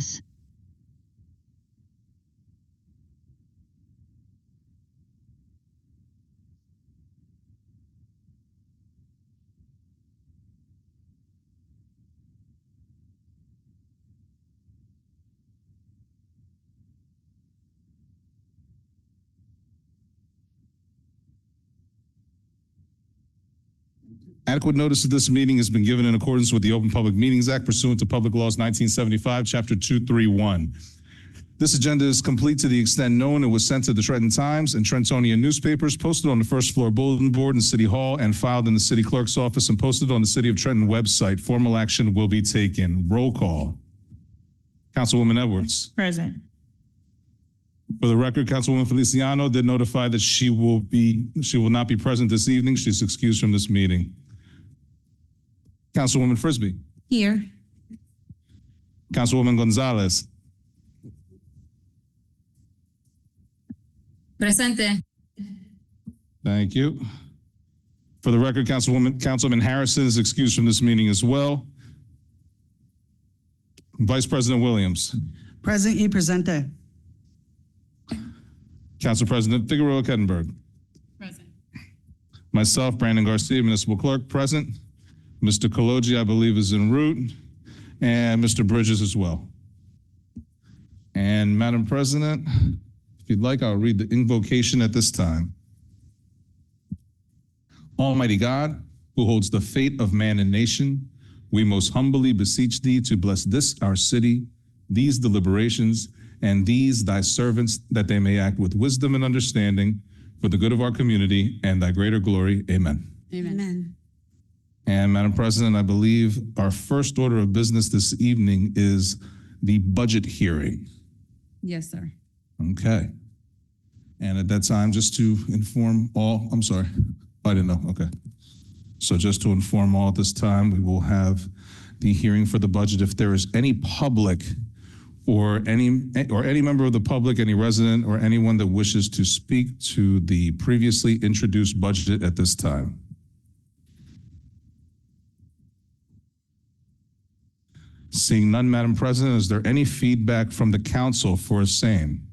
Yes. Adequate notice of this meeting has been given in accordance with the Open Public Meetings Act pursuant to Public Laws 1975, Chapter 231. This agenda is complete to the extent known. It was sent to the Trenton Times and Trentonian newspapers, posted on the first floor bulletin board in City Hall, and filed in the City Clerk's office and posted on the City of Trenton website. Formal action will be taken. Roll call. Councilwoman Edwards. Present. For the record, Councilwoman Feliciano did notify that she will not be present this evening. She's excused from this meeting. Councilwoman Frisbee. Here. Councilwoman Gonzalez. Presente. Thank you. For the record, Councilman Harrison is excused from this meeting as well. Vice President Williams. Present y presente. Council President Figueroa Kettenberg. Present. Myself, Brandon Garcia, Municipal Clerk, present. Mr. Kaloji, I believe, is en route, and Mr. Bridges as well. And Madam President, if you'd like, I'll read the invocation at this time. Almighty God, who holds the fate of man and nation, we most humbly beseech thee to bless this our city, these deliberations, and these thy servants, that they may act with wisdom and understanding for the good of our community and thy greater glory. Amen. Amen. And Madam President, I believe our first order of business this evening is the budget hearing. Yes, sir. Okay. And at that time, just to inform all, I'm sorry, I didn't know, okay. So just to inform all at this time, we will have the hearing for the budget. If there is any public or any member of the public, any resident or anyone that wishes to speak to the previously introduced budget at this time. Seeing none, Madam President, is there any feedback from the council for same?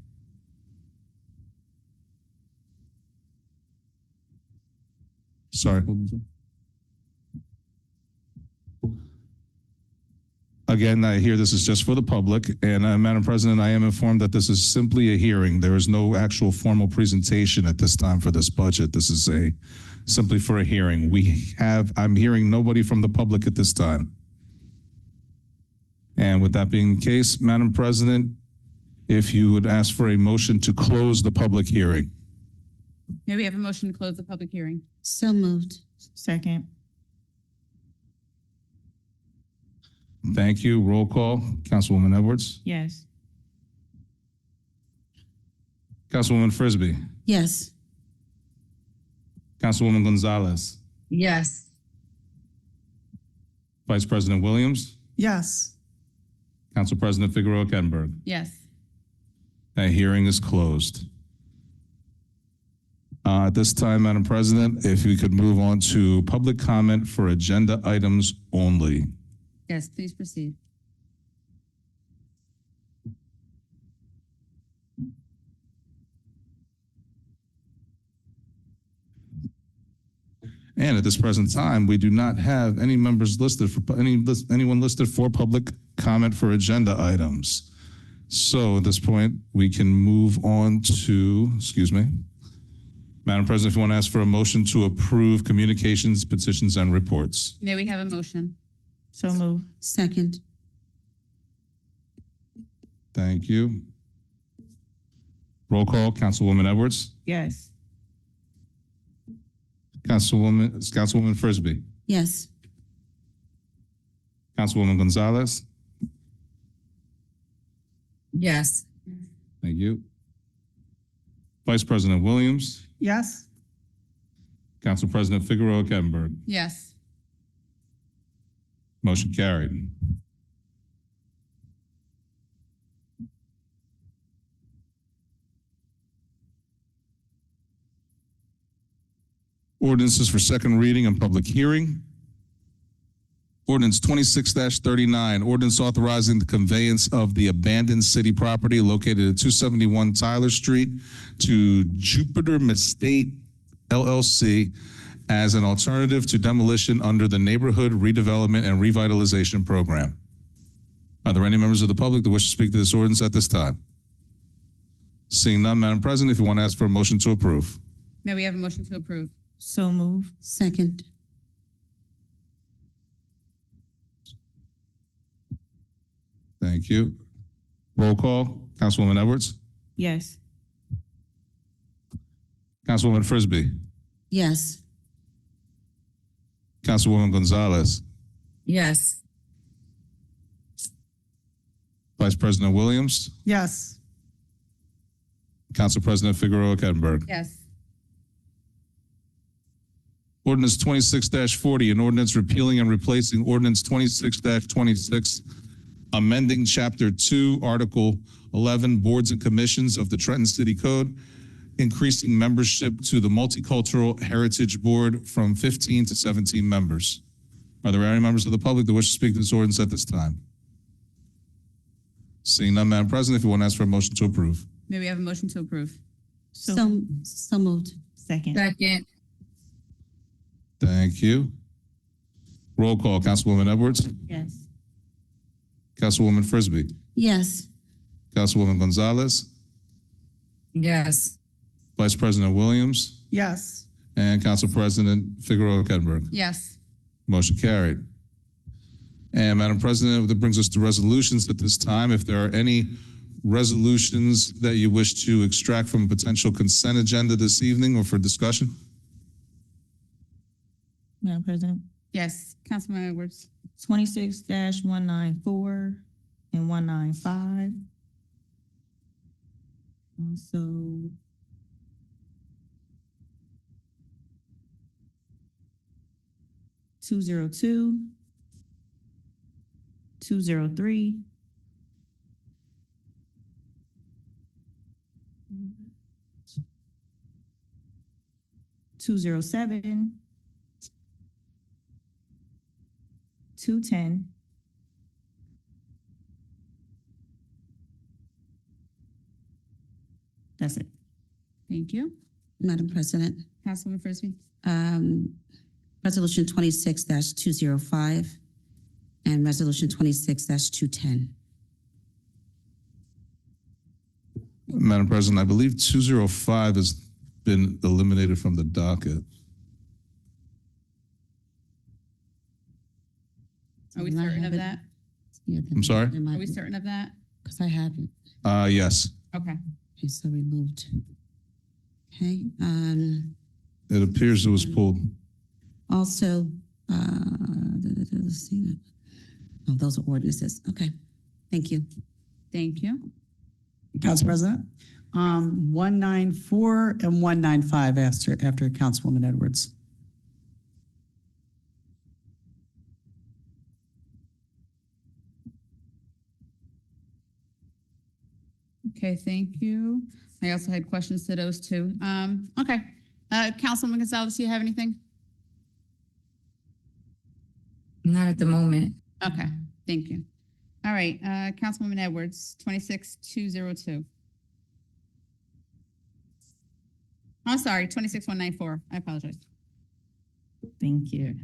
Sorry. Again, I hear this is just for the public, and Madam President, I am informed that this is simply a hearing. There is no actual formal presentation at this time for this budget. This is simply for a hearing. I'm hearing nobody from the public at this time. And with that being the case, Madam President, if you would ask for a motion to close the public hearing. May we have a motion to close the public hearing? So moved. Second. Thank you. Roll call. Councilwoman Edwards. Yes. Councilwoman Frisbee. Yes. Councilwoman Gonzalez. Yes. Vice President Williams. Yes. Council President Figueroa Kettenberg. Yes. That hearing is closed. At this time, Madam President, if we could move on to public comment for agenda items only. Yes, please proceed. And at this present time, we do not have any members listed for anyone listed for public comment for agenda items. So at this point, we can move on to, Madam President, if you want to ask for a motion to approve communications, petitions, and reports. May we have a motion? So moved. Second. Thank you. Roll call, Councilwoman Edwards. Yes. Councilwoman Frisbee. Yes. Councilwoman Gonzalez. Yes. Thank you. Vice President Williams. Yes. Council President Figueroa Kettenberg. Yes. Motion carried. Ordinances for second reading and public hearing. Ordinance 26-39, ordinance authorizing the conveyance of the abandoned city property located at 271 Tyler Street to Jupiter Estate LLC as an alternative to demolition under the Neighborhood Redevelopment and Revitalization Program. Are there any members of the public that wish to speak to this ordinance at this time? Seeing none, Madam President, if you want to ask for a motion to approve. May we have a motion to approve? So move. Second. Thank you. Roll call. Councilwoman Edwards. Yes. Councilwoman Frisbee. Yes. Councilwoman Gonzalez. Yes. Vice President Williams. Yes. Council President Figueroa Kettenberg. Yes. Ordinance 26-40, an ordinance repealing and replacing ordinance 26-26, amending Chapter 2, Article 11, Boards and Commissions of the Trenton City Code, increasing membership to the Multicultural Heritage Board from 15 to 17 members. Are there any members of the public that wish to speak to this ordinance at this time? Seeing none, Madam President, if you want to ask for a motion to approve. May we have a motion to approve? So So moved. second. Second. Thank you. Roll call. Councilwoman Edwards. Yes. Councilwoman Frisbee. Yes. Councilwoman Gonzalez. Yes. Vice President Williams. Yes. And Council President Figueroa Kettenberg. Yes. Motion carried. And Madam President, that brings us to resolutions at this time. If there are any resolutions that you wish to extract from a potential consent agenda this evening or for discussion? Madam President, Yes. Councilman Edwards. 26-194 and 195. Also, two zero two, 203, 207, 210, that's it. Thank you. Madam President, Councilman Frisbee. Resolution 26-205 and Resolution 26-210. Madam President, I believe 205 has been eliminated from the docket. Are we Did I certain have of it? that? Yeah, I'm sorry? Are we certain of that? Because I have it. Yes, Okay. Okay, so removed. Okay, it appears it was pulled. also, let's see. Oh, those are ordinances. Okay, thank you. Thank you. Council President, 194 and 195 after Councilwoman Edwards. Okay, thank you. I also had questions to those two. Okay. Councilwoman Gonzalez, do you have anything? Not at the moment. Okay, thank you. All right, Councilwoman Edwards, 26202. I'm sorry, 26194. I apologize. Thank you.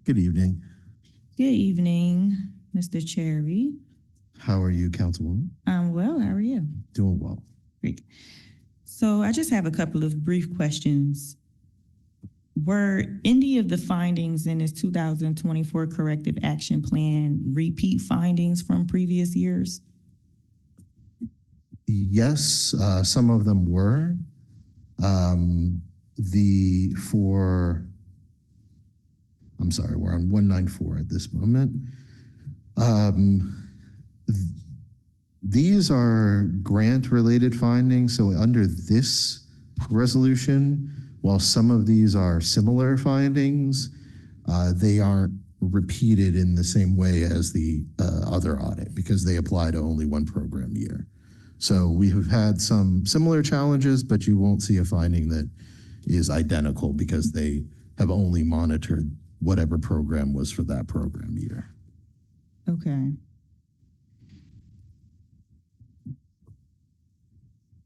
Good evening. Good evening, Mr. Cherry. How are you, Councilwoman? I'm well, how are you? Doing well. Great. So I just have a couple of brief questions. Were any of the findings in this 2024 corrective action plan repeat findings from previous years? Yes, some of them were. I'm sorry, we're on 194 at this moment. These are grant-related findings, so under this resolution, while some of these are similar findings, they aren't repeated in the same way as the other audit because they apply to only one program year. So we have had some similar challenges, but you won't see a finding that is identical because they have only monitored whatever program was for that program year. Okay.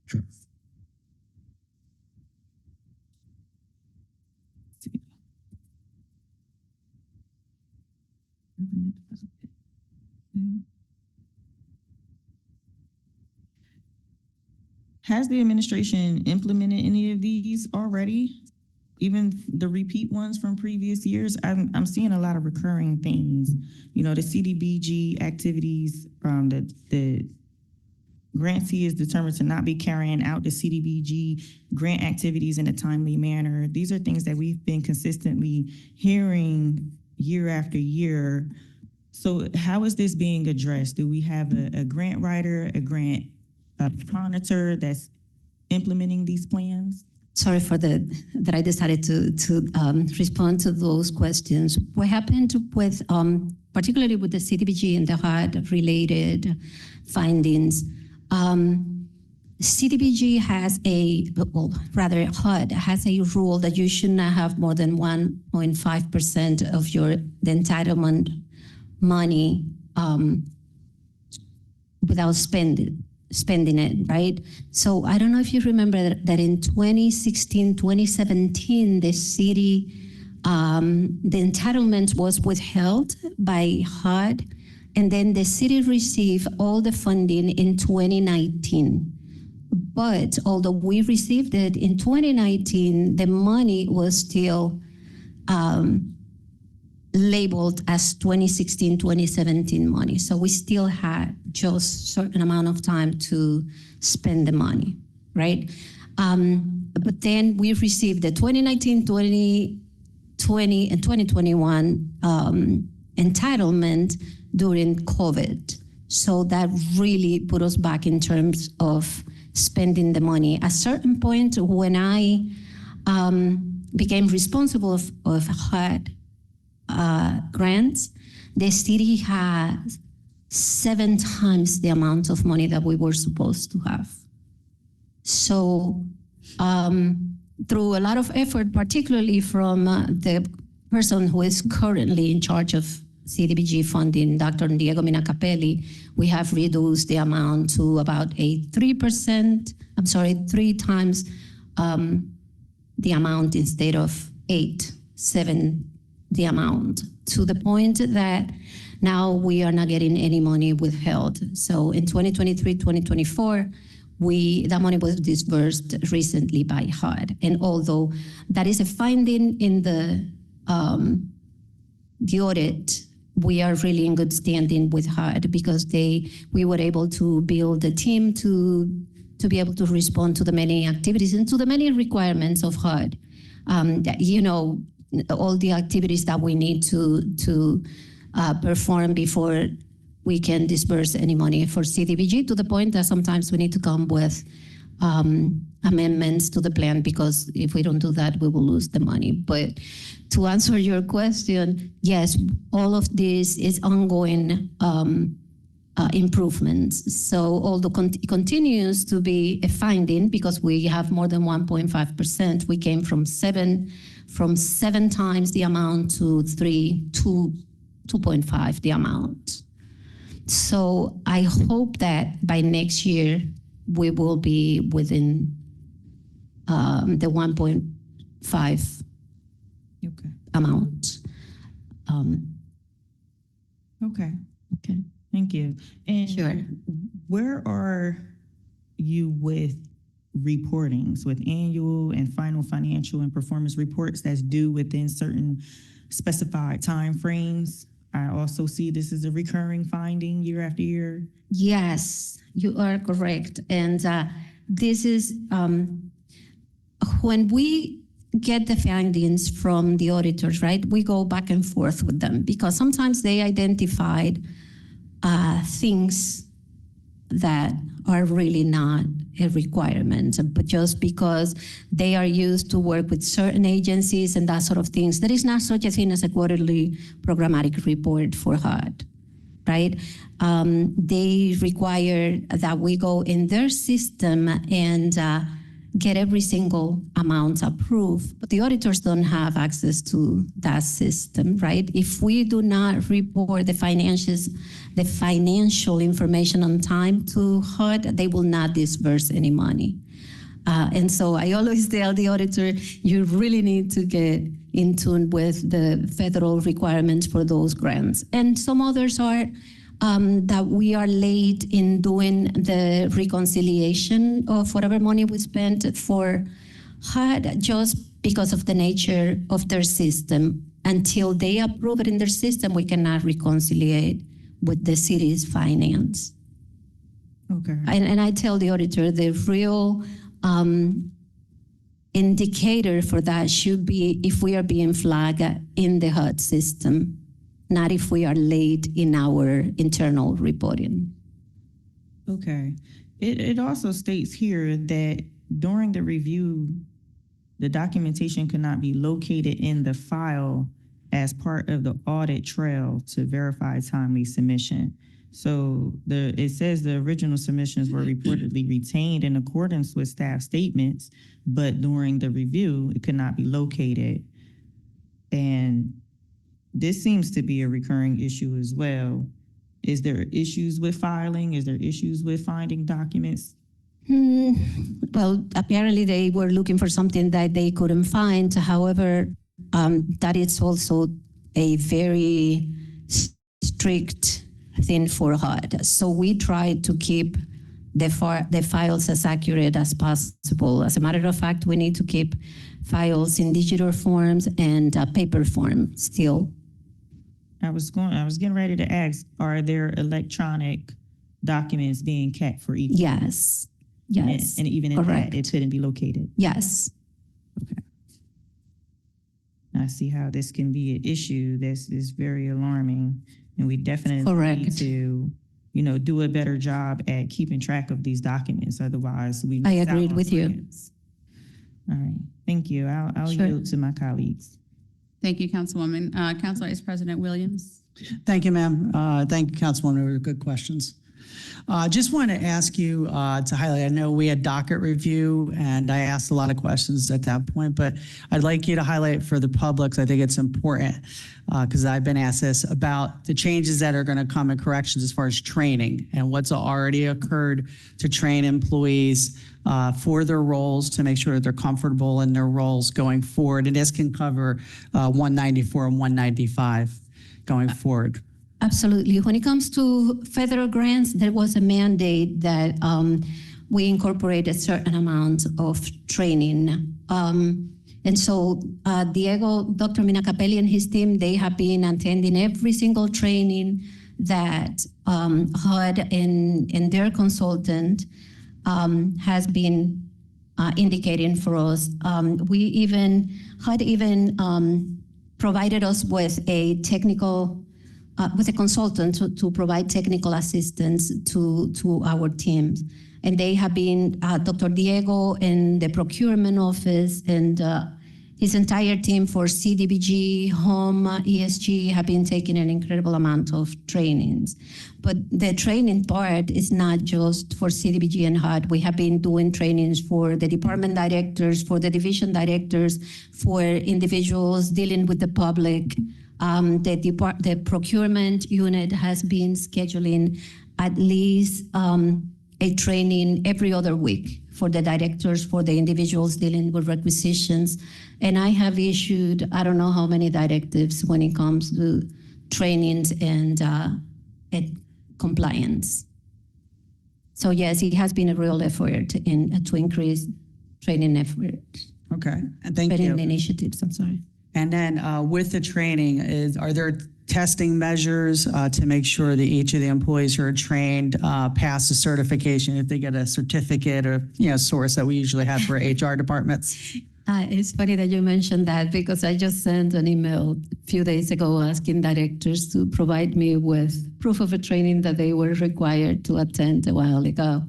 Sure. Has the administration implemented any of these already? Even the repeat ones from previous years? I'm seeing a lot of recurring things. You know, the CDBG activities, the grantee is determined to not be carrying out the CDBG grant activities in a timely manner. These are things that we've been consistently hearing year after year. So how is this being addressed? Do we have a grant writer, a monitor that's implementing these plans? Sorry for that I decided to respond to those questions. What happened with, particularly with the CDBG and the HUD related findings, CDBG has HUD has a rule that you should not have more than 1.5% of the entitlement money without spending it, right? So I don't know if you remember that in 2016, 2017, the city, the entitlement was withheld by HUD, and then the city received all the funding in 2019. But although we received it in 2019, the money was still labeled as 2016, 2017 money. So we still had just certain amount of time to spend the money, right? But then we received the 2019, 2020, and 2021 entitlement during COVID. So that really put us back in terms of spending the money. At a certain point, when I became responsible of HUD grants, the city has 7 times the amount of money that we were supposed to have. So through a lot of effort, particularly from the person who is currently in charge of CDBG funding, Dr. Diego Minacapelli, we have reduced the amount to about 3 times the amount instead of 7 the amount, to the point that now we are not getting any money withheld. So in 2023, 2024, that money was disbursed recently by HUD. And although that is a finding in the audit, we are really in good standing with HUD because we were able to build a team to be able to respond to the many activities and to the many requirements of HUD. All the activities that we need to perform before we can disperse any money for CDBG, to the point that sometimes we need to come with amendments to the plan, because if we don't do that, we will lose the money. But to answer your question, yes, all of this is ongoing improvements. So although it continues to be a finding, because we have more than 1.5%, we came from 7 times the amount to 2.5 the amount. So I hope that by next year we will be within the 1.5 amount. Okay. Okay. Thank you. And Sure. where are you with reportings, with annual and final financial and performance reports that's due within certain specified timeframes? I also see this is a recurring finding year after year. Yes, you are correct. And this is when we get the findings from the auditors, right? We go back and forth with them because sometimes they identified things that are really not a requirement, but just because they are used to work with certain agencies and that sort of things, there is not such a thing as a quarterly programmatic report for HUD, right? They require that we go in their system and get every single amount approved, but the auditors don't have access to that system, right? If we do not report the financial information on time to HUD, they will not disperse any money. And so I always tell the auditor, you really need to get in tune with the federal requirements for those grants. And some others are that we are late in doing the reconciliation of whatever money we spent for HUD just because of the nature of their system. Until they approve it in their system, we cannot reconcile with the city's finance. Okay. And I tell the auditor the real indicator for that should be if we are being flagged in the HUD system, not if we are late in our internal reporting. Okay. It also states here that during the review, the documentation cannot be located in the file as part of the audit trail to verify timely submission. So it says the original submissions were reportedly retained in accordance with staff statements, but during the review, it could not be located. And this seems to be a recurring issue as well. Is there issues with filing? Is there issues with finding documents? Well, apparently they were looking for something that they couldn't find. However, that is also a very strict thing for HUD. So we try to keep the files as accurate as possible. As a matter of fact, we need to keep files in digital forms and paper form still. I was getting ready to ask, are there electronic documents being kept for each? Yes. Yes. And even in correct. that, it couldn't be located. Yes. Okay. I see how this can be an issue. This is very alarming, and we definitely Correct. need to, do a better job at keeping track of these documents. Otherwise, we I miss out agreed on with you. grants. All right. Thank you. I'll Sure. yield to my colleagues. Thank you, Councilwoman. Council Vice President Williams. Thank you, ma'am. Thank you, Councilwoman. They were good questions. Just want to ask you to highlight, I know we had docket review and I asked a lot of questions at that point, but I'd like you to highlight for the public, 'cause I think it's important, because I've been asked this about the changes that are going to come in corrections as far as training and what's already occurred to train employees for their roles to make sure that they're comfortable in their roles going forward. And this can cover 194 and 195 going forward. Absolutely. When it comes to federal grants, there was a mandate that we incorporate a certain amount of training. And so Dr. Minacapelli and his team, they have been attending every single training that HUD and their consultant has been indicating for us. HUD even provided us with a consultant to provide technical assistance to our teams. And they have been, Dr. Diego in the procurement office and his entire team for CDBG, Home, ESG have been taking an incredible amount of trainings. But the training part is not just for CDBG and HUD. We have been doing trainings for the department directors, for the division directors, for individuals dealing with the public. The procurement unit has been scheduling at least a training every other week for the directors, for the individuals dealing with requisitions. And I have issued, I don't know how many directives when it comes to trainings and compliance. So yes, it has been a real effort to increase training effort, Okay, and thank training you. initiatives, I'm sorry. And then with the training, are there testing measures to make sure that each of the employees who are trained pass the certification if they get a certificate or source that we usually have for HR departments? It's funny that you mentioned that because I just sent an email a few days ago asking directors to provide me with proof of a training that they were required to attend a while ago.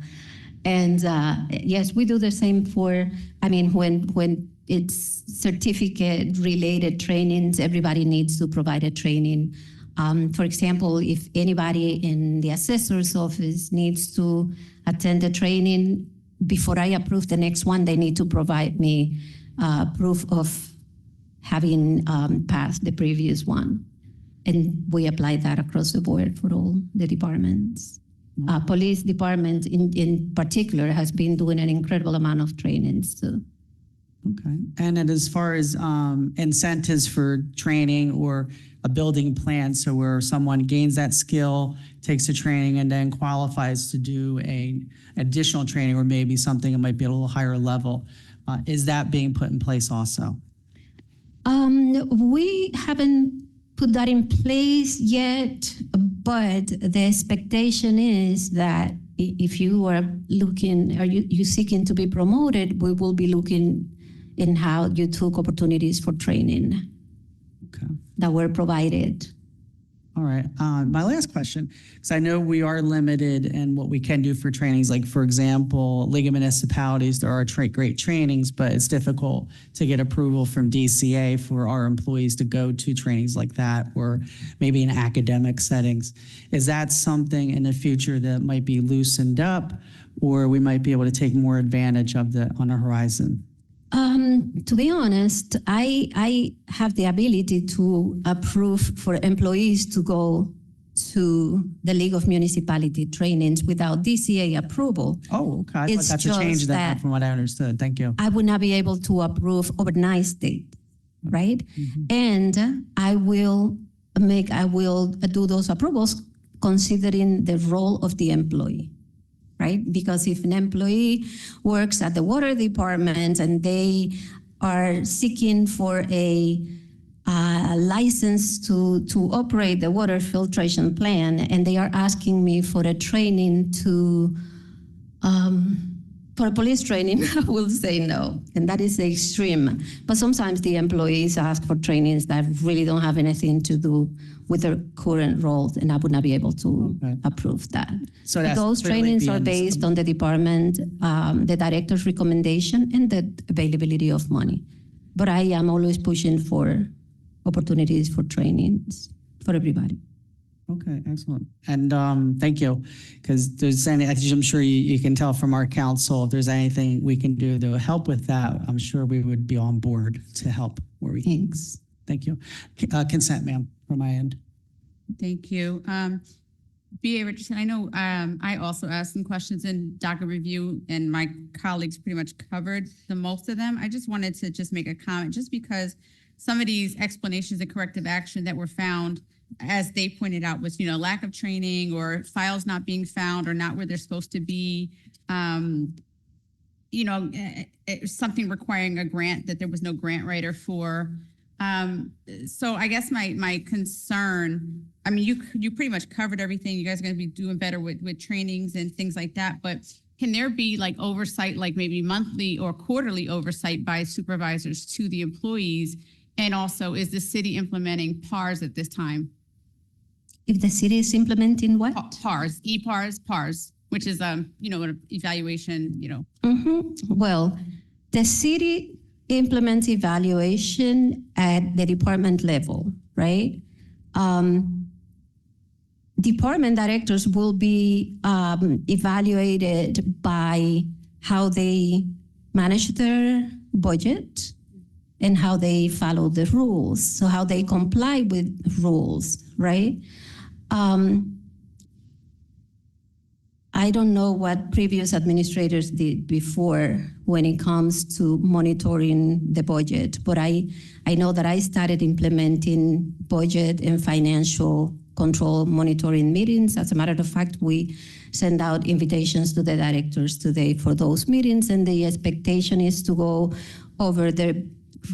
And yes, we do the same when it's certificate-related trainings, everybody needs to provide a training. For example, if anybody in the assessor's office needs to attend a training, before I approve the next one, they need to provide me proof of having passed the previous one. And we apply that across the board for all the departments. Police department in particular has been doing an incredible amount of trainings too. Okay. And then as far as incentives for training or a building plan, so where someone gains that skill, takes the training, and then qualifies to do a additional training or maybe something that might be at a little higher level, is that being put in place also? We haven't put that in place yet, but the expectation is that if you are looking, are you seeking to be promoted, we will be looking in how you took opportunities for training Okay. that were provided. All right. My last question, because I know we are limited in what we can do for trainings. Like, for example, League of Municipalities, there are great trainings, but it's difficult to get approval from DCA for our employees to go to trainings like that, or maybe in academic settings. Is that something in the future that might be loosened up, or we might be able to take more advantage of on the horizon? To be honest, I have the ability to approve for employees to go to the League of Municipality trainings without DCA approval. Oh, okay. I thought It's that's a change just then that- from what I understood. Thank you. I would not be able to approve overnight state, right? And I will do those approvals considering the role of the employee, right? Because if an employee works at the water department and they are seeking for a license to operate the water filtration plant, and they are asking me for a training for a police training, I will say no. And that is the extreme. But sometimes the employees ask for trainings that really don't have anything to do with their current roles, and I would not be able to approve that. So that's Those clearly trainings are being- based on the department, the director's recommendation, and the availability of money. But I am always pushing for opportunities for trainings for everybody. Okay, excellent. And thank you, because I'm sure you can tell from our council, if there's anything we can do to help with that, I'm sure we would be on board to help where we can. Thanks. Thank you. Consent, ma'am, from my end. Thank you. B.A. Richardson, I know I also asked some questions in docket review, and my colleagues pretty much covered the most of them. I just wanted to just make a comment, just because some of these explanations of corrective action that were found, as they pointed out, was, lack of training or files not being found or not where they're supposed to be. Something requiring a grant that there was no grant writer for. So I guess my concern, I mean, you pretty much covered everything. You guys are going to be doing better with trainings and things like that. But can there be like oversight, like maybe monthly or quarterly oversight by supervisors to the employees? And also, is the city implementing PARs at this time? If the city is implementing what? PARs, PARs, which is an evaluation, Well, the city implements evaluation at the department level, right? Department directors will be evaluated by how they manage their budget and how they follow the rules, so how they comply with rules, right? I don't know what previous administrators did before when it comes to monitoring the budget, but I know that I started implementing budget and financial control monitoring meetings. As a matter of fact, we send out invitations to the directors today for those meetings, and the expectation is to go over their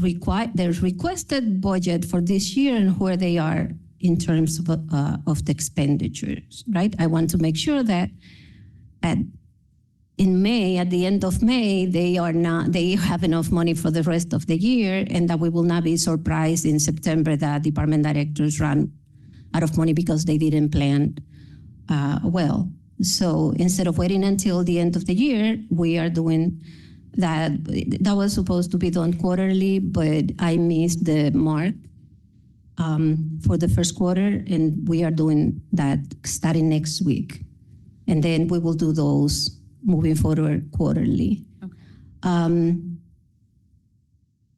requested budget for this year and where they are in terms of the expenditures, right? I want to make sure that at the end of May, they have enough money for the rest of the year, and that we will not be surprised in September that department directors run out of money because they didn't plan well. So instead of waiting until the end of the year, we are doing that. That was supposed to be done quarterly, but I missed the mark for the first quarter, and we are doing that starting next week. And then we will do those moving forward quarterly. Okay.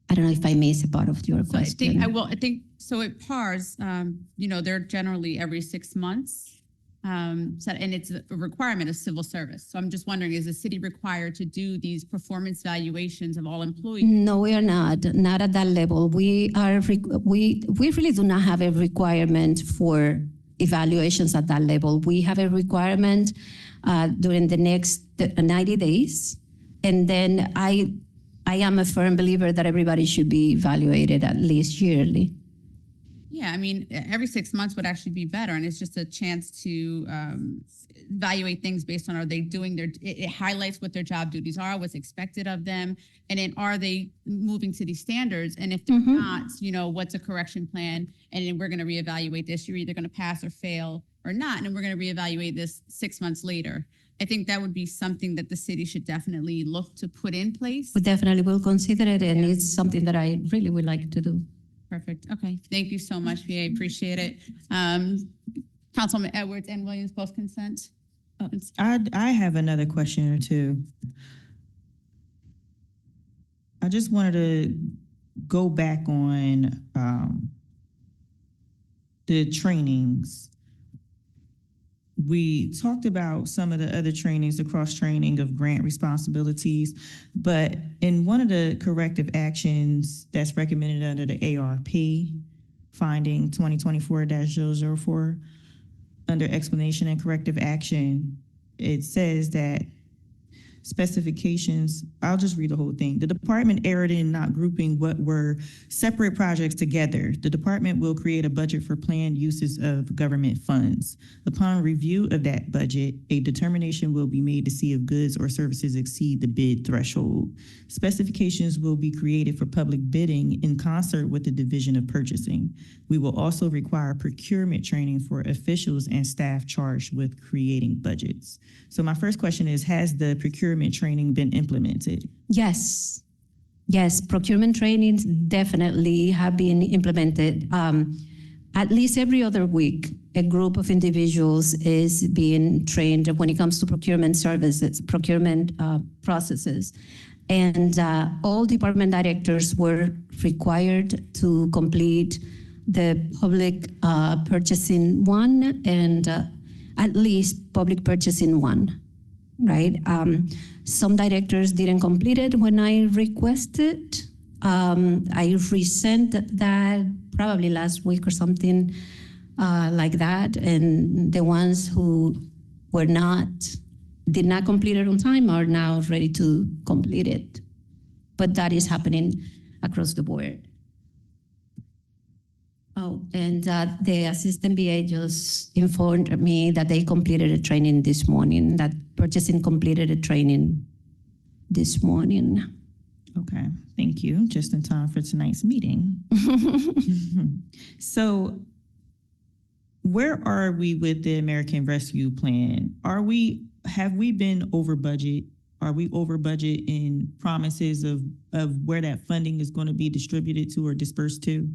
I don't know if I missed a part of your So I question. think, so at PARS, they're generally every 6 months. So, and it's a requirement of civil service. So I'm just wondering, is the city required to do these performance valuations of all employees? No, we are not at that level. We really do not have a requirement for evaluations at that level. We have a requirement during the next 90 days. And then I am a firm believer that everybody should be evaluated at least yearly. Yeah, I mean, every 6 months would actually be better, and it's just a chance to evaluate things based on, are they doing it highlights what their job duties are, what's expected of them, and then are they moving to these standards? And if they're not, what's a correction plan? And then we're going to reevaluate this. You're either going to pass or fail or not, and then we're going to reevaluate this 6 months later. I think that would be something that the city should definitely look to put in place. We definitely will consider it, and it's something that I really would like to do. Perfect. Okay. Thank you so much, VA. Appreciate it. Councilwoman Edwards and Williams, both consent. I have another question or two. I just wanted to go back on the trainings. We talked about some of the other trainings, the cross-training of grant responsibilities, but in one of the corrective actions that's recommended under the ARP, finding 2024-004, under explanation and corrective action, it says that specifications, I'll just read the whole thing. The department erred in not grouping what were separate projects together. The department will create a budget for planned uses of government funds. Upon review of that budget, a determination will be made to see if goods or services exceed the bid threshold. Specifications will be created for public bidding in concert with the Division of Purchasing. We will also require procurement training for officials and staff charged with creating budgets. So my first question is, has the procurement training been implemented? Yes, procurement trainings definitely have been implemented. At least every other week, a group of individuals is being trained when it comes to procurement services, procurement processes. And all department directors were required to complete the public purchasing one and at least public purchasing one. Right? Some directors didn't complete it when I requested. I resent that probably last week or something like that. And the ones who did not complete it on time are now ready to complete it. But that is happening across the board. Oh, and the assistant BA just informed me that they completed a training this morning, that purchasing completed a training this morning. Okay, thank you. Just in time for tonight's meeting. So where are we with the American Rescue Plan? Have we been over budget? Are we over budget in promises of where that funding is going to be distributed to or dispersed to?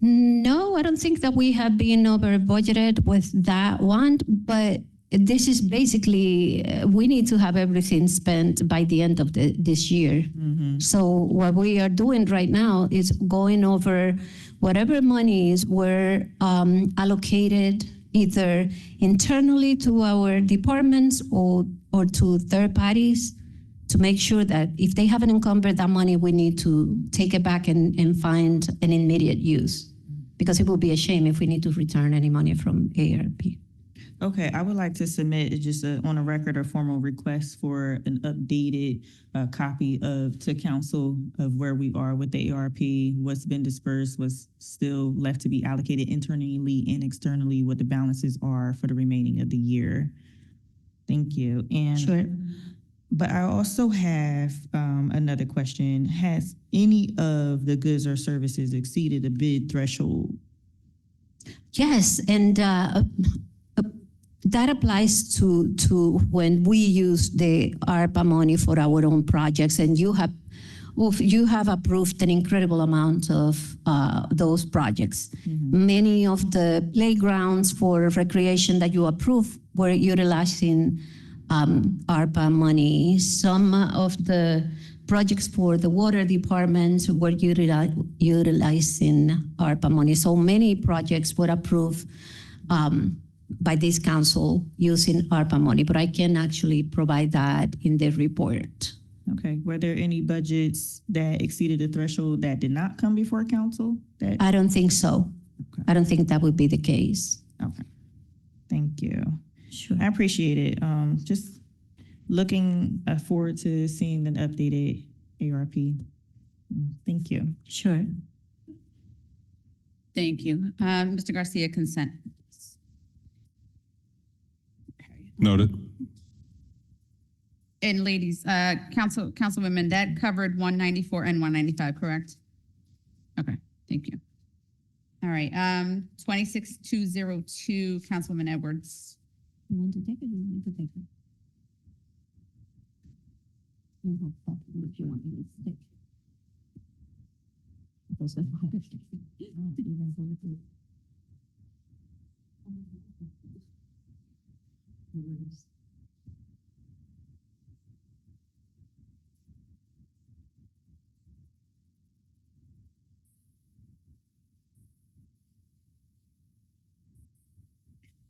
No, I don't think that we have been over budgeted with that one, but this is basically, we need to have everything spent by the end of this year. Mm-hmm. So what we are doing right now is going over whatever monies were allocated either internally to our departments or to third parties, to make sure that if they haven't encumbered that money, we need to take it back and find an immediate use, because it will be a shame if we need to return any money from ARP. Okay, I would like to submit just on a record a formal request for an updated copy to council of where we are with the ARP, what's been dispersed, what's still left to be allocated internally and externally, what the balances are for the remaining of the year. Thank you. And sure. But I also have another question. Has any of the goods or services exceeded the bid threshold? Yes, and that applies to when we use the ARPA money for our own projects, and you have approved an incredible amount of those projects. Mm-hmm. Many of the playgrounds for recreation that you approve were utilizing ARPA money. Some of the projects for the water departments were utilizing ARPA money. So many projects were approved by this council using ARPA money, but I can actually provide that in the report. Okay, were there any budgets that exceeded the threshold that did not come before council? That, I don't think so. Okay. I don't think that would be the case. okay, thank you. Sure. I appreciate it. Just looking forward to seeing an updated ARP. Thank you. Sure. Thank you. Mr. Garcia, consent. Noted. And ladies, councilwomen, that covered 194 and 195, correct? Okay, thank you. All right, 26202, Councilwoman Edwards. You want to take it? You want to take it? If you want me to stick.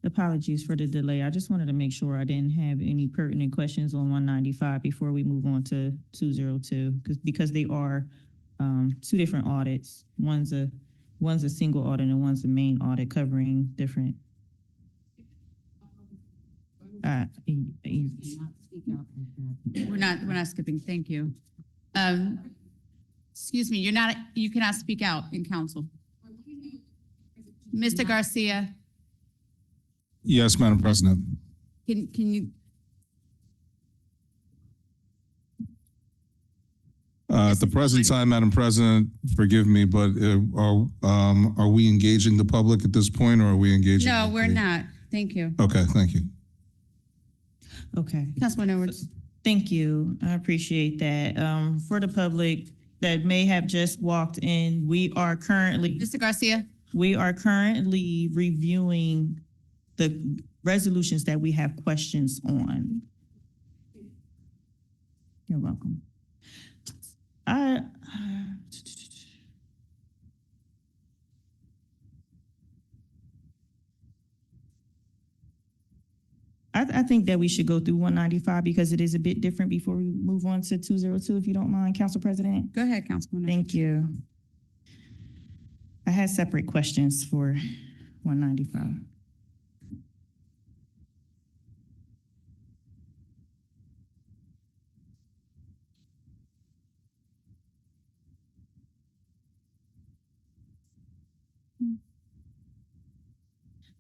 Apologies for the delay. I just wanted to make sure I didn't have any pertinent questions on 195 before we move on to 202, because they are two different audits. One's a single audit and one's a main audit covering different. We're not skipping, thank you. Excuse me, you cannot speak out in council. Mr. Garcia, Yes, Madam President. can you, At the present time, Madam President, forgive me, but are we engaging the public at this point, or are we engaging? no, we're not, thank you. Okay, thank you. Okay. Councilwoman Edwards. Thank you. I appreciate that. For the public that may have just walked in, we are currently Mr. Garcia? reviewing the resolutions that we have questions on. You're welcome. I think that we should go through 195 because it is a bit different before we move on to 202, if you don't mind, Council President. Go ahead, Councilwoman. Thank you. I had separate questions for 195.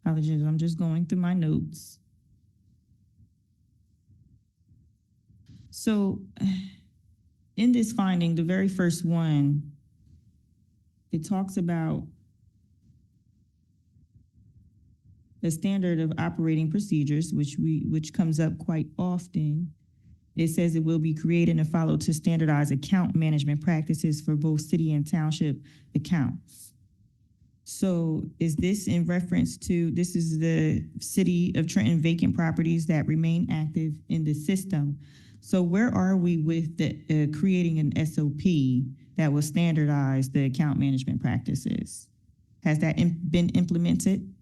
Apologies, I'm just going through my notes. So in this finding, the very first one, it talks about the standard of operating procedures, which comes up quite often. It says it will be created and followed to standardize account management practices for both city and township accounts. So is this in reference to, this is the City of Trenton vacant properties that remain active in the system. So where are we with the creating an SOP that will standardize the account management practices? Has that been implemented?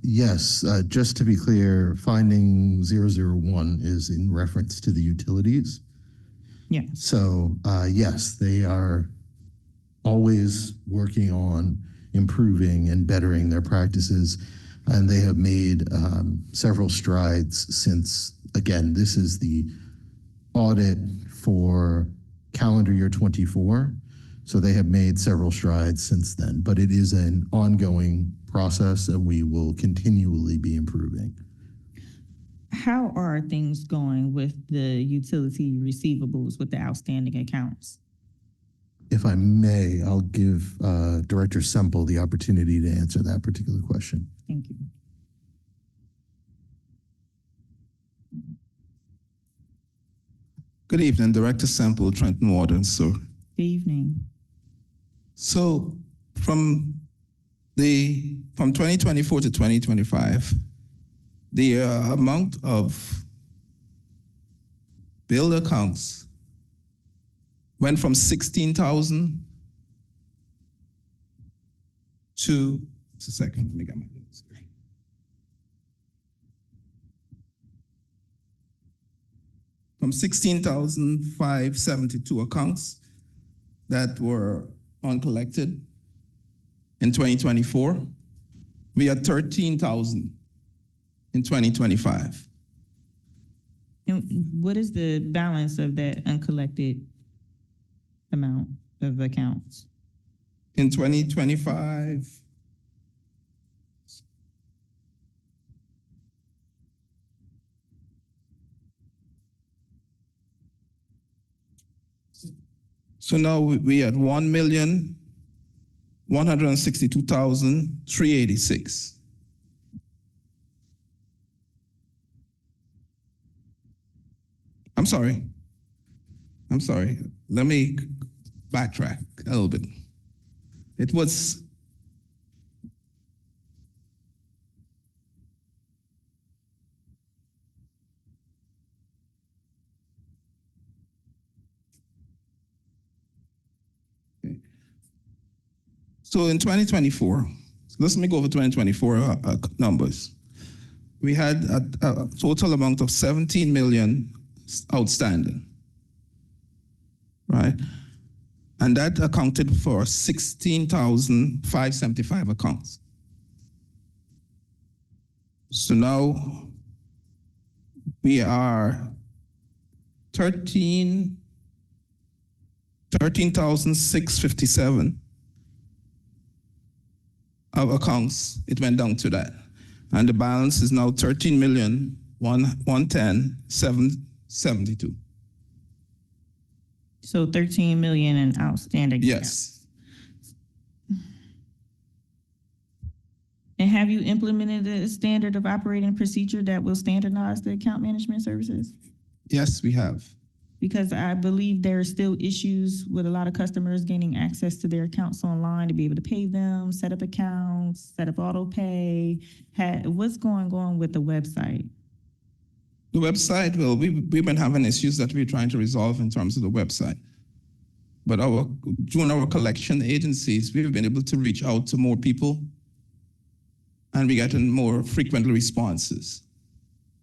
Yes, just to be clear, finding 001 is in reference to the utilities. Yeah. So, yes, they are always working on improving and bettering their practices. And they have made several strides since, again, this is the audit for calendar year 24. So they have made several strides since then, but it is an ongoing process and we will continually be improving. How are things going with the utility receivables with the outstanding accounts? If I may, I'll give Director Semple the opportunity to answer that particular question. Thank you. Good evening, Director Semple, Trenton Water and Sewer. Good evening. So from 2024 to 2025, the amount of billed accounts went from 16,000 to, just a second, let me get my notes here. From 16,572 accounts that were uncollected in 2024, we had 13,000 in 2025. And what is the balance of that uncollected amount of accounts? In 2025, so now we had 1,162,386. I'm sorry. Let me backtrack a little bit. It was okay. So in 2024, let me go over 2024 numbers. We had a total amount of 17 million outstanding, right? And that accounted for 16,575 accounts. So now we are 13,657 of accounts. It went down to that. And the balance is now 13,110,772. So 13 million in outstanding. Yes. And have you implemented a standard of operating procedure that will standardize the account management services? Yes, we have. Because I believe there are still issues with a lot of customers gaining access to their accounts online to be able to pay them, set up accounts, set up auto pay. What's going on with the website? The website, well, we've been having issues that we're trying to resolve in terms of the website. But during our collection agencies, we've been able to reach out to more people, and we're getting more frequent responses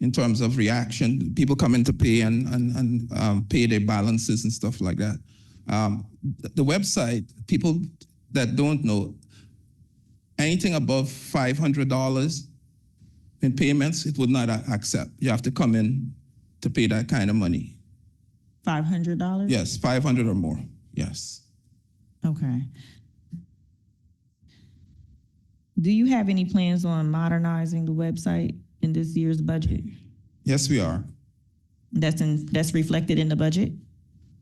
in terms of reaction. People coming to pay and pay their balances and stuff like that. The website, people that don't know, anything above $500 in payments, it would not accept. You have to come in to pay that kind of money. $500? Yes, 500 or more, yes. Okay. Do you have any plans on modernizing the website in this year's budget? Yes, we are. That's reflected in the budget?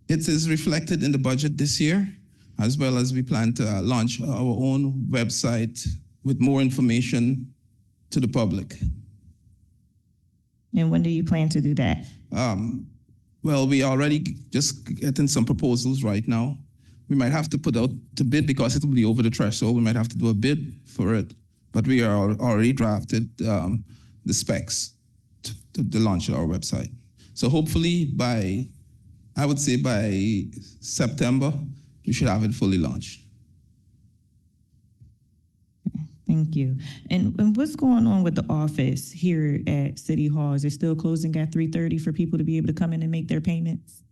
It is reflected in the budget this year, as well as we plan to launch our own website with more information to the public. And when do you plan to do that? Well, we already just getting some proposals right now. We might have to put out to bid because it will be over the threshold. We might have to do a bid for it, but we are already drafted the specs to launch our website. So hopefully I would say by September, we should have it fully launched. Thank you. And what's going on with the office here at City Hall? Is it still closing at 3:30 for people to be able to come in and make their payments?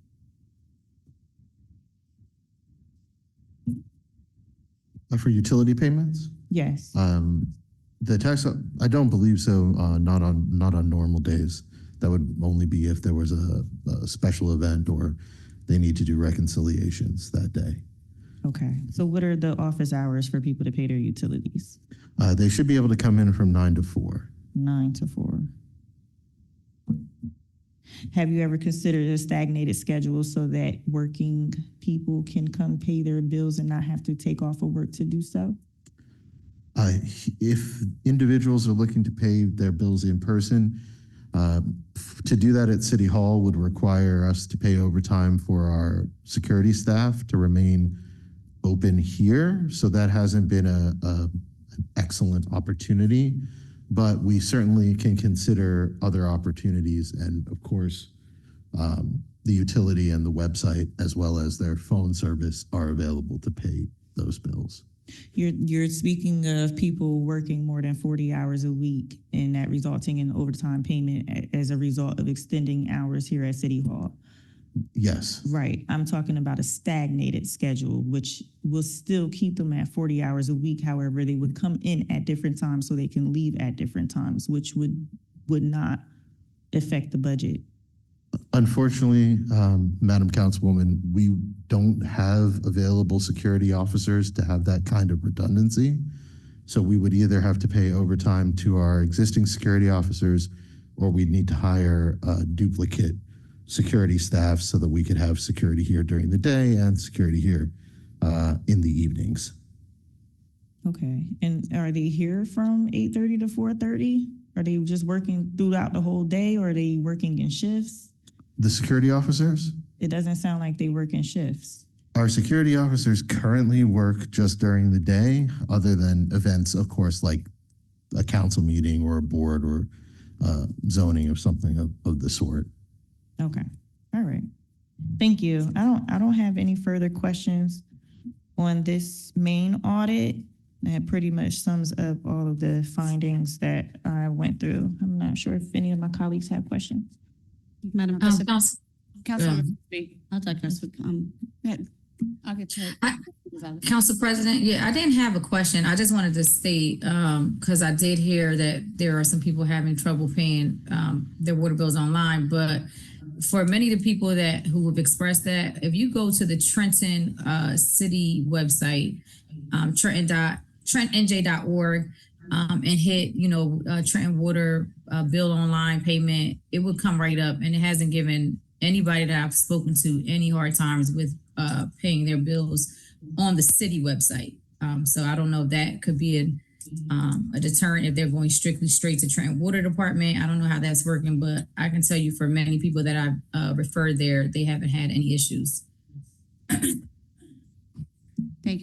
For utility payments? Yes. The tax, I don't believe so, not on normal days. That would only be if there was a special event or they need to do reconciliations that day. Okay. So what are the office hours for people to pay their utilities? They should be able to come in from 9 to 4. 9 to 4. Have you ever considered a stagnated schedule so that working people can come pay their bills and not have to take off of work to do so? If individuals are looking to pay their bills in person, to do that at City Hall would require us to pay overtime for our security staff to remain open here. So that hasn't been an excellent opportunity, but we certainly can consider other opportunities. And of course, the utility and the website, as well as their phone service, are available to pay those bills. You're speaking of people working more than 40 hours a week and that resulting in overtime payment as a result of extending hours here at City Hall. Yes, Right. I'm talking about a stagnated schedule, which will still keep them at 40 hours a week. However, they would come in at different times so they can leave at different times, which would not affect the budget. unfortunately, Madam Councilwoman, we don't have available security officers to have that kind of redundancy. So we would either have to pay overtime to our existing security officers, or we'd need to hire a duplicate security staff so that we could have security here during the day and security here in the evenings. Okay. And are they here from 8:30 to 4:30? Are they just working throughout the whole day, or are they working in shifts? The security officers? It doesn't sound like they work in shifts. Our security officers currently work just during the day, other than events, of course, like a council meeting or a board or zoning or something of the sort. Okay. All right. Thank you. I don't have any further questions on this main audit. That pretty much sums up all of the findings that I went through. I'm not sure if any of my colleagues have questions. Madam President, Councilwoman Frisbee. I'll take this. I'll get to it. Council President, yeah, I didn't have a question. I just wanted to state, because I did hear that there are some people having trouble paying their water bills online, but for many of the people who have expressed that, if you go to the Trenton city website, trentnj.org, and hit, Trenton water bill online payment, it would come right up, and it hasn't given anybody that I've spoken to any hard times with paying their bills on the city website. So I don't know if that could be a deterrent if they're going straight to Trenton Water Department. I don't know how that's working, but I can tell you for many people that I've referred there, they haven't had any issues. Thank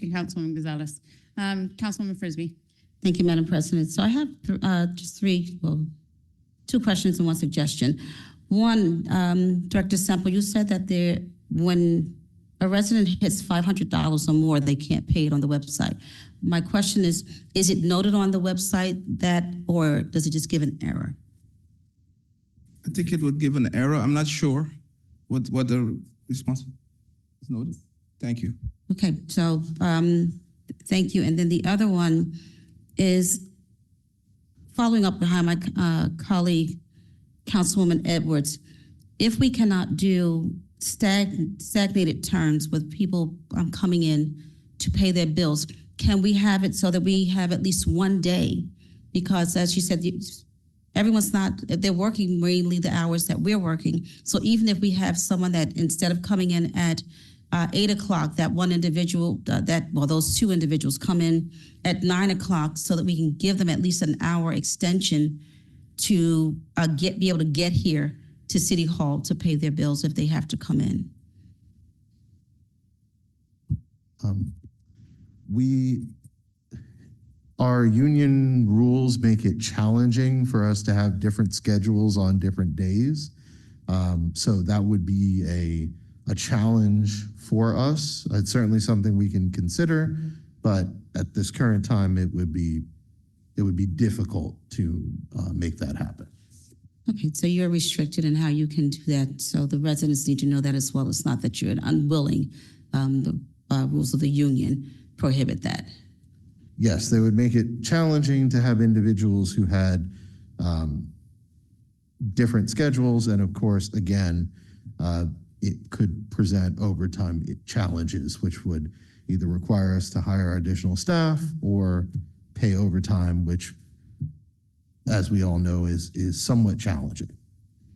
you, Councilwoman Gonzalez. Councilwoman Frisbee. Thank you, Madam President. So I have just two questions and one suggestion. One, Director Semple, you said that when a resident hits $500 or more, they can't pay it on the website. My question is it noted on the website or does it just give an error? I think it would give an error. I'm not sure what the response is noted. Thank you. Okay, so thank you. And then the other one is following up behind my colleague, Councilwoman Edwards. If we cannot do stagnated terms with people coming in to pay their bills, can we have it so that we have at least one day? Because as you said, they're working mainly the hours that we're working. So even if we have someone that instead of coming in at 8 o'clock, that one individual, those two individuals come in at 9 o'clock so that we can give them at least an hour extension to be able to get here to City Hall to pay their bills if they have to come in. Our union rules make it challenging for us to have different schedules on different days. So that would be a challenge for us. It's certainly something we can consider, but at this current time, it would be difficult to make that happen. Okay, so you're restricted in how you can do that. So the residents need to know that as well. It's not that you're unwilling. The rules of the union prohibit that. Yes, they would make it challenging to have individuals who had different schedules. And of course, again, it could present overtime challenges, which would either require us to hire additional staff or pay overtime, which, as we all know, is somewhat challenging.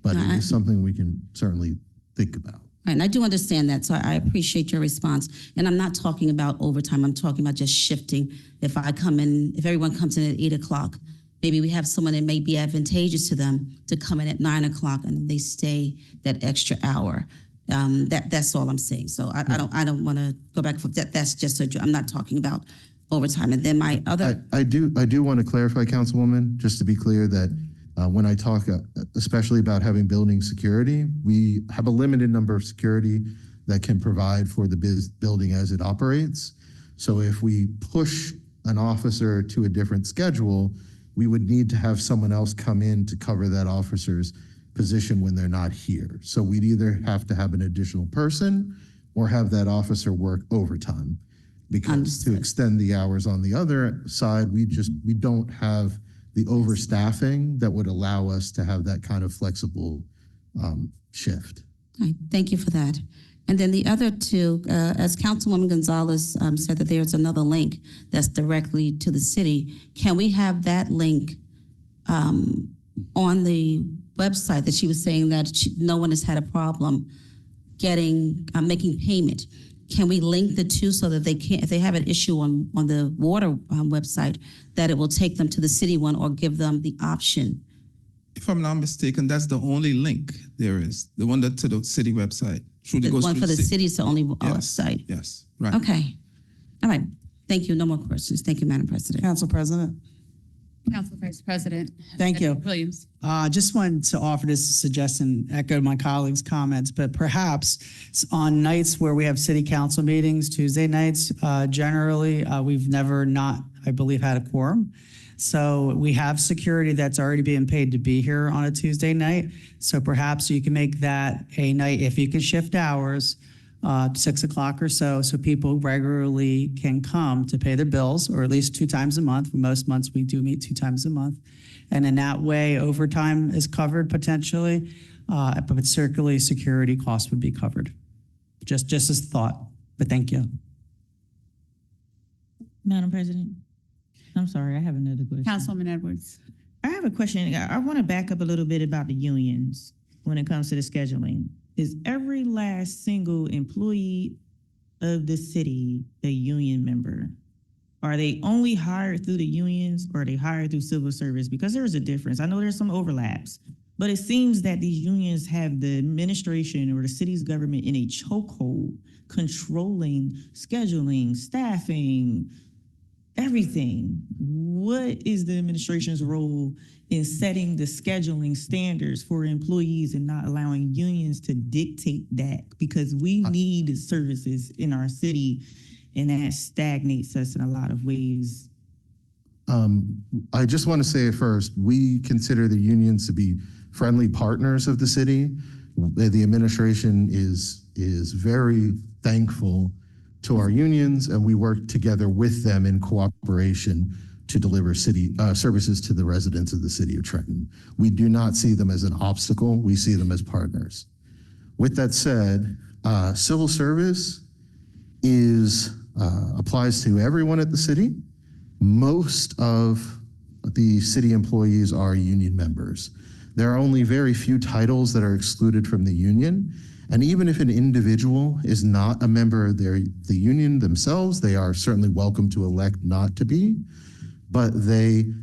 But it is something we can certainly think about. And I do understand that, so I appreciate your response. And I'm not talking about overtime. I'm talking about just shifting. If everyone comes in at 8 o'clock, maybe we have someone that may be advantageous to them to come in at 9 o'clock and they stay that extra hour. That's all I'm saying. So I don't want to go back. That's just I'm not talking about overtime. And then my other. I do want to clarify, Councilwoman, just to be clear that When I talk especially about having building security, we have a limited number of security that can provide for the building as it operates. So if we push an officer to a different schedule, we would need to have someone else come in to cover that officer's position when they're not here. So we'd either have to have an additional person or have that officer work overtime. Because Understood. to extend the hours on the other side, we don't have the overstaffing that would allow us to have that kind of flexible shift. All right, thank you for that. And then the other two, as Councilwoman Gonzalez said that there's another link that's directly to the city. Can we have that link on the website that she was saying that no one has had a problem making payment? Can we link the two so that they can, if they have an issue on the water website, that it will take them to the city one or give them the option? If I'm not mistaken, that's the only link there is, the one that to the city website. The one for the city is the only Yes, site? yes, right. Okay. All right. Thank you. No more questions. Thank you, Madam President. Council President. Council Vice President. Thank you. Williams. Just wanted to offer this suggestion, echo my colleagues' comments, but perhaps on nights where we have city council meetings, Tuesday nights, generally, we've never not, I believe, had a quorum. So we have security that's already being paid to be here on a Tuesday night. So perhaps you can make that a night, if you can shift hours, 6 o'clock or so people regularly can come to pay their bills, or at least 2 times a month. For most months, we do meet 2 times a month. And in that way, overtime is covered potentially, but certainly security costs would be covered. Just as a thought, but thank you. Madam President, I'm sorry, I have another question. Councilwoman Edwards. I have a question. I want to back up a little bit about the unions when it comes to the scheduling. Is every last single employee of the city a union member? Are they only hired through the unions, or are they hired through civil service? Because there is a difference. I know there's some overlaps, but it seems that these unions have the administration or the city's government in a chokehold, controlling, scheduling, staffing, everything. What is the administration's role in setting the scheduling standards for employees and not allowing unions to dictate that? Because we need services in our city, and that stagnates us in a lot of ways. I just want to say first, we consider the unions to be friendly partners of the city. The administration is very thankful to our unions, and we work together with them in cooperation to deliver city services to the residents of the city of Trenton. We do not see them as an obstacle. We see them as partners. With that said, civil service applies to everyone at the city. Most of the city employees are union members. There are only very few titles that are excluded from the union. And even if an individual is not a member of the union themselves, they are certainly welcome to elect not to be. But the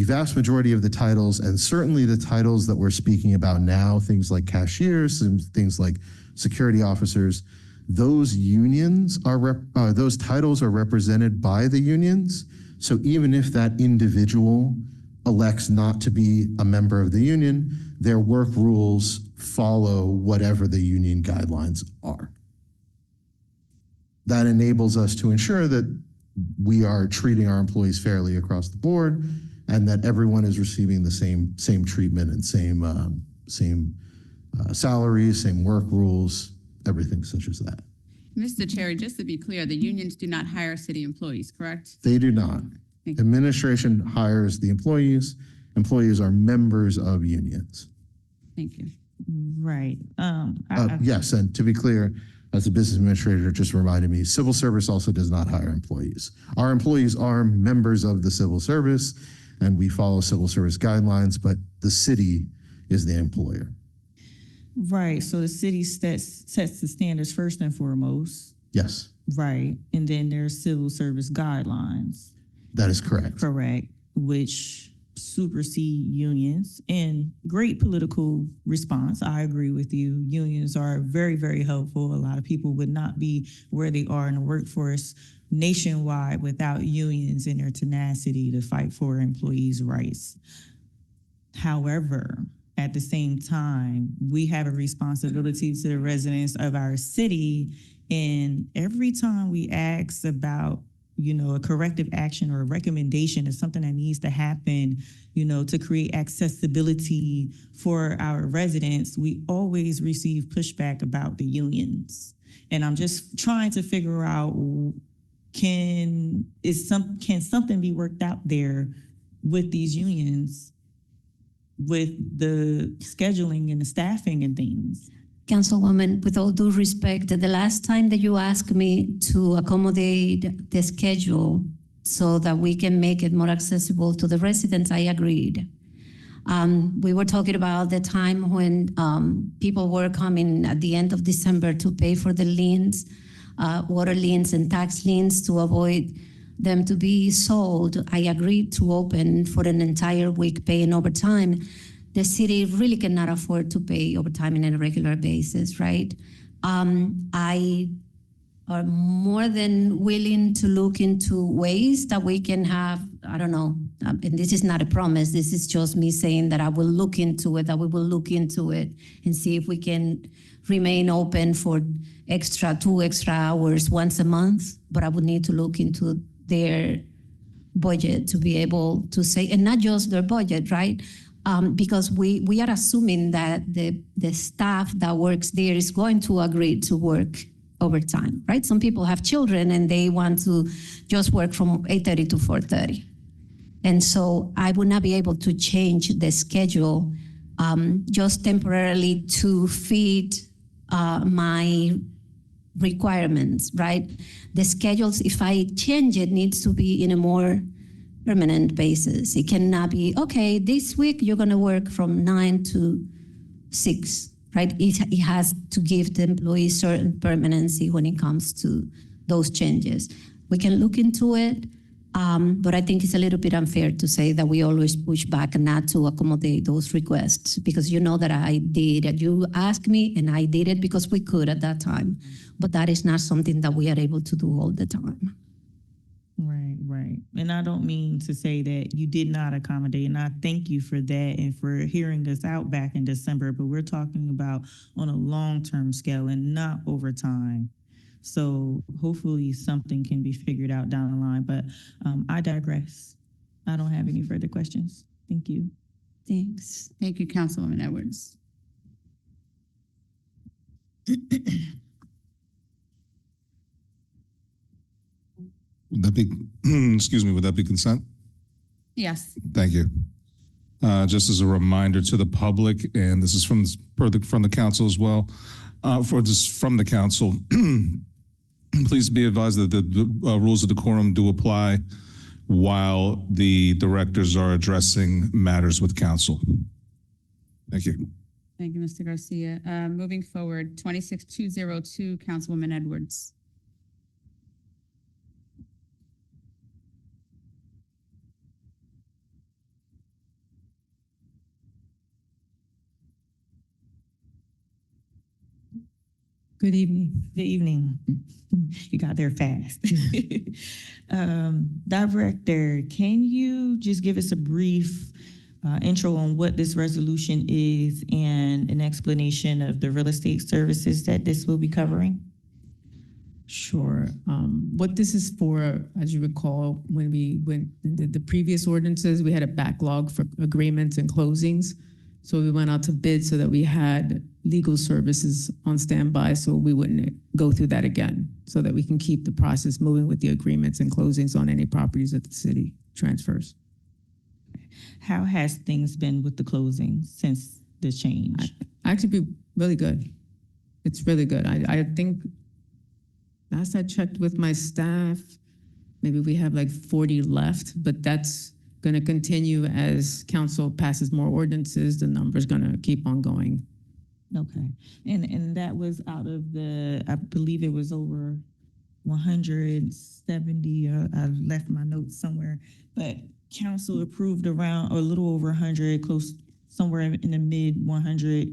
vast majority of the titles, and certainly the titles that we're speaking about now, things like cashiers and things like security officers, those those titles are represented by the unions. So even if that individual elects not to be a member of the union, their work rules follow whatever the union guidelines are. That enables us to ensure that we are treating our employees fairly across the board, and that everyone is receiving the same treatment and same salaries, same work rules, everything such as that. Mr. Cherry, just to be clear, the unions do not hire city employees, correct? They do not. Thank you. Administration hires the employees. Employees are members of unions. Thank you. Right. Yes, and to be clear, as a business administrator just reminded me, civil service also does not hire employees. Our employees are members of the civil service, and we follow civil service guidelines, but the city is the employer. Right. So the city sets the standards first and foremost. Yes, Right. And then there's civil service guidelines. that is correct. Correct. Which supersede unions, and great political response. I agree with you. Unions are very, very helpful. A lot of people would not be where they are in the workforce nationwide without unions and their tenacity to fight for employees' rights. However, at the same time, we have a responsibility to the residents of our city. And every time we ask about, a corrective action or a recommendation is something that needs to happen, to create accessibility for our residents, we always receive pushback about the unions. And I'm just trying to figure out, can something be worked out there with these unions, with the scheduling and the staffing and things? Councilwoman, with all due respect, the last time that you asked me to accommodate the schedule so that we can make it more accessible to the residents, I agreed. We were talking about the time when people were coming at the end of December to pay for the liens, water liens and tax liens, to avoid them to be sold. I agreed to open for an entire week paying overtime. The city really cannot afford to pay overtime on a regular basis, right? I are more than willing to look into ways that we can have, I don't know, and this is not a promise, this is just me saying that I will look into it, that we will look into it and see if we can remain open for two extra hours once a month, but I would need to look into their budget to be able to say, and not just their budget, right? Because we are assuming that the staff that works there is going to agree to work overtime, right? Some people have children and they want to just work from 8:30 to 4:30. And so I would not be able to change the schedule just temporarily to feed my requirements, right? The schedules, if I change it, needs to be in a more permanent basis. It cannot be, okay, this week you're gonna work from 9 to 6, right? It has to give the employee certain permanency when it comes to those changes. We can look into it, but I think it's a little bit unfair to say that we always push back and not to accommodate those requests, because you know that I did. You asked me and I did it because we could at that time, but that is not something that we are able to do all the time. Right. And I don't mean to say that you did not accommodate, and I thank you for that and for hearing us out back in December, but we're talking about on a long-term scale and not over time. So hopefully something can be figured out down the line, but I digress. I don't have any further questions. Thank you. Thanks. Thank you, Councilwoman Edwards. Would that be, excuse me, would that be consent? Yes. Thank you. Just as a reminder to the public, and this is from the council as well, from the council, please be advised that the rules of decorum do apply while the directors are addressing matters with council. Thank you. Thank you, Mr. Garcia. Moving forward, 26202, Councilwoman Edwards. Good evening. Good evening. You got there fast. Director, can you just give us a brief intro on what this resolution is and an explanation of the real estate services that this will be covering? Sure. What this is for, as you recall, when we went did the previous ordinances, we had a backlog for agreements and closings. So we went out to bid so that we had legal services on standby so we wouldn't go through that again, so that we can keep the process moving with the agreements and closings on any properties that the city transfers. How has things been with the closings since the change? Actually, be really good. It's really good. I think last I checked with my staff, maybe we have like 40 left, but that's going to continue as council passes more ordinances. The number's going to keep on going. Okay. And that was out of the, I believe it was over 170, I left my notes somewhere, but council approved around, or a little over 100, close, somewhere in the mid 100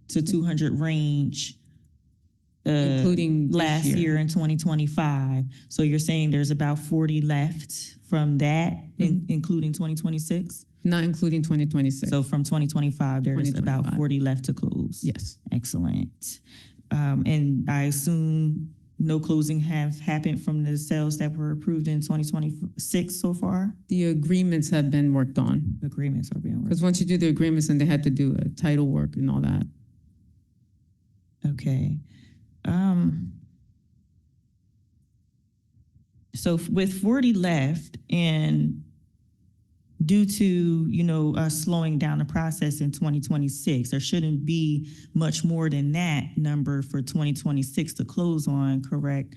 to 200 range. Including last year in 2025. So you're saying there's about 40 left from that, including 2026? Not including 2026. So from 2025, there's about 2025. 40 left to close. Yes. Excellent. And I assume no closing have happened from the sales that were approved in 2026 so far? The agreements have been worked on. Agreements are being worked. Because once you do the agreements, then they had to do a title work and all that. Okay. So with 40 left and due to, us slowing down the process in 2026, there shouldn't be much more than that number for 2026 to close on, correct?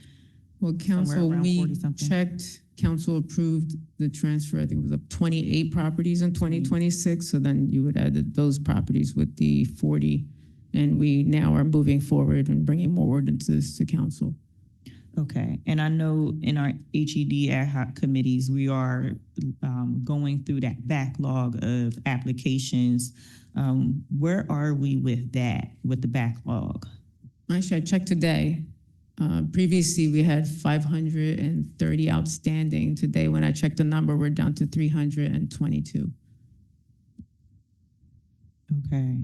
Well, council, around we 40-something. checked, council approved the transfer, I think it was of 28 properties in 2026. So then you would add those properties with the 40. And we now are moving forward and bringing more ordinances to council. Okay, and I know in our HED ad hoc committees, we are going through that backlog of applications. Where are we with that, with the backlog? Actually, I checked today. Previously, we had 530 outstanding. Today, when I checked the number, we're down to 322. Okay.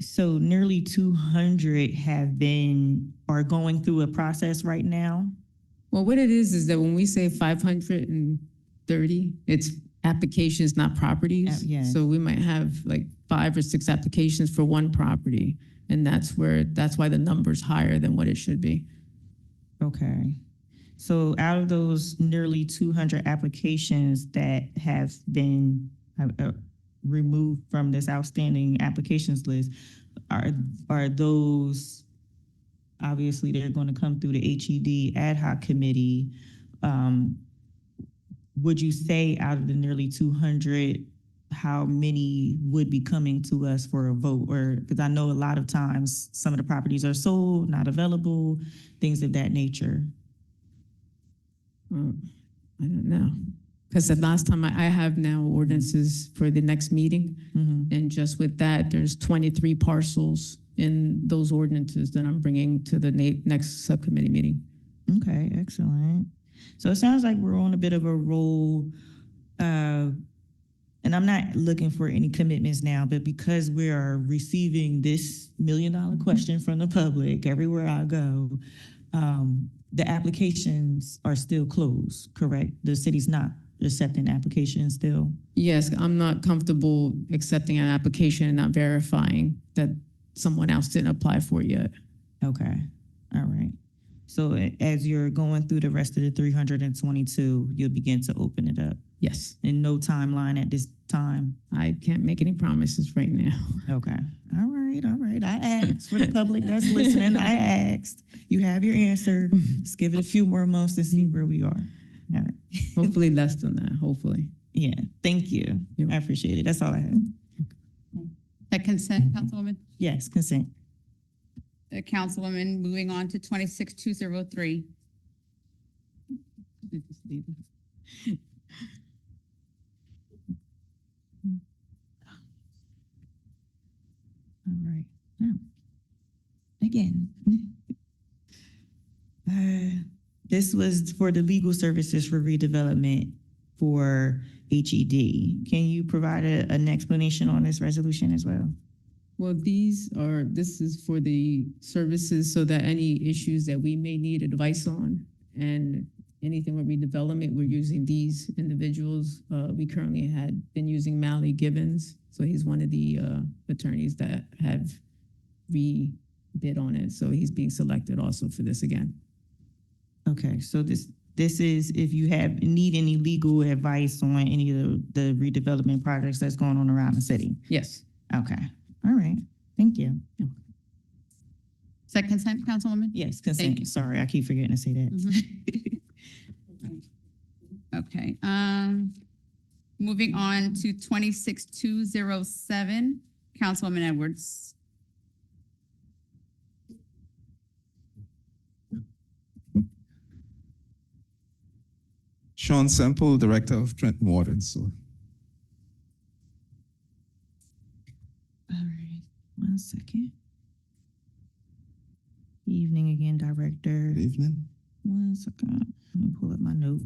So nearly 200 are going through a process right now? Well, what it is that when we say 530, it's applications, not properties. Yeah. So we might have like 5 or 6 applications for one property. And that's why the number's higher than what it should be. Okay. So out of those nearly 200 applications that have been removed from this outstanding applications list, are those, obviously they're going to come through the HED ad hoc committee. Would you say out of the nearly 200, how many would be coming to us for a vote? Or, because I know a lot of times some of the properties are sold, not available, things of that nature. I don't know. Because the last time I have now ordinances for the next meeting. Mm-hmm. And just with that, there's 23 parcels in those ordinances that I'm bringing to the next subcommittee meeting. Okay, excellent. So it sounds like we're on a bit of a roll. And I'm not looking for any commitments now, but because we are receiving this $1 million question from the public everywhere I go, the applications are still closed, correct? The city's not accepting applications still? Yes, I'm not comfortable accepting an application and not verifying that someone else didn't apply for it yet. Okay, all right. So as you're going through the rest of the 322, you'll begin to open it up? Yes, And no timeline at this time? I can't make any promises right now. Okay, all right, all right. I asked for the public that's listening, I asked. You have your answer. Let's give it a few more months to see where we are. All right. Hopefully less than that, hopefully. Yeah, thank you. I appreciate it. That's all I have. That consent, Councilwoman? Yes, consent. Councilwoman, moving on to 26203. All right. Now, again, this was for the legal services for redevelopment for HED. Can you provide an explanation on this resolution as well? Well, this is for the services so that any issues that we may need advice on and anything with redevelopment, we're using these individuals. We currently had been using Mally Gibbons. So he's one of the attorneys that have rebid on it. So he's being selected also for this again. Okay, so this is if you need any legal advice on any of the redevelopment projects that's going on around the city. Yes. Okay, all right, thank you. Is that consent, Councilwoman? Yes, Thank consent. you. Sorry, I keep forgetting to say that. Okay, moving on to 26207, Councilwoman Edwards. Sean Semple, Director of Trenton Water and Sewer. All right, 1 second. Evening again, Director. Good evening. 1 second. Let me pull up my note.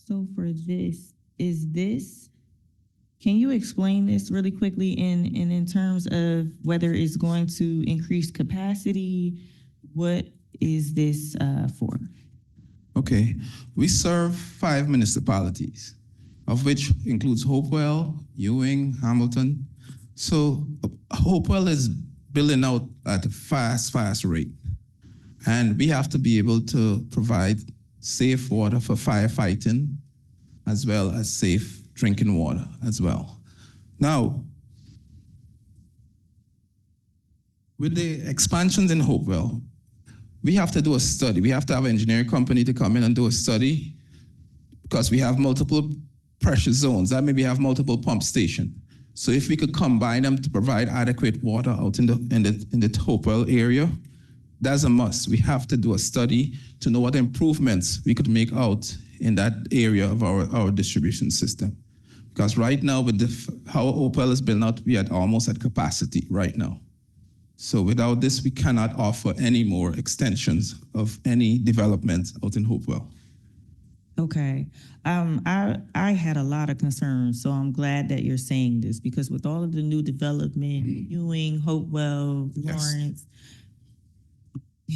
So for can you explain this really quickly in terms of whether it's going to increase capacity? What is this for? Okay, we serve 5 municipalities, of which includes Hopewell, Ewing, Hamilton. So Hopewell is building out at a fast rate. And we have to be able to provide safe water for firefighting, as well as safe drinking water as well. Now, with the expansions in Hopewell, we have to do a study. We have to have an engineering company to come in and do a study because we have multiple pressure zones. That means we have multiple pump stations. So if we could combine them to provide adequate water out in the Hopewell area, that's a must. We have to do a study to know what improvements we could make out in that area of our distribution system. Because right now, with how Hopewell is built out, we are almost at capacity right now. So without this, we cannot offer any more extensions of any development out in Hopewell. Okay. I had a lot of concerns, so I'm glad that you're saying this because with all of the new development, Ewing, Hopewell, Lawrence,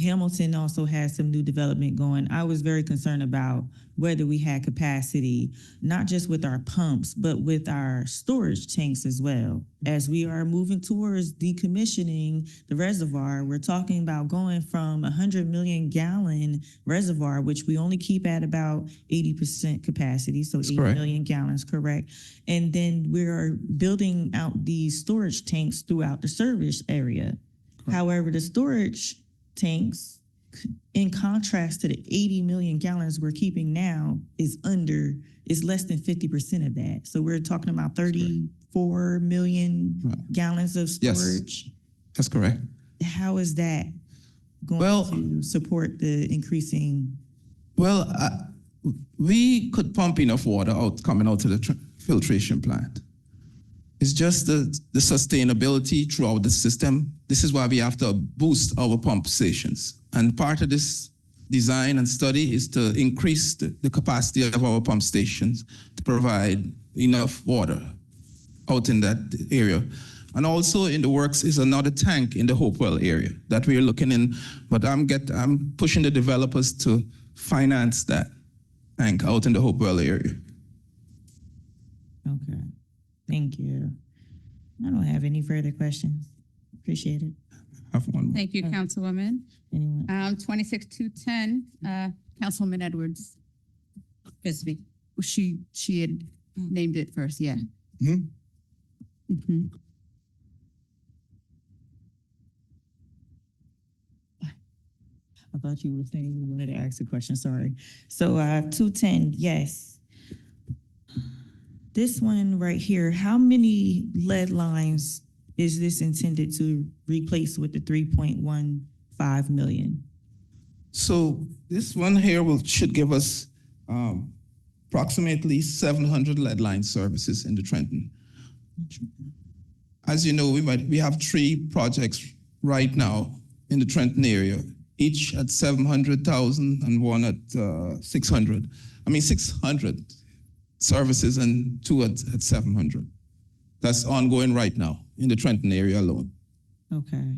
Hamilton also has some new development going. I was very concerned about whether we had capacity, not just with our pumps, but with our storage tanks as well. As we are moving towards decommissioning the reservoir, we're talking about going from 100 million gallon reservoir, which we only keep at about 80% capacity, so 8 million gallons, correct? And then we're building out these storage tanks throughout the service area. Correct. However, the storage tanks, in contrast to the 80 million gallons we're keeping now, is less than 50% of that. So we're talking about 34 million gallons of storage. Yes, that's correct. How is that going to support the increasing? Well, we could pump enough water coming out to the filtration plant. It's just the sustainability throughout the system. This is why we have to boost our pump stations. And part of this design and study is to increase the capacity of our pump stations to provide enough water out in that area. And also in the works is another tank in the Hopewell area that we're looking in, but I'm pushing the developers to finance that tank out in the Hopewell area. Okay. Thank you. I don't have any further questions. Appreciate it. Have one more. Thank you, Councilwoman. Anyone? 26210, Councilwoman Edwards. Bisbee. She had named it first, yeah. Mm-hmm. I thought you were saying you wanted to ask a question, sorry. So 210, yes. This one right here, how many lead lines is this intended to replace with the 3.15 million? So this one here should give us approximately 700 lead line services in the Trenton. As you know, we have 3 projects right now in the Trenton area, each at 700,000 and one at 600. 600 services and 2 at 700. That's ongoing right now in the Trenton area alone. Okay.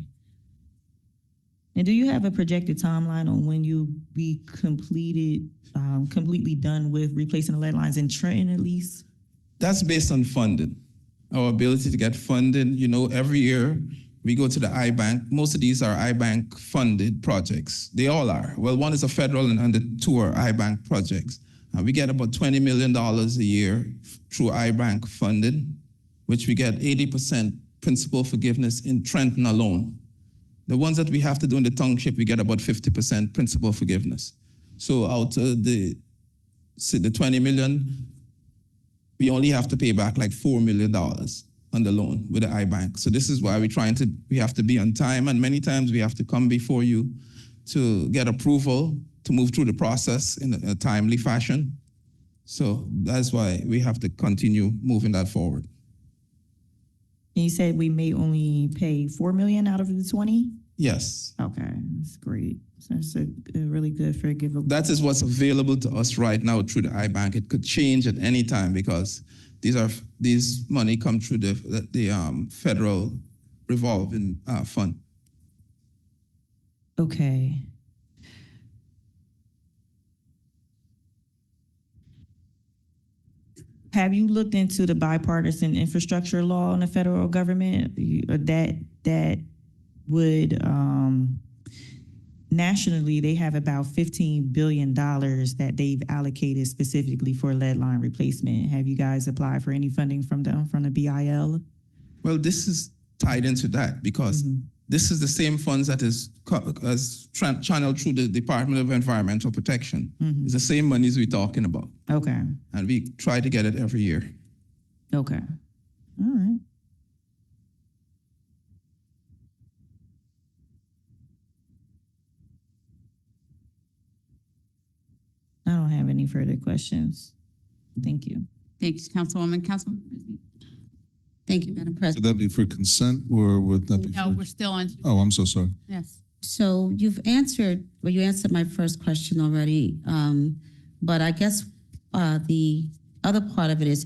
And do you have a projected timeline on when you'll be completely done with replacing the lead lines in Trenton at least? That's based on funding. Our ability to get funding, every year we go to the iBank. Most of these are iBank funded projects. They all are. Well, one is a federal and the 2 are iBank projects. We get about $20 million a year through iBank funding, which we get 80% principal forgiveness in Trenton alone. The ones that we have to do in the township, we get about 50% principal forgiveness. So out of the 20 million, we only have to pay back like $4 million on the loan with the iBank. So this is why we have to be on time, and many times we have to come before you to get approval to move through the process in a timely fashion. So that's why we have to continue moving that forward. And you said we may only pay 4 million out of the 20? Yes. Okay, that's great. So that's a really good forgivable. That is what's available to us right now through the iBank. It could change at any time because these money come through the federal revolving fund. Okay. Have you looked into the bipartisan infrastructure law in the federal government? That would nationally they have about $15 billion that they've allocated specifically for lead line replacement. Have you guys applied for any funding from the BIL? Well, this is tied into that because this is the same funds that is channeled through the Department of Environmental Protection. It's the same monies we're talking about. Okay. And we try to get it every year. Okay. All right. I don't have any further questions. Thank you. Thanks, Councilwoman. Councilman Frisbee. Thank you, Madam Would President. that be for consent or would that be? No, for- we're still on. Oh, I'm so sorry. Yes. So you answered my first question already, but I guess the other part of it is,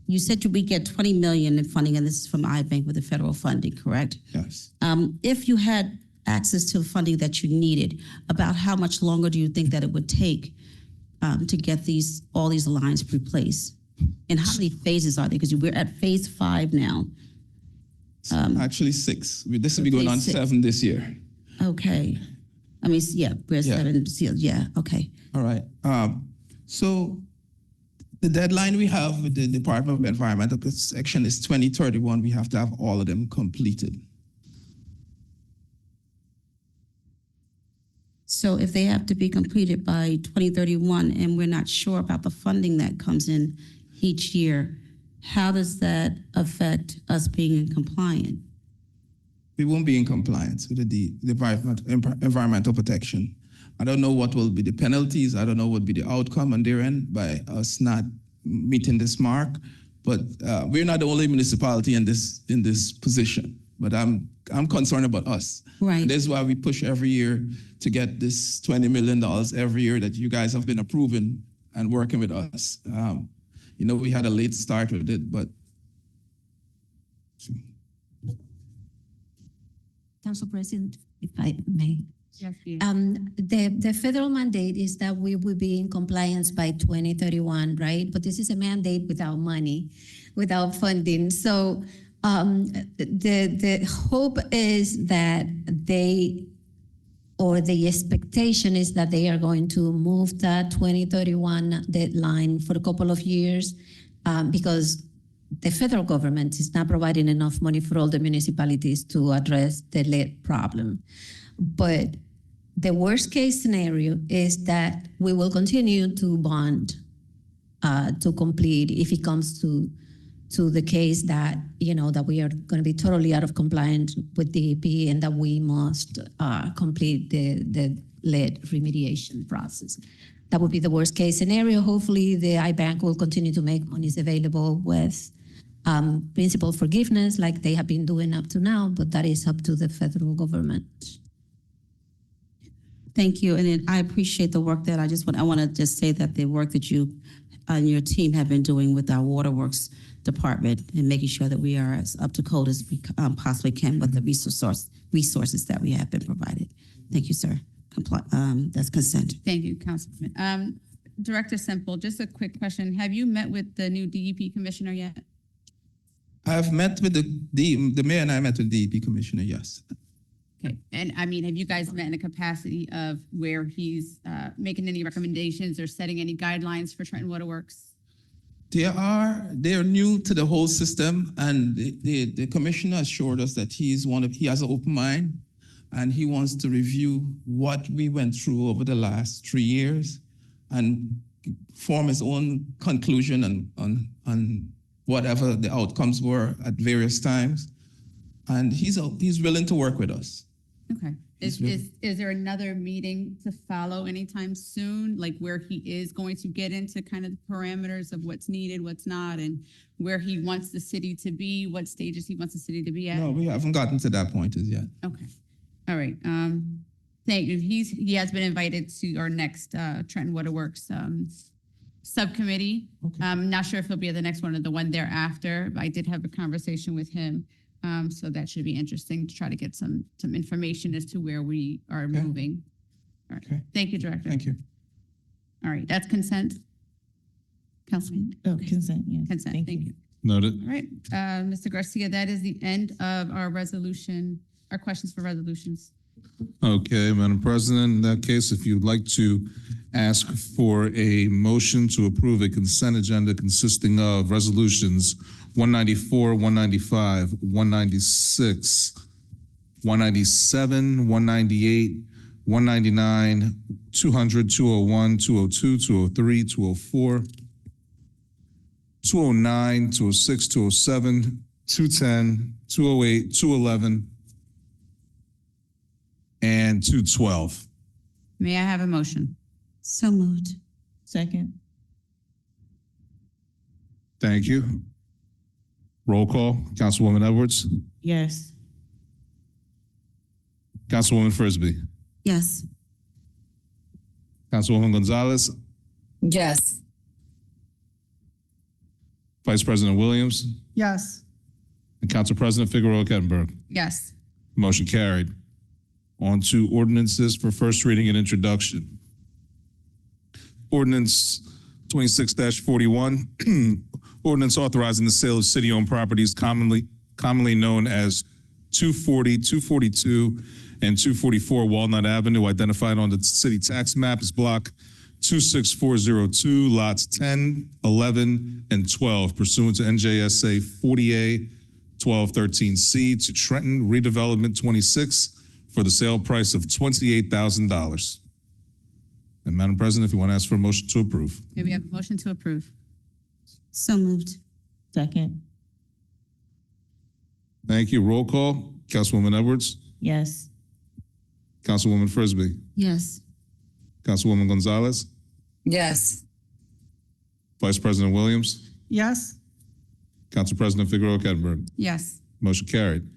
you said we get 20 million in funding, and this is from iBank with the federal funding, correct? Yes. If you had access to funding that you needed, about how much longer do you think that it would take to get all these lines replaced? And how many phases are they? Because we're at phase 5 now. Actually 6. This will be going on phase 6. 7 this year. Okay. I mean, yeah, we're at Yeah. 7. Yeah, okay. All right. So the deadline we have with the Department of Environmental Protection is 2031. We have to have all of them completed. So if they have to be completed by 2031 and we're not sure about the funding that comes in each year, how does that affect us being in compliant? We won't be in compliance with the Department of Environmental Protection. I don't know what will be the penalties. I don't know what will be the outcome on their end by us not meeting this mark. But we're not the only municipality in this position. But I'm concerned about us. Right. And this is why we push every year to get this $20 million every year that you guys have been approving and working with us. We had a late start with it, but. Council President, if I may. Yes, please. The federal mandate is that we will be in compliance by 2031, right? But this is a mandate without money, without funding. So the hope is that the expectation is that they are going to move that 2031 deadline for a couple of years because the federal government is not providing enough money for all the municipalities to address the lead problem. But the worst case scenario is that we will continue to bond to complete if it comes to the case that, that we are going to be totally out of compliance with DEP and that we must complete the lead remediation process. That would be the worst case scenario. Hopefully the iBank will continue to make monies available with principal forgiveness like they have been doing up to now, but that is up to the federal government. Thank you, and then I appreciate the work that I want to just say that the work that you and your team have been doing with our waterworks department and making sure that we are as up to code as we possibly can with the resources that we have been provided. Thank you, sir. That's consent. Thank you, Councilman. Director Semple, just a quick question. Have you met with the new DEP commissioner yet? I've met with the mayor and I met with the DEP commissioner, yes. Okay, and I mean, have you guys met in a capacity of where he's making any recommendations or setting any guidelines for Trenton Waterworks? They're new to the whole system, and the commissioner assured us that he has an open mind, and he wants to review what we went through over the last 3 years and form his own conclusion on whatever the outcomes were at various times. And he's willing to work with us. Okay. Is there another meeting to follow anytime soon? Like where he is going to get into kind of the parameters of what's needed, what's not, and where he wants the city to be, what stages he wants the city to be at? No, we haven't gotten to that point as yet. Okay. All right. Thank you. He has been invited to our next Trenton Waterworks subcommittee. Not sure if he'll be at the next one or the one thereafter, but I did have a conversation with him. So that should be interesting to try to get some information as to where we are moving. All right. Okay. Thank you, Director. Thank you. All right. That's consent. Councilman? Oh, consent, yes. Consent. Thank you. Noted. All right. Mr. Garcia, that is the end of our resolution, our questions for resolutions. Okay, Madam President, in that case, if you'd like to ask for a motion to approve a consent agenda consisting of resolutions 194, 195, 196, 197, 198, 199, 200, 201, 202, 203, 204, 209, 206, 207, 210, 208, 211, and 212. May I have a motion? So moved. Second, Thank you. Roll call, Councilwoman Edwards, yes. Councilwoman Frisbee, Yes. Councilwoman Gonzalez, Yes. Vice President Williams, Yes. and Council President Figueroa Kettenberg. Yes. Motion carried. On to ordinances for first reading and introduction. Ordinance 26-41, ordinance authorizing the sale of city-owned properties commonly known as 240, 242, and 244 Walnut Avenue, identified on the city tax map as block 26402, lots 10, 11, and 12 pursuant to NJSA 40A 1213C to Trenton Redevelopment 26 for the sale price of $28,000. And Madam President, if you want to ask for a motion to approve. May we have a motion to approve? So moved. Second, Thank you. Roll call. Councilwoman Edwards, yes. Councilwoman Frisbee, Yes. Councilwoman Gonzalez, Yes. Vice President Williams, Yes. Council President Figueroa Kettenberg. Yes. Motion carried.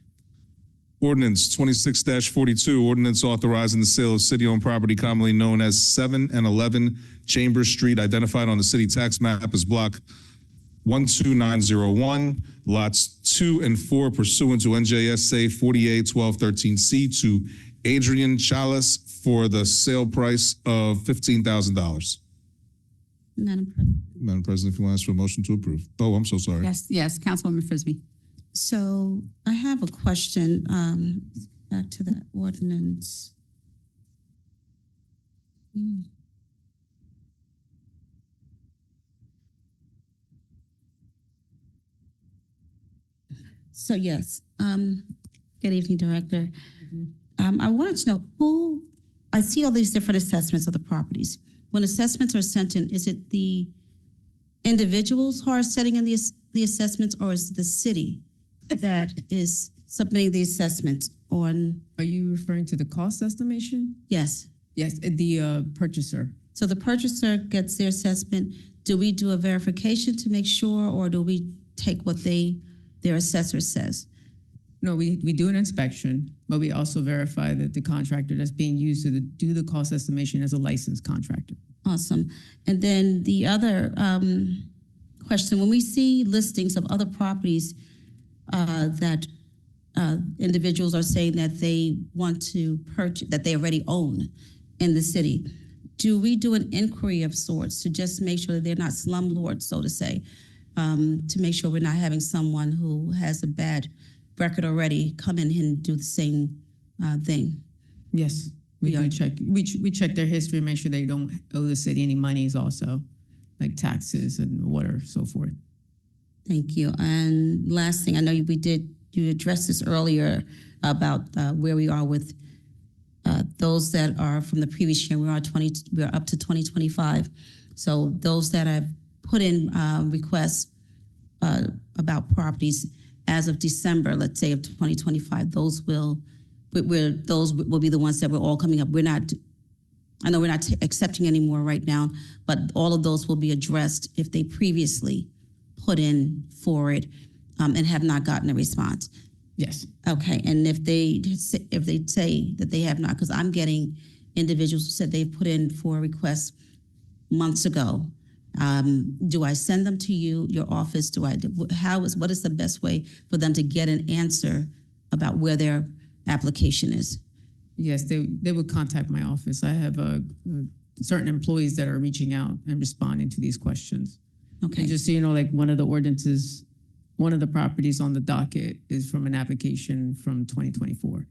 Ordinance 26-42, ordinance authorizing the sale of city-owned property commonly known as 7 and 11 Chambers Street, identified on the city tax map as block 12901, lots 2 and 4 pursuant to NJSA 48-1213C to Adrian Chalice for the sale price of $15,000. Madam President. Madam President, if you want to ask for a motion to approve. Oh, I'm so sorry. Yes. Councilwoman Frisbee. So I have a question, back to that ordinance. So yes, good evening, Director. I wanted to know I see all these different assessments of the properties. When assessments are sent in, is it the individuals who are setting in the assessments, or is it the city that is submitting the assessments on? Are you referring to the cost estimation? Yes. Yes, the purchaser. So the purchaser gets their assessment. Do we do a verification to make sure, or do we take what their assessor says? No, we do an inspection, but we also verify that the contractor that's being used to do the cost estimation is a licensed contractor. Awesome. And then the other question, when we see listings of other properties that individuals are saying that they want to purchase, that they already own in the city, do we do an inquiry of sorts to just make sure that they're not slumlords, so to say, to make sure we're not having someone who has a bad record already come in and do the same thing? Yes, we do check. We check their history, make sure they don't owe the city any monies also, like taxes and water, so forth. Thank you. And last thing, I know you addressed this earlier about where we are with those that are from the previous year. We're up to 2025. So those that have put in requests about properties as of December, let's say, of 2025, those will those will be the ones that we're all coming up. I know we're not accepting any more right now, but all of those will be addressed if they previously put in for it and have not gotten a response. Yes. Okay, and if they say that they have not, because I'm getting individuals who said they've put in for a request months ago. Do I send them to you, your office? What is the best way for them to get an answer about where their application is? Yes, they would contact my office. I have certain employees that are reaching out and responding to these questions. Okay. And just so you know, like one of the ordinances, one of the properties on the docket is from an application from 2024.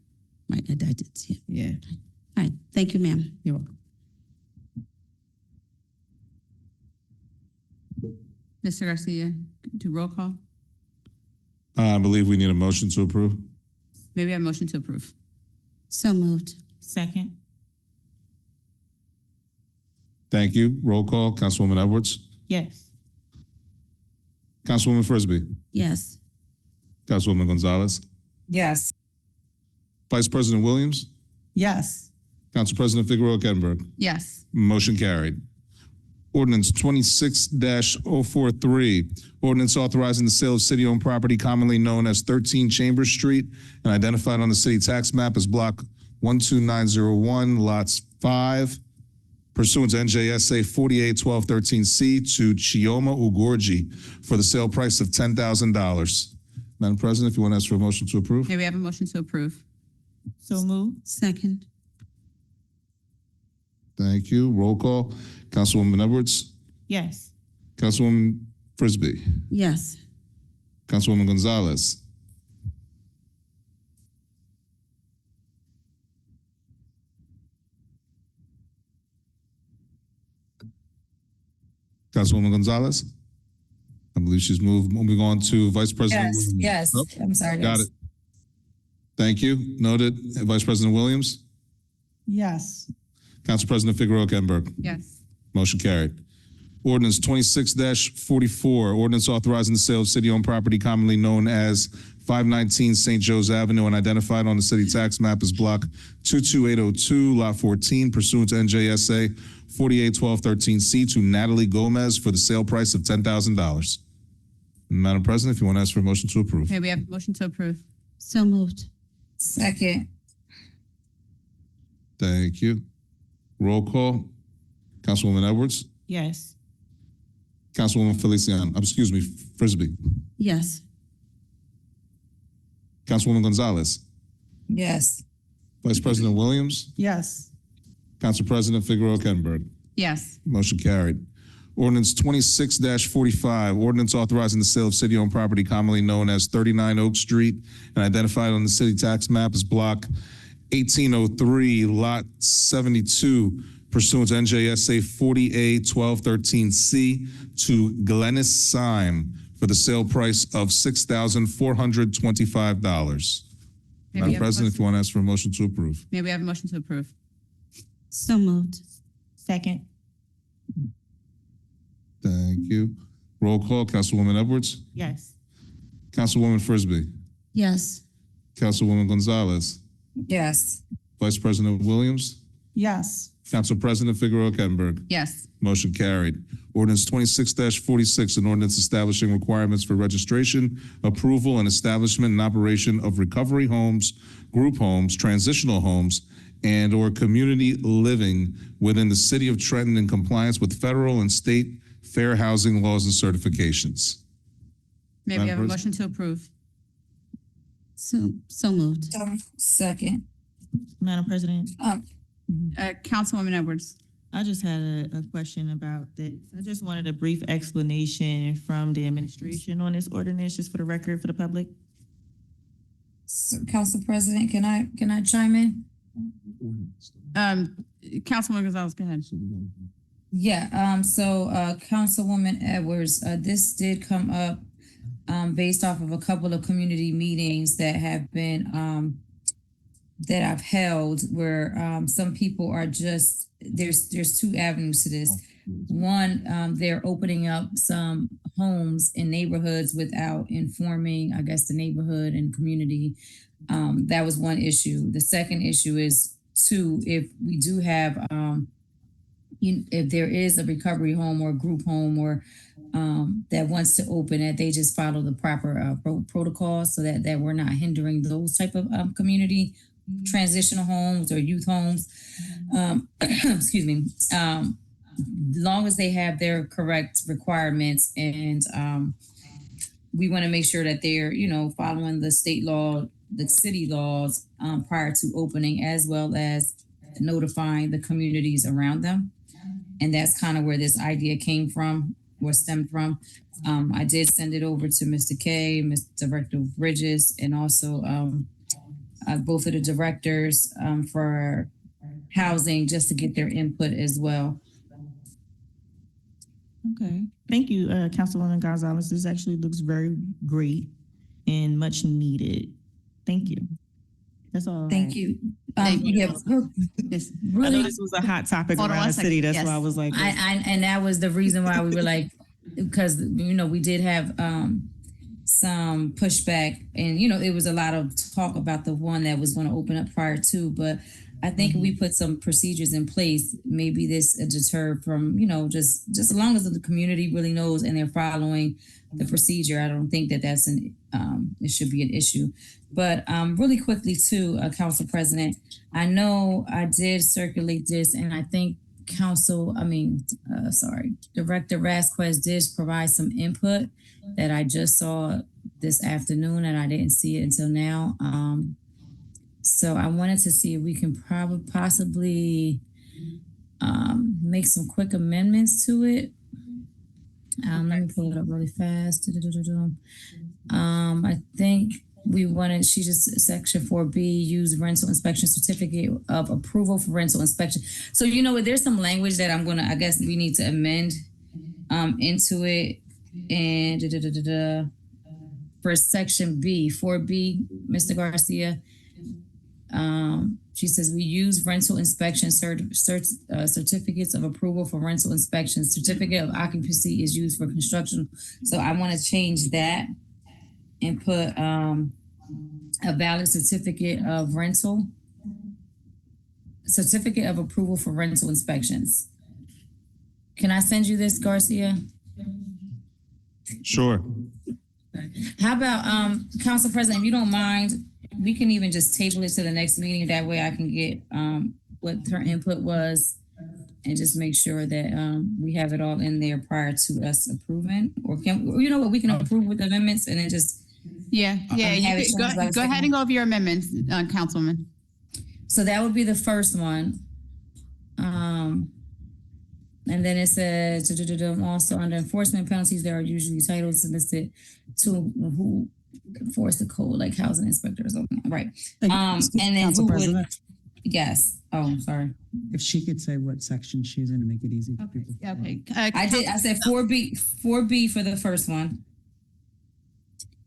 Right, I did see it. Yeah, All right, thank you, ma'am. you're welcome. Mr. Garcia, do roll call? I believe we need a motion to approve. Maybe a motion to approve. So moved. Second. Thank you. Roll call, Councilwoman Edwards. Yes. Councilwoman Frisbee. Yes. Councilwoman Gonzalez. Yes. Vice President Williams. Yes. Council President Figueroa Kettner. Yes. Motion carried. Ordinance 26-043, ordinance authorizing the sale of city-owned property commonly known as 13 Chambers Street and identified on the city tax map as block 12901, lots 5, pursuant to NJSA 481213C to Chioma Ugorji for the sale price of $10,000. Madam President, if you want to ask for a motion to approve. May we have a motion to approve? So move. Second. Thank you. Roll call. Councilwoman Edwards. Yes. Councilwoman Frisbee. Yes. Councilwoman Gonzalez. Councilwoman Gonzalez. I believe she's moving on to Vice President Williams. Yes. Oh, I'm sorry. got it. Thank you. Noted. Vice President Williams. Yes. Council President Figueroa Kettner. Yes. Motion carried. Ordinance 26-44, ordinance authorizing the sale of city-owned property commonly known as 519 St. Joe's Avenue and identified on the city tax map as block 22802, lot 14, pursuant to NJSA 481213C to Natalie Gomez for the sale price of $10,000. Madam President, if you want to ask for a motion to approve. May we have a motion to approve? So moved. Second. Thank you. Roll call. Councilwoman Edwards. Yes. Councilwoman Frisbee. Yes. Councilwoman Gonzalez. Yes. Vice President Williams. Yes. Council President Figueroa Kettner. Yes. Motion carried. Ordinance 26-45, ordinance authorizing the sale of city-owned property commonly known as 39 Oak Street and identified on the city tax map as block 1803, lot 72, pursuant to NJSA 40A1213C to Glennis Syme for the sale price of $6,425. May we Madam have a President, if you want to ask for a motion to approve. May we have a motion to approve? So moved. Second. Thank you. Roll call, Councilwoman Edwards. Yes. Councilwoman Frisbee. Yes. Councilwoman Gonzalez. Yes. Vice President Williams. Yes. Council President Figueroa Kettner. Yes. Motion carried. Ordinance 26-46, an ordinance establishing requirements for registration, approval, and establishment and operation of recovery homes, group homes, transitional homes, and/or community living within the city of Trenton in compliance with federal and state fair housing laws and certifications. May we Madam have a President? motion to approve? So moved. Second. Madam President, Councilwoman Edwards. I just had a question about that. I just wanted a brief explanation from the administration on this ordinance, just for the record, for the public. So, Council President, can I chime in? Councilwoman Gonzalez, go ahead. Yeah, Councilwoman Edwards, this did come up based off of a couple of community meetings that have been that I've held where some people are just there's two avenues to this. One, they're opening up some homes in neighborhoods without informing, I guess, the neighborhood and community That was one issue. The second issue is two, if we do have, if there is a recovery home or a group home or that wants to open it, they just follow the proper protocols so that we're not hindering those type of community transitional homes or youth homes. Excuse me. Long as they have their correct requirements and we want to make sure that they're, following the state law, the city laws prior to opening, as well as notifying the communities around them. And that's kind of where this idea came from or stemmed from. I did send it over to Mr. K, Mr. Director Bridges, and also both of the directors for housing, just to get their input as well. Okay, thank you, Councilwoman Gonzalez. This actually looks very great and much needed. Thank you. That's all. Thank you. Thank you. Yeah, Yes. I know really, this was a hot topic Hold on around one the city. second. That's why I Yes. was like, and that was the reason why we were like, because we did have some pushback, and it was a lot of talk about the one that was going to open up prior to, but I think if we put some procedures in place, maybe this deter from, just as long as the community really knows and they're following the procedure. I don't think that that's it should be an issue. But really quickly too, Council President, I know I did circulate this, and I think Director Vasquez did provide some input that I just saw this afternoon, and I didn't see it until now. So I wanted to see if we can possibly make some quick amendments to it. Let me pull it up really fast. I think she just, section 4B, use rental inspection certificate of approval for rental inspection. So, there's some language that I guess we need to amend into it. And for section B, 4B, Mr. Garcia, she says we use rental inspection certificates of approval for rental inspection. Certificate of occupancy is used for construction. So I want to change that and put a valid certificate of approval for rental inspections. Can I send you this, Garcia? Sure. How about, Council President, if you don't mind, we can even just table it to the next meeting. That way I can get what her input was and just make sure that we have it all in there prior to us approving. Or we can approve with amendments and then just. Yeah. have it You changed by go ahead and go over your amendments, Councilwoman. So that would be the first one. And then it says, also under enforcement penalties, there are usually titles listed to who enforce the code, like housing inspectors. Right. And then Council President, yes. Oh, I'm sorry. if she could say what section she's in to make it easy for people. Okay. I said 4B for the first one.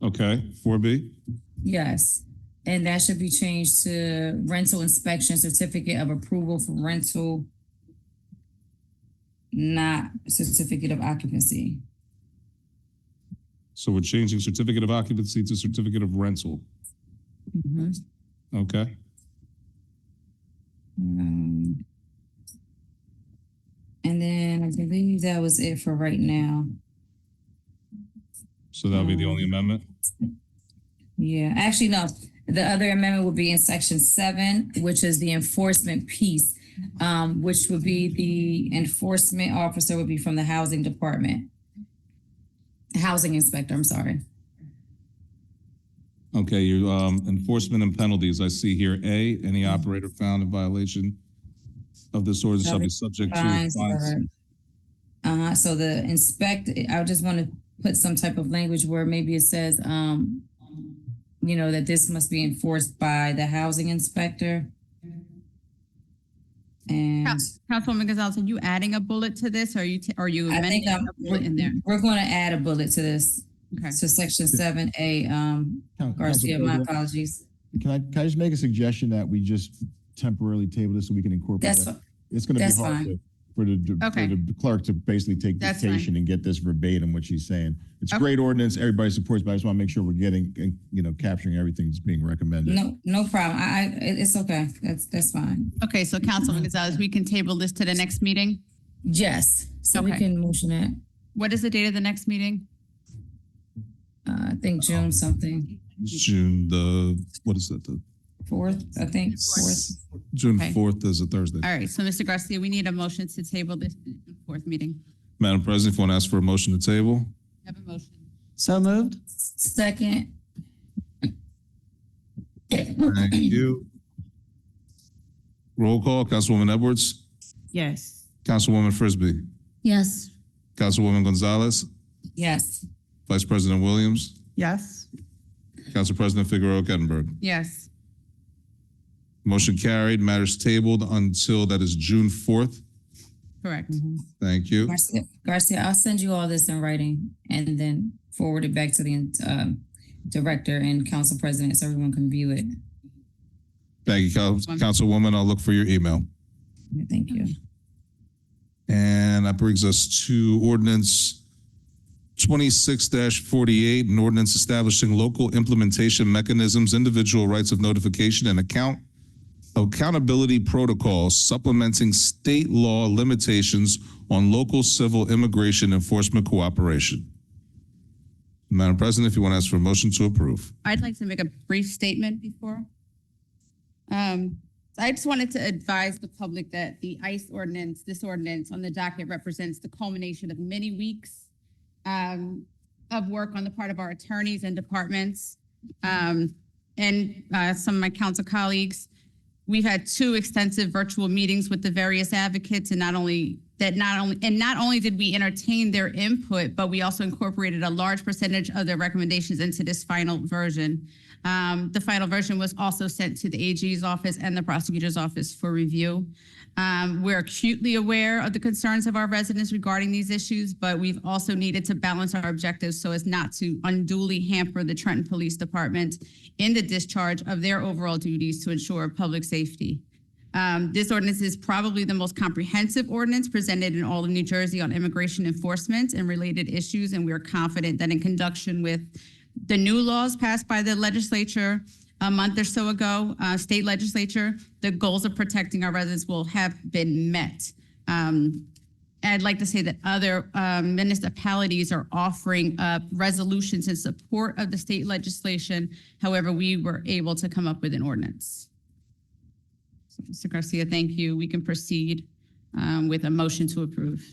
Okay, 4B. Yes. And that should be changed to rental inspection certificate of approval for rental, not certificate of occupancy. So we're changing certificate of occupancy to certificate of rental. Mm-hmm. Okay. And then I believe that was it for right now. So that'll be the only amendment? Yeah, actually, no. The other amendment would be in section 7, which is the enforcement piece, which would be the enforcement officer would be from the housing department. Housing inspector, I'm sorry. Okay, your enforcement and penalties, I see here. A, any operator found in violation of this ordinance shall be subject to fines. So the I just want to put some type of language where maybe it says, that this must be enforced by the housing inspector. And Councilwoman Gonzalez, are you adding a bullet to this, or are you I think amending a bullet in there? we're going to add a bullet to this. Okay. So section 7A, Garcia, my apologies. Can I just make a suggestion that we just temporarily table this so we can incorporate That's it? It's going to be that's hard fine. to for the Okay. clerk to basically take That's fine. dictation and get this verbatim what she's saying. It's a Okay. great ordinance, everybody supports, but I just want to make sure we're getting, capturing everything that's being recommended. No problem. It's okay. That's fine. Okay, so Councilwoman Gonzalez, we can table this to the next meeting? Yes. So we Okay. can motion it. What is the date of the next meeting? I think June something. June what is that? The 4th, I think. 4th. June Okay. 4th is a Thursday. All right, so Mr. Garcia, we need a motion to table this to the fourth meeting. Madam President, if you want to ask for a motion to table. Have a motion. So moved? Second. Thank you. Roll call, Councilwoman Edwards, Yes. Councilwoman Frisbee, Yes. Councilwoman Gonzalez, Yes. Vice President Williams, Yes. Council President Figueroa Kettenberg. Yes. Motion carried, matters tabled until that is June 4th. Correct. Thank you. Garcia, I'll send you all this in writing and then forward it back to the director and council president so everyone can view it. Thank you, Councilwoman. I'll look for your email. Thank you. And that brings us to ordinance 26-48, an ordinance establishing local implementation mechanisms, individual rights of notification, and accountability protocols supplementing state law limitations on local civil immigration enforcement cooperation. Madam President, if you want to ask for a motion to approve. I'd like to make a brief statement before. I just wanted to advise the public that the ICE ordinance, this ordinance on the docket represents the culmination of many weeks of work on the part of our attorneys and departments and some of my council colleagues. We've had 2 extensive virtual meetings with the various advocates, and not only did we entertain their input, but we also incorporated a large percentage of their recommendations into this final version. The final version was also sent to the AG's office and the prosecutor's office for review. We're acutely aware of the concerns of our residents regarding these issues, but we've also needed to balance our objectives so as not to unduly hamper the Trenton Police Department in the discharge of their overall duties to ensure public safety. This ordinance is probably the most comprehensive ordinance presented in all of New Jersey on immigration enforcement and related issues, and we are confident that in conjunction with the new laws passed by the legislature a month or so ago, state legislature, the goals of protecting our residents will have been met. I'd like to say that other municipalities are offering up resolutions in support of the state legislation. However, we were able to come up with an ordinance. So, Mr. Garcia, thank you. We can proceed with a motion to approve.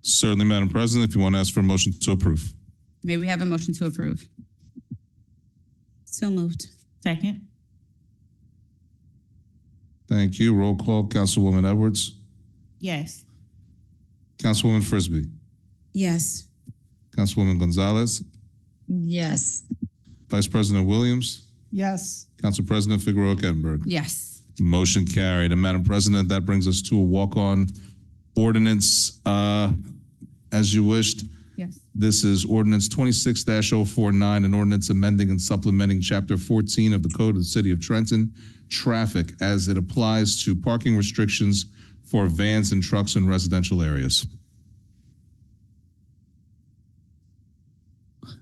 Certainly, Madam President, if you want to ask for a motion to approve. May we have a motion to approve? So moved. Second. Thank you. Roll call, Councilwoman Edwards, Yes. Councilwoman Frisbee, Yes. Councilwoman Gonzalez, Yes. Vice President Williams, Yes. Council President Figueroa Kettenberg. Yes. Motion carried. And Madam President, that brings us to a walk-on ordinance as you wished. Yes. This is ordinance 26-049, an ordinance amending and supplementing Chapter 14 of the Code of the City of Trenton, traffic as it applies to parking restrictions for vans and trucks in residential areas.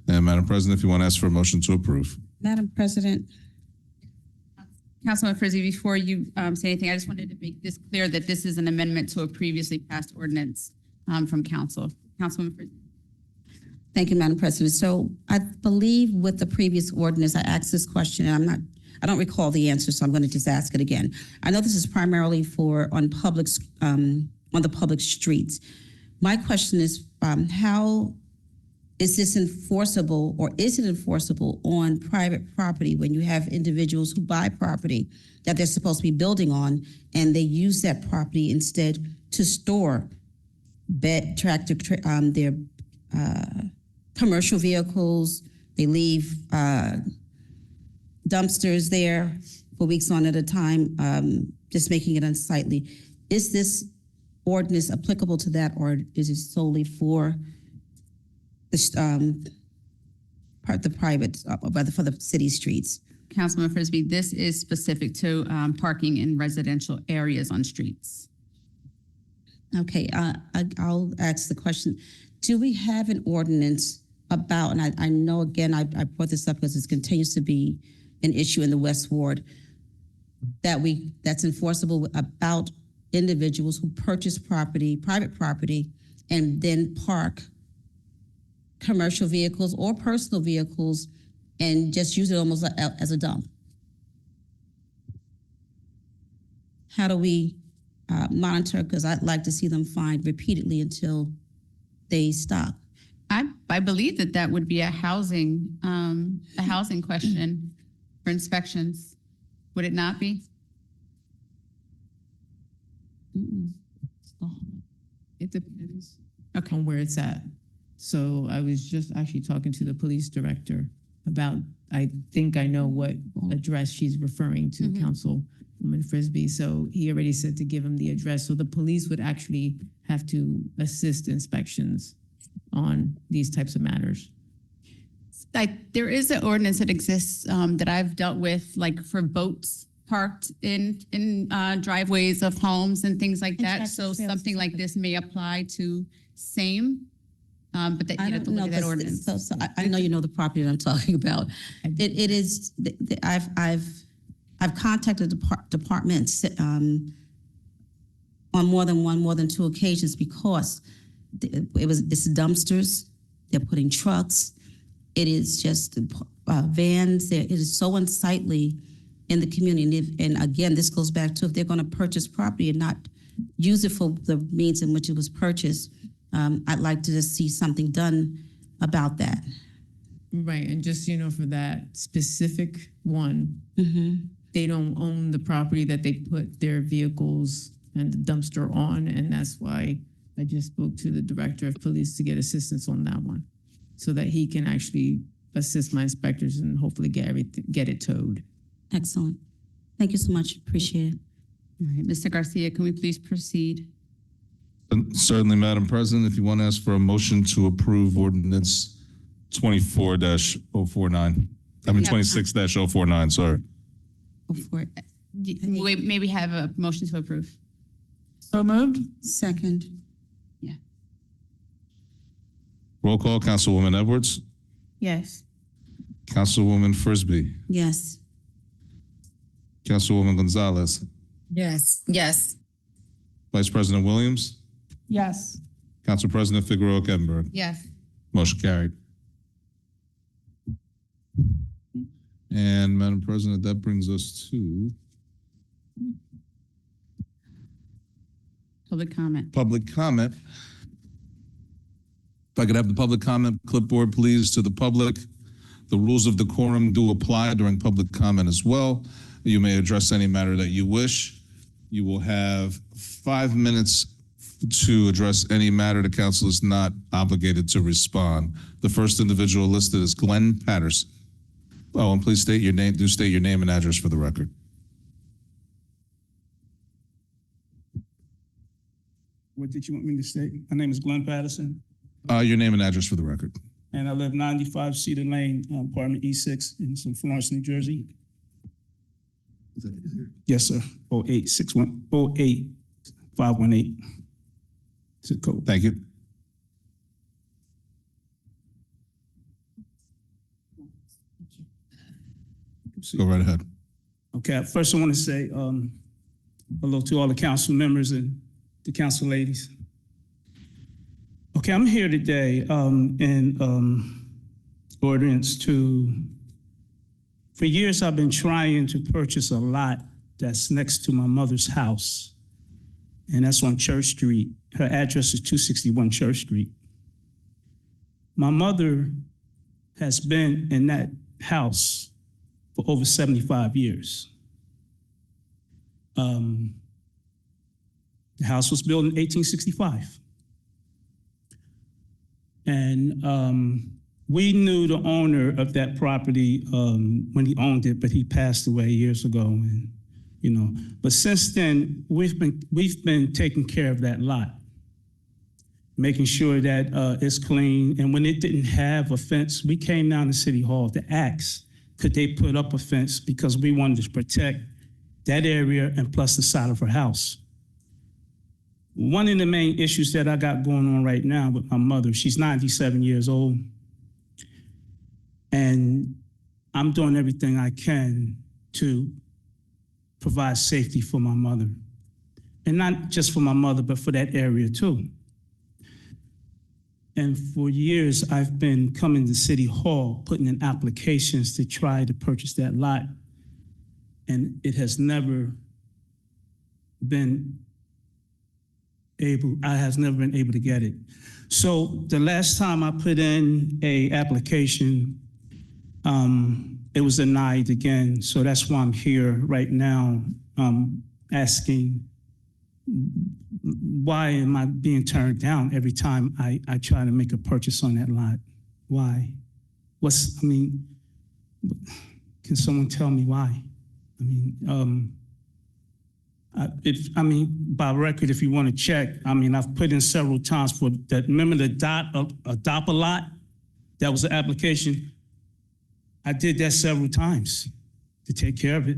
And Madam President, if you want to ask for a motion to approve. Madam President, Councilman Frizzy, before you say anything, I just wanted to make this clear that this is an amendment to a previously passed ordinance from council. Councilman Frizzy. thank you, Madam President. So I believe with the previous ordinance, I asked this question, and I don't recall the answer, so I'm going to just ask it again. I know this is primarily on the public streets. My question is, how is this enforceable, or is it enforceable on private property when you have individuals who buy property that they're supposed to be building on, and they use that property instead to store their commercial vehicles? They leave dumpsters there for weeks on at a time, just making it unsightly. Is this ordinance applicable to that, or is it solely for the private, rather for the city streets? Councilman Frisbee, this is specific to parking in residential areas on streets. Okay, I'll ask the question. Do we have an ordinance about, and I know, again, I brought this up because it continues to be an issue in the West Ward, that's enforceable about individuals who purchase property, private property, and then park commercial vehicles or personal vehicles and just use it almost as a dump? How do we monitor? Because I'd like to see them fined repeatedly until they stop. I believe that would be a housing question for inspections. Would it not be? It depends Okay. on where it's at. So I was just actually talking to the police director about, I think I know what address she's referring to, Councilwoman Frisbee. So he already said to give him the address. So the police would actually have to assist inspections on these types of matters. There is an ordinance that exists that I've dealt with, like for boats parked in driveways of homes and things like that. So something like this may apply to same, but that, I you have to don't know, look at that 'cause ordinance. so I know you know the property that I'm talking about. It is, I've contacted departments on more than two occasions because it's dumpsters, they're putting trucks, it is just vans, it is so unsightly in the community. And again, this goes back to if they're going to purchase property and not use it for the means in which it was purchased, I'd like to just see something done about that. Right, and just, for that specific one, they don't own the property that they put their vehicles and the dumpster on, and that's why I just spoke to the director of police to get assistance on that one, so that he can actually assist my inspectors and hopefully get it towed. Excellent. Thank you so much. Appreciate it. All right, Mr. Garcia, can we please proceed? Certainly, Madam President, if you want to ask for a motion to approve ordinance 24-049, 26-049, sorry. Go for it. We maybe have a motion to approve. So moved? Second. Roll call, Councilwoman Edwards, Yes. Councilwoman Frisbee, Yes. Councilwoman Gonzalez, Yes. Vice President Williams, Yes. Council President Figueroa Kettner. Yes. Motion carried. And Madam President, that brings us to Public comment. public comment. If I could have the public comment clipboard, please, to the public. The rules of decorum do apply during public comment as well. You may address any matter that you wish. You will have 5 minutes to address any matter. The council is not obligated to respond. The first individual listed is Glenn Patterson. Oh, and please state your name, state your name and address for the record. What did you want me to say? My name is Glenn Patterson, Your name and address for the record. and I live 95 Cedar Lane, apartment E6 in Florence, New Jersey. Yes, sir. 08518. Zip code. Thank you. Go right ahead. Okay, first I want to say hello to all the council members and the council ladies. Okay, I'm here today in ordinance for years I've been trying to purchase a lot that's next to my mother's house, and that's on Church Street. Her address is 261 Church Street. My mother has been in that house for over 75 years. The house was built in 1865. And we knew the owner of that property when he owned it, but he passed away years ago. And, but since then, we've been taking care of that lot, making sure that it's clean. And when it didn't have a fence, we came down to City Hall to ask, could they put up a fence, because we wanted to protect that area and plus the side of her house. one of the main issues that I got going on right now with my mother, she's 97 years old, and I'm doing everything I can to provide safety for my mother. And not just for my mother, but for that area too. And for years, I've been coming to City Hall, putting in applications to try to purchase that lot. And it has never been I has never been able to get it. So the last time I put in a application, it was denied again. So that's why I'm here right now, asking, why am I being turned down every time I try to make a purchase on that lot? Why? Can someone tell me why? By record, if you want to check, I've put in several times for that. Remember the adopt a lot? That was the application. I did that several times to take care of it.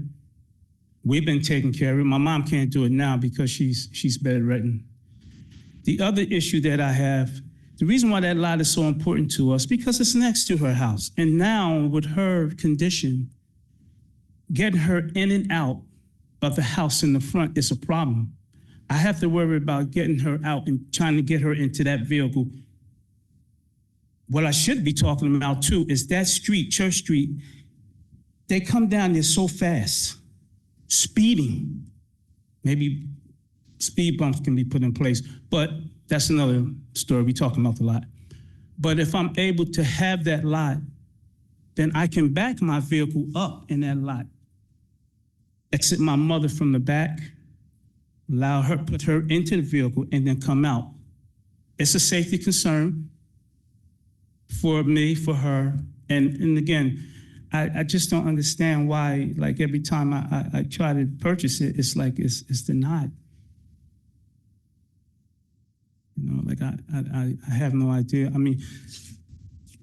We've been taking care of it. My mom can't do it now because she's bedridden. The other issue that I have, the reason why that lot is so important to us, because it's next to her house. And now with her condition, getting her in and out of the house in the front is a problem. I have to worry about getting her out and trying to get her into that vehicle. What I should be talking about too is that street, Church Street, they come down there so fast, speeding. Maybe speed bumps can be put in place, but that's another story. We're talking about a lot. But if I'm able to have that lot, then I can back my vehicle up in that lot, exit my mother from the back, allow her, put her into the vehicle, and then come out. It's a safety concern for me, for her. And again, I just don't understand why, like every time I try to purchase it, it's like it's denied. You know, like I have no idea.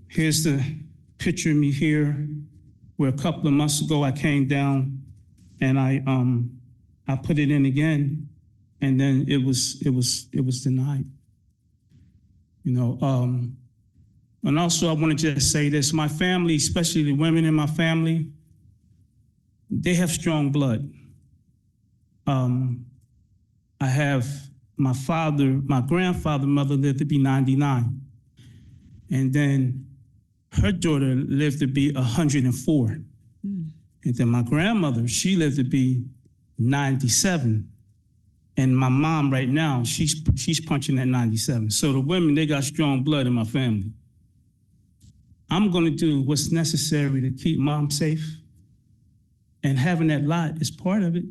Here's the picture of me here, where a couple of months ago I came down and I put it in again, and then it was denied. You know, and also I want to just say this: my family, especially the women in my family, they have strong blood. I have my grandfather, mother lived to be 99, and then her daughter lived to be 104. And then my grandmother, she lived to be 97. And my mom right now, she's punching at 97. So the women, they got strong blood in my family. I'm gonna do what's necessary to keep mom safe. And having that lot is part of it.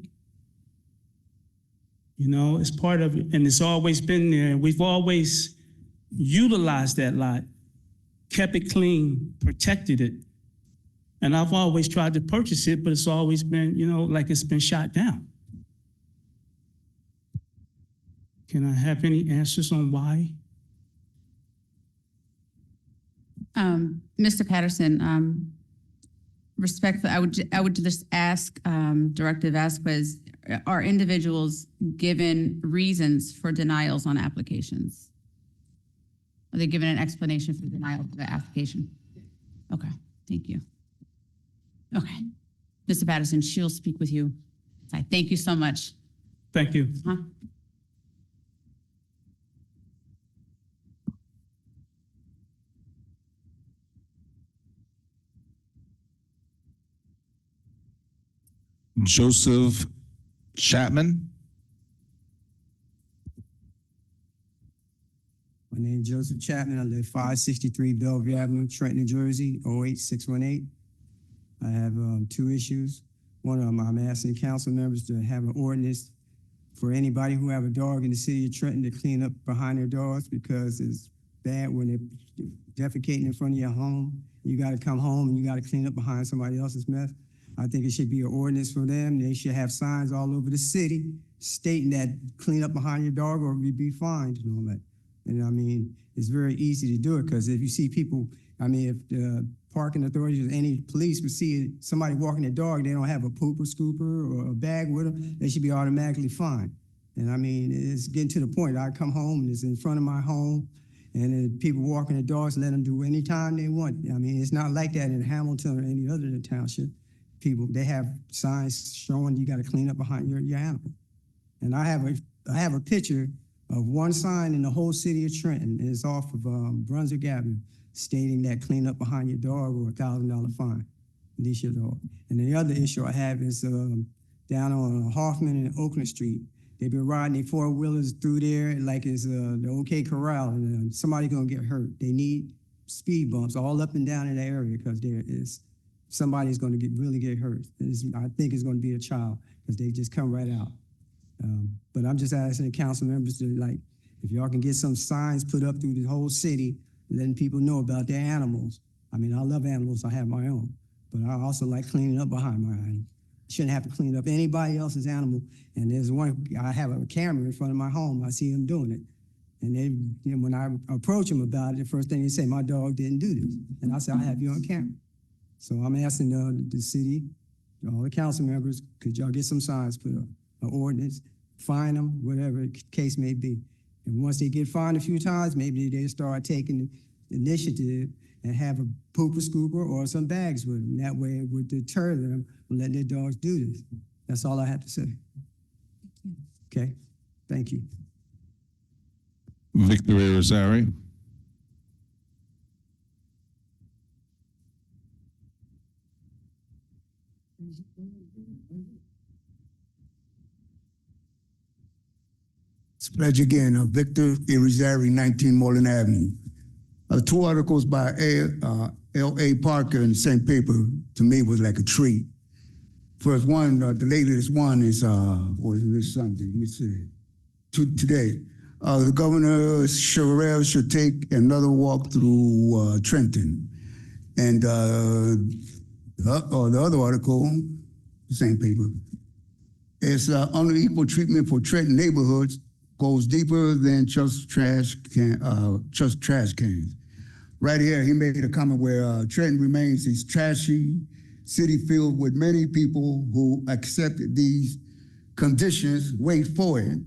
You know, it's part of it, and it's always been there. We've always utilized that lot, kept it clean, protected it. And I've always tried to purchase it, but it's always been, you know, like it's been shot down. Can I have any answers on why? Mr. Patterson, respectfully, I would just ask Director Vasquez, are individuals given reasons for denials on applications? Are they given an explanation for denial of the application? Okay, thank you. Okay, Mr. Patterson, she'll speak with you. Thank you so much. Thank you. Joseph Chapman. My name is Joseph Chapman. I live 563 Bellevue Avenue, Trenton, New Jersey, 08618. I have two issues. One of them, I'm asking council members to have an ordinance for anybody who have a dog in the city of Trenton to clean up behind their dogs, because it's bad when they're defecating in front of your home. You got to come home and you got to clean up behind somebody else's mess. I think it should be an ordinance for them. They should have signs all over the city stating that clean up behind your dog or you'll be fined and all that. And it's very easy to do it, because if you see people, if the parking authorities or any police would see somebody walking their dog, they don't have a pooper, scooper, or a bag with them, they should be automatically fined. And I mean, it's getting to the point, I come home and it's in front of my home, and then people walking the dogs, let them do any time they want. I mean, it's not like that in Hamilton or any other township. People, they have signs showing you got to clean up behind your animal. And I have a picture of one sign in the whole city of Trenton, and it's off of Brunswick Avenue, stating that clean up behind your dog or $1,000 fine. Leash your dog. And the other issue I have is down on Hoffman and Oakland Street. They've been riding their four-wheelers through there like it's the OK Corral, and somebody's gonna get hurt. They need speed bumps all up and down in the area because there is somebody's gonna really get hurt. I think it's gonna be a child because they just come right out. But I'm just asking the council members to, like, if y'all can get some signs put up through the whole city, letting people know about their animals. I mean, I love animals, I have my own, but I also like cleaning up behind my animal. Shouldn't have to clean up anybody else's animal. And there's one, I have a camera in front of my home, I see them doing it. And they, you know, when I approach them about it, the first thing they say, my dog didn't do this. And I say, I have you on camera. So I'm asking the city, all the council members, could y'all get some signs put up, an ordinance, fine them, whatever the case may be. And once they get fined a few times, maybe they start taking the initiative and have a pooper scooper or some bags with them. That way it would deter them from letting their dogs do this. That's all I have to say. Okay, thank you. Victor Irizarry. It's a pleasure again. Victor Irizarry, 19 Moreland Avenue. Two articles by L.A. Parker in the same paper, to me, was like a treat. First one, the latest one is, what is this Sunday? Let me see. Today. The Governor Sherrill should take another walk through Trenton. And the other article, the same paper, is unequal treatment for Trenton neighborhoods goes deeper than just trash cans. Right here, he made a comment where Trenton remains a trashy city filled with many people who accept these conditions, wait for it,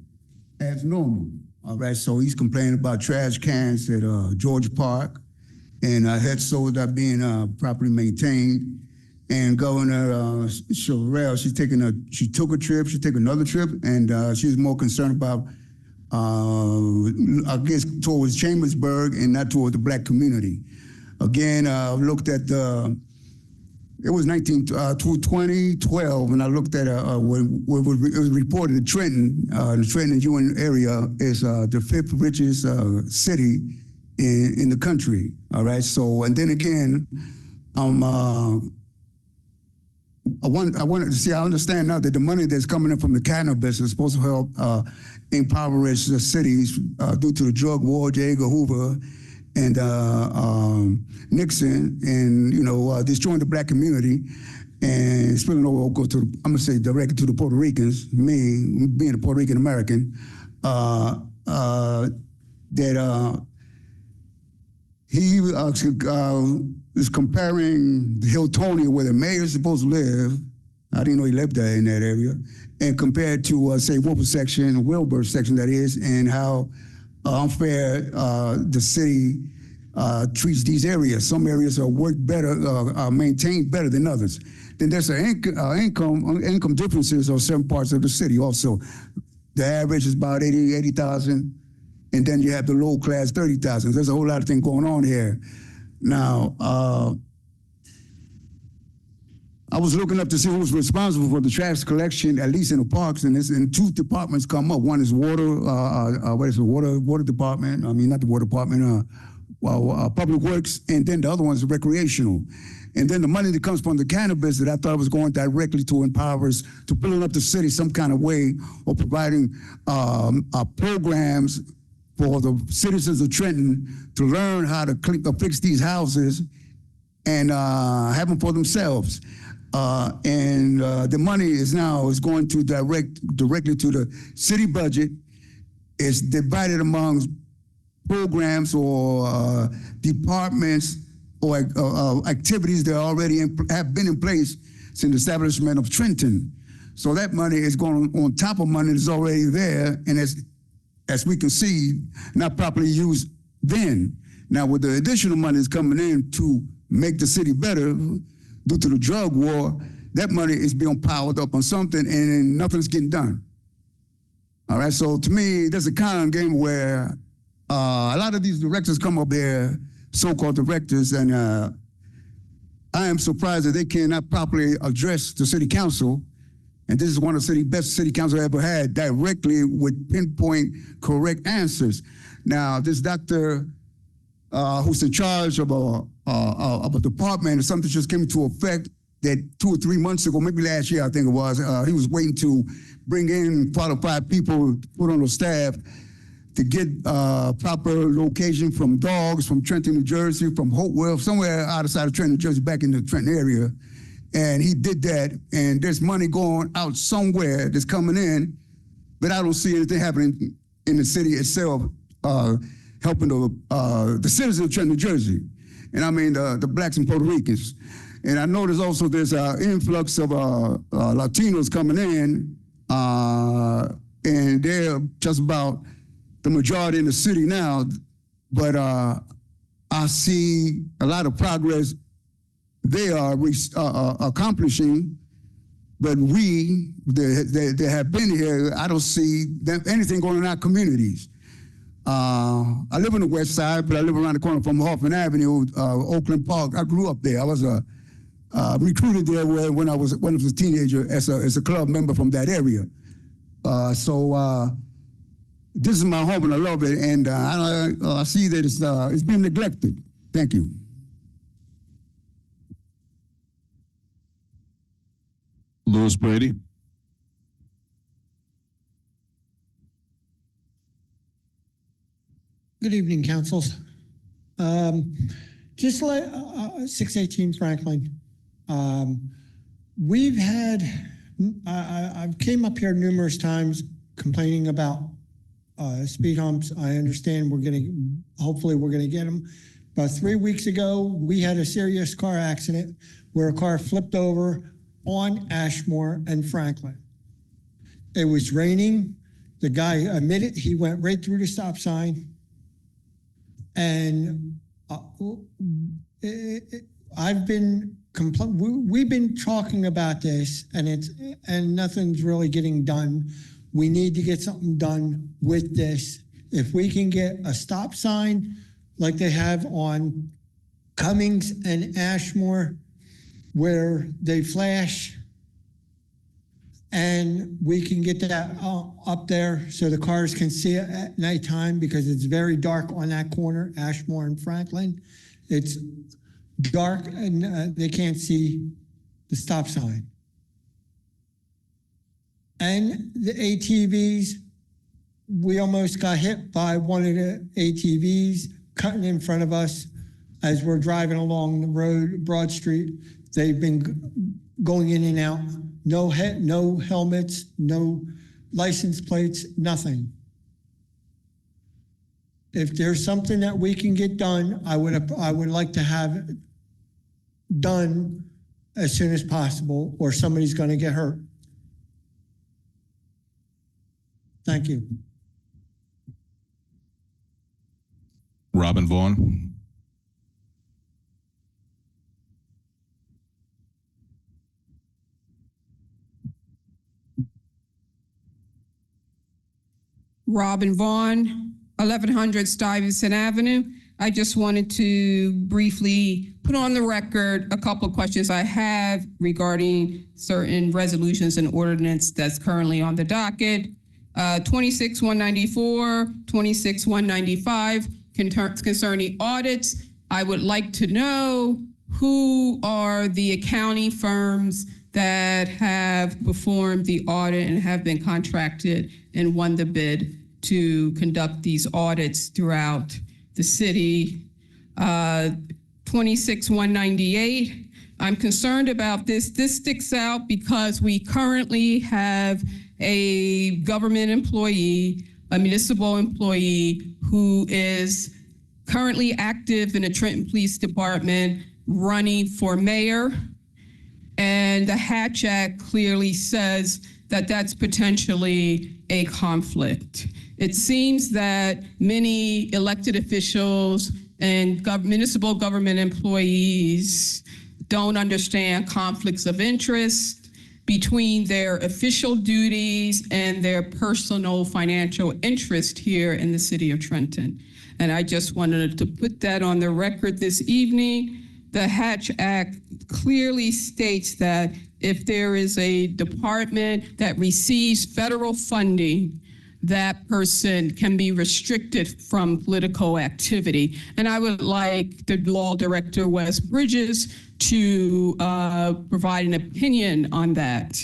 as normal. All right, so he's complaining about trash cans at Georgia Park and head-sold not being properly maintained. And Governor Sherrill, she took a trip, she took another trip, and she's more concerned about I guess towards Chambersburg and not towards the black community. Again, I looked at it was 2012, and I looked at when it was reported that Trenton, the Trenton UN area is the 5th richest city in the country. All right, so, and then again, I wanted to see, I understand now that the money that's coming in from the cannabis is supposed to help impoverish the cities due to the drug war, J. Edgar Hoover and Nixon, and, you know, destroying the black community and spilling over to, I'm gonna say directly to the Puerto Ricans, me being a Puerto Rican American, he is comparing Hiltonia, where the mayor is supposed to live. I didn't know he lived there in that area, and compared to, say, Wilbur section, Wilbur section, that is, and how unfair the city treats these areas. Some areas are worked better, are maintained better than others. Then there's income differences on certain parts of the city also. The average is about 80,000, and then you have the low class 30,000. There's a whole lot of things going on here. Now, I was looking up to see who was responsible for the trash collection, at least in the parks, and two departments come up. One is water, water department. I mean, not the water department, public works, and then the other one is recreational. And then the money that comes from the cannabis that I thought was going directly to impoverish, to building up the city some kind of way, or providing programs for the citizens of Trenton to learn how to fix these houses and have them for themselves. The money is going to directly to the city budget. It's divided among programs or departments or activities that already have been in place since the establishment of Trenton. So that money is going on top of money that's already there, and as we can see, not properly used then. Now, with the additional money that's coming in to make the city better due to the drug war, that money is being piled up on something and nothing's getting done. All right, so to me, there's a kind of game where a lot of these directors come up there, so-called directors, and I am surprised that they cannot properly address the city council, and this is one of the best city council I ever had, directly with pinpoint correct answers. Now, this doctor who's in charge of a department, or something just came into effect that 2 or 3 months ago, maybe last year, I think it was, he was waiting to bring in qualified people to put on the staff to get proper location from dogs, from Trenton, New Jersey, from Hopewell, somewhere outside of Trenton, New Jersey, back in the Trenton area. And he did that, and there's money going out somewhere that's coming in, but I don't see anything happening in the city itself, helping the citizens of Trenton, New Jersey. And I mean the blacks and Puerto Ricans. And I notice also there's an influx of Latinos coming in, and they're just about the majority in the city now, but I see a lot of progress they are accomplishing, but we that have been here, I don't see anything going on in our communities. I live on the west side, but I live around the corner from Hoffman Avenue, Oakland Park. I grew up there. I was recruited there when I was a teenager as a club member from that area. This is my home and I love it, and I see that it's been neglected. Thank you. Louis Brady. Good evening, councils. Just like 618 Franklin. We've had, I've came up here numerous times complaining about speed humps. I understand hopefully we're gonna get them. About 3 weeks ago, we had a serious car accident where a car flipped over on Ashmore and Franklin. It was raining. The guy admitted he went right through the stop sign. And we've been talking about this, and nothing's really getting done. We need to get something done with this. If we can get a stop sign like they have on Cummings and Ashmore, where they flash, and we can get that up there so the cars can see it at nighttime, because it's very dark on that corner, Ashmore and Franklin. It's dark and they can't see the stop sign. And the ATVs, we almost got hit by one of the ATVs cutting in front of us as we're driving along the road, Broad Street. They've been going in and out, no helmets, no license plates, nothing. If there's something that we can get done, I would like to have it done as soon as possible, or somebody's going to get hurt. Thank you. Robin Vaughn. Robin Vaughn, 1100 Stuyvesant Avenue. I just wanted to briefly put on the record a couple of questions I have regarding certain resolutions and ordinance that's currently on the docket. 26194, 26195 concerning audits. I would like to know who are the accounting firms that have performed the audit and have been contracted and won the bid to conduct these audits throughout the city. 26198, I'm concerned about this. This sticks out because we currently have a government employee, a municipal employee, who is currently active in the Trenton Police Department running for mayor. And the Hatch Act clearly says that that's potentially a conflict. It seems that many elected officials and municipal government employees don't understand conflicts of interest between their official duties and their personal financial interest here in the city of Trenton. And I just wanted to put that on the record this evening. The Hatch Act clearly states that if there is a department that receives federal funding, that person can be restricted from political activity. And I would like the law director, Wes Bridges, to provide an opinion on that.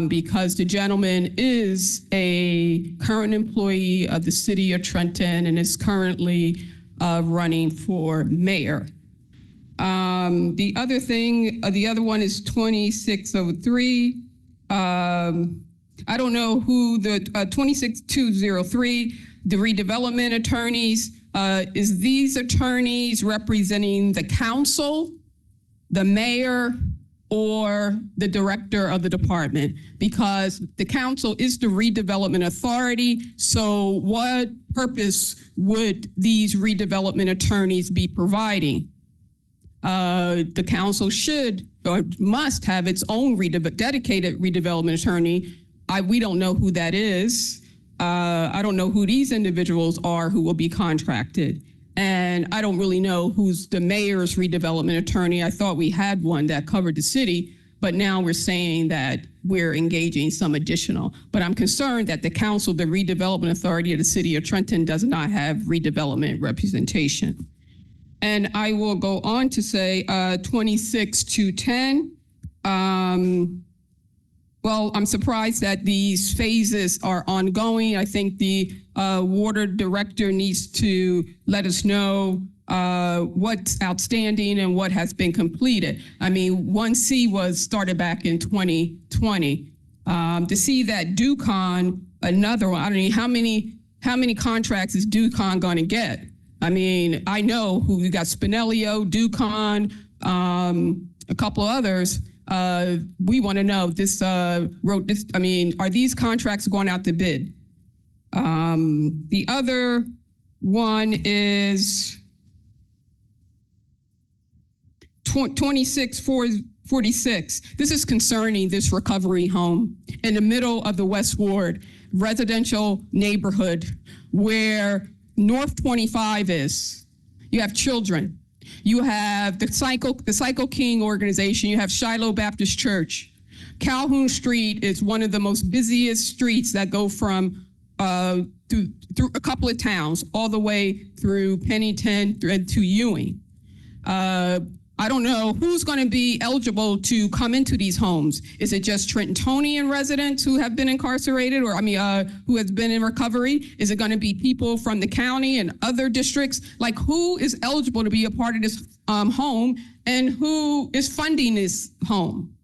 Because the gentleman is a current employee of the city of Trenton and is currently running for mayor. The other thing, the other one is 2603. I don't know who the 26203, the redevelopment attorneys, is these attorneys representing the council, the mayor, or the director of the department? Because the council is the redevelopment authority. So what purpose would these redevelopment attorneys be providing? The council should or must have its own dedicated redevelopment attorney. We don't know who that is. I don't know who these individuals are who will be contracted. And I don't really know who's the mayor's redevelopment attorney. I thought we had one that covered the city, but now we're saying that we're engaging some additional. But I'm concerned that the council, the redevelopment authority of the city of Trenton, does not have redevelopment representation. And I will go on to say 26210. Well, I'm surprised that these phases are ongoing. I think the water director needs to let us know what's outstanding and what has been completed. I mean, 1C was started back in 2020. To see that Ducon, another one, I don't know how many contracts is Ducon going to get? I mean, I know who we got: Spinellio, Ducon, a couple of others. We want to know this wrote this. I mean, are these contracts going out to bid? The other one is 2646. This is concerning this recovery home in the middle of the West Ward residential neighborhood where North 25 is. You have children. You have the Cycle King organization. You have Shiloh Baptist Church. Calhoun Street is one of the most busiest streets that go from through a couple of towns all the way through Pennington and to Ewing. I don't know who's going to be eligible to come into these homes. Is it just Trentonian residents who have been incarcerated, or who has been in recovery? Is it going to be people from the county and other districts? Like, who is eligible to be a part of this home, and who is funding this home?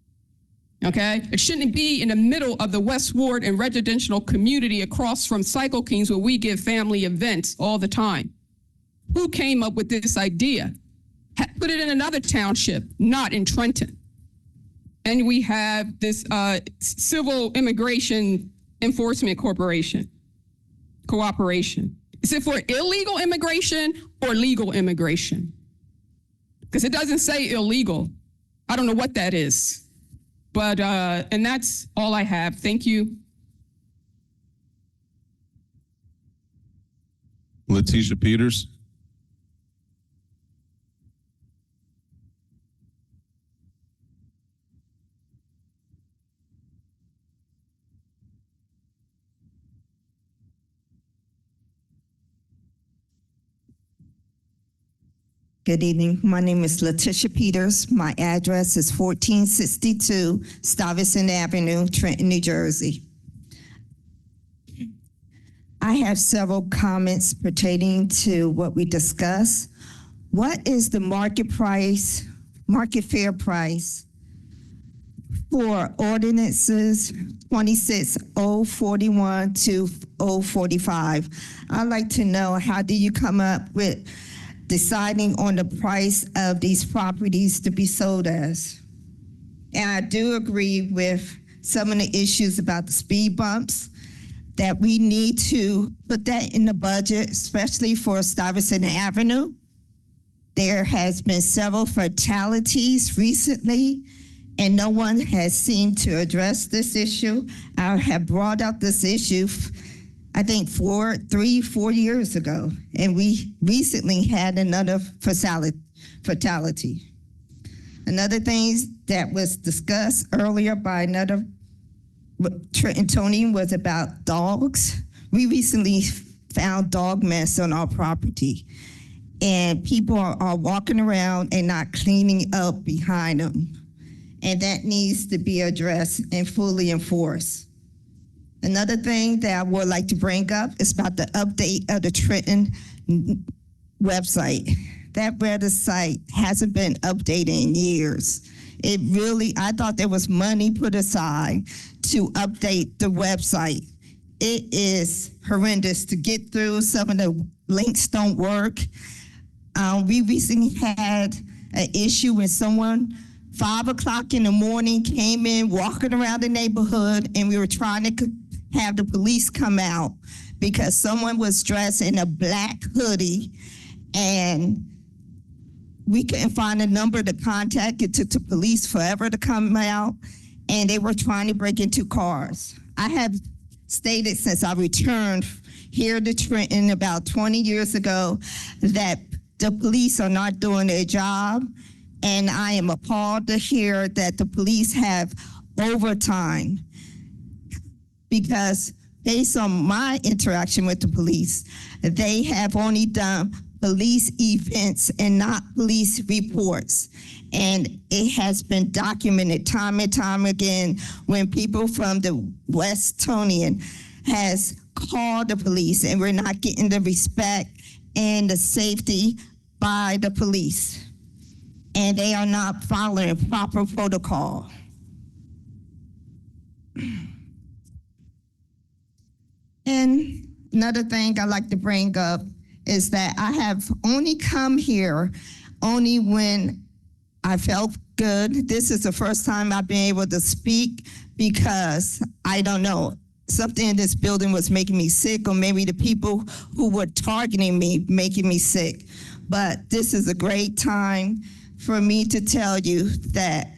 Okay, it shouldn't be in the middle of the West Ward and residential community across from Cycle Kings, where we give family events all the time. Who came up with this idea? Put it in another township, not in Trenton. And we have this Civil Immigration Enforcement Cooperation. Is it for illegal immigration or legal immigration? Because it doesn't say illegal. I don't know what that is. But, and that's all I have. Thank you. Letitia Peters. Good evening. My name is Letitia Peters. My address is 1462 Stuyvesant Avenue, Trenton, New Jersey. I have several comments pertaining to what we discussed. What is the market fair price for ordinances 26041 to 045? I'd like to know, how do you come up with deciding on the price of these properties to be sold as? And I do agree with some of the issues about the speed bumps, that we need to put that in the budget, especially for Stuyvesant Avenue. There has been several fatalities recently, and no one has seemed to address this issue. I have brought up this issue, I think 4 years ago, and we recently had another fatality. Another thing that was discussed earlier by another Trentonian was about dogs. We recently found dog mess on our property, and people are walking around and not cleaning up behind them. And that needs to be addressed and fully enforced. Another thing that I would like to bring up is about the update of the Trenton website. That website hasn't been updated in years. I thought there was money put aside to update the website. It is horrendous to get through. Some of the links don't work. We recently had an issue when someone 5 o'clock in the morning came in walking around the neighborhood, and we were trying to have the police come out because someone was dressed in a black hoodie, and we couldn't find a number to contact. It took the police forever to come out, and they were trying to break into cars. I have stated since I returned here to Trenton about 20 years ago that the police are not doing their job, and I am appalled to hear that the police have overtime, because based on my interaction with the police, they have only done police events and not police reports. And it has been documented time and time again when people from the Westonian has called the police, and we're not getting the respect and the safety by the police. And they are not following proper protocol. And another thing I like to bring up is that I have only come here only when I felt good. This is the first time I've been able to speak because, I don't know, something in this building was making me sick, or maybe the people who were targeting me making me sick. But this is a great time for me to tell you that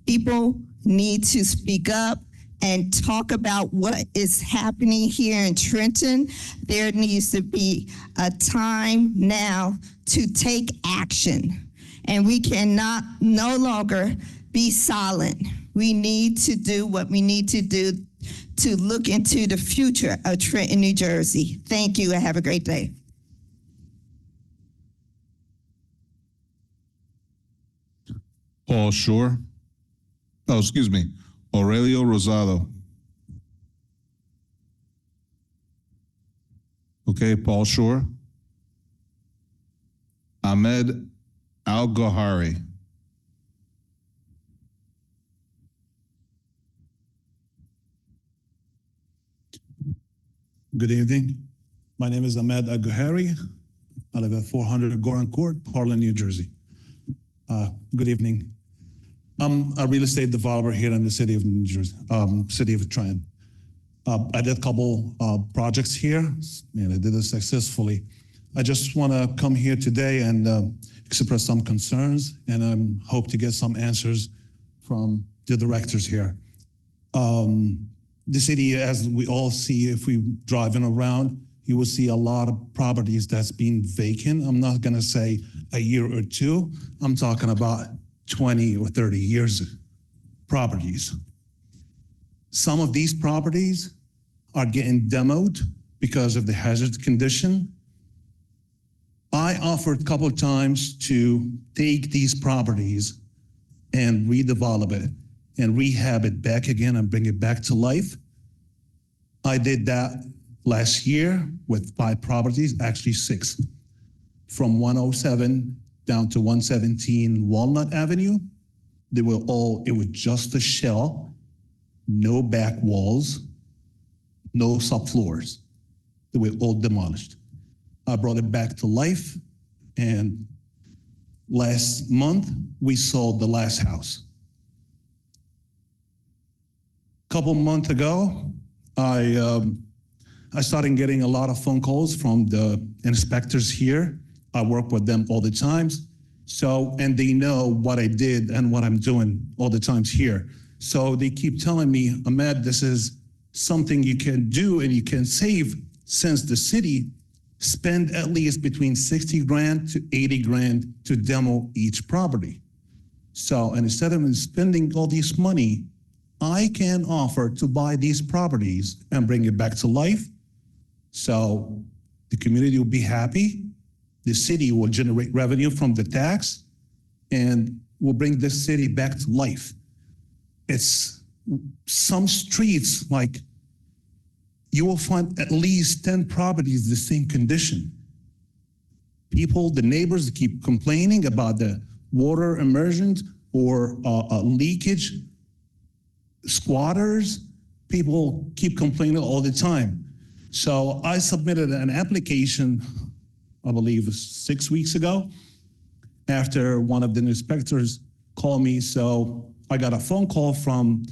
people need to speak up and talk about what is happening here in Trenton. There needs to be a time now to take action. And we cannot no longer be silent. We need to do what we need to do to look into the future of Trenton, New Jersey. Thank you, and have a great day. Paul Shore. Oh, excuse me. Aurelio Rosado. Okay, Paul Shore. Ahmed Al-Gohari. Good evening. My name is Ahmed Al-Gohari. I live at 400 Goran Court, Harlan, New Jersey. Good evening. I'm a real estate developer here in the city of New Jersey, city of Trenton. I did a couple projects here, and I did it successfully. I just want to come here today and express some concerns, and I hope to get some answers from the directors here. The city, as we all see, if we driving around, you will see a lot of properties that's been vacant. I'm not going to say a year or two. I'm talking about 20 or 30 years properties. Some of these properties are getting demoed because of the hazard condition. I offered a couple of times to take these properties and redevelop it and rehab it back again and bring it back to life. I did that last year with 5 properties, actually 6, from 107 down to 117 Walnut Avenue. They were all, it was just a shell, no back walls, no subfloors. They were all demolished. I brought it back to life, and last month we sold the last house. couple months ago, I started getting a lot of phone calls from the inspectors here. I work with them all the times. So, and they know what I did and what I'm doing all the times here. So they keep telling me, Ahmed, this is something you can do and you can save, since the city spend at least between 60 grand to 80 grand to demo each property. So, and instead of spending all this money, I can offer to buy these properties and bring it back to life. So the community will be happy. The city will generate revenue from the tax and will bring this city back to life. It's some streets, like you will find at least 10 properties the same condition. People, the neighbors keep complaining about the water immersion or leakage. Squatters, people keep complaining all the time. So I submitted an application, I believe 6 weeks ago, after one of the inspectors called me. So I got a phone call from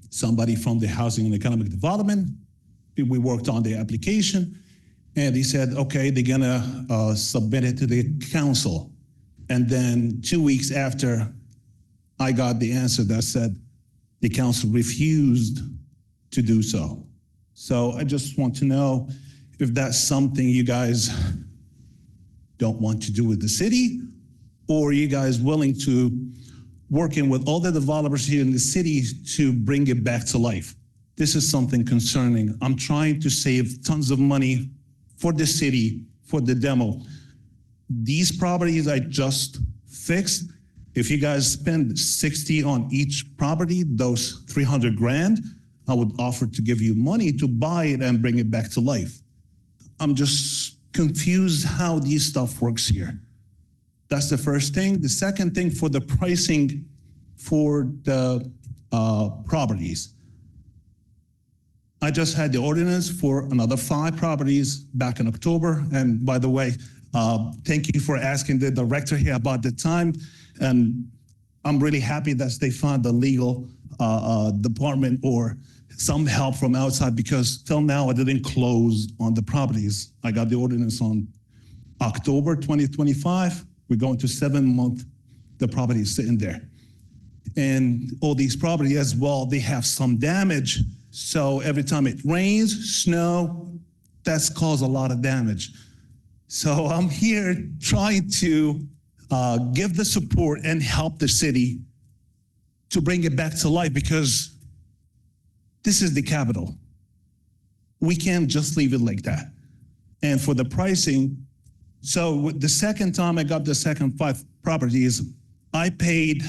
somebody from the Housing and Economic Development. We worked on the application, and he said, okay, they're gonna submit it to the council. And then 2 weeks after, I got the answer that said the council refused to do so. So I just want to know if that's something you guys don't want to do with the city, or are you guys willing to working with all the developers here in the city to bring it back to life? This is something concerning. I'm trying to save tons of money for the city, for the demo. These properties I just fixed, if you guys spend 60 on each property, those 300 grand, I would offer to give you money to buy it and bring it back to life. I'm just confused how this stuff works here. That's the first thing. The second thing, for the pricing for the properties. I just had the ordinance for another 5 properties back in October. And by the way, thank you for asking the director here about the time. And I'm really happy that they found the legal department or some help from outside, because till now I didn't close on the properties. I got the ordinance on October 2025. We're going to 7 months, the property is sitting there. And all these properties as well, they have some damage. So every time it rains, snow, that's caused a lot of damage. So I'm here trying to give the support and help the city to bring it back to life, because this is the capital. We can't just leave it like that. And for the pricing, so the second time I got the second 5 properties, I paid,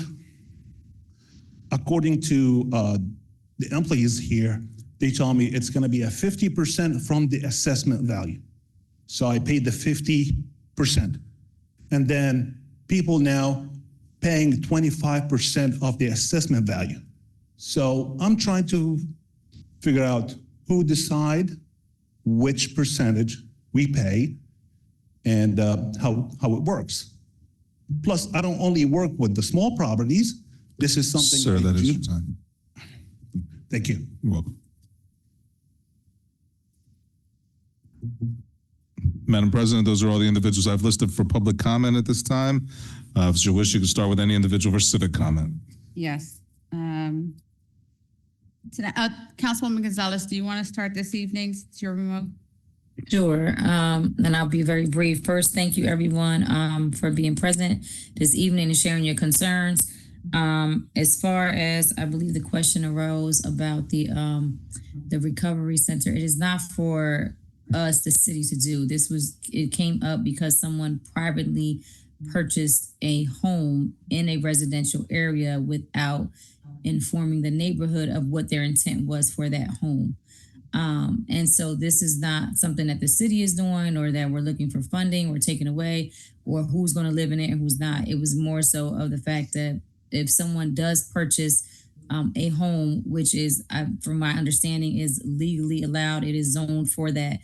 according to the employees here, they told me it's gonna be a 50% from the assessment value. So I paid the 50%. And then people now paying 25% of the assessment value. So I'm trying to figure out who decide which percentage we pay and how it works. Plus, I don't only work with the small properties. This is something. Sir, that is do. your time. Thank you. You're welcome. Madam President, those are all the individuals I've listed for public comment at this time. If it's your wish, you can start with any individual for civic comment. Yes. Councilwoman Gonzalez, do you want to start this evening? It's your remote. Sure, and I'll be very brief. First, thank you everyone for being present this evening and sharing your concerns. As far as, I believe the question arose about the recovery center, it is not for us, the city, to do. It came up because someone privately purchased a home in a residential area without informing the neighborhood of what their intent was for that home. And so this is not something that the city is doing, or that we're looking for funding or taking away, or who's going to live in it and who's not. It was more so of the fact that if someone does purchase a home, which is, from my understanding, is legally allowed, it is zoned for that,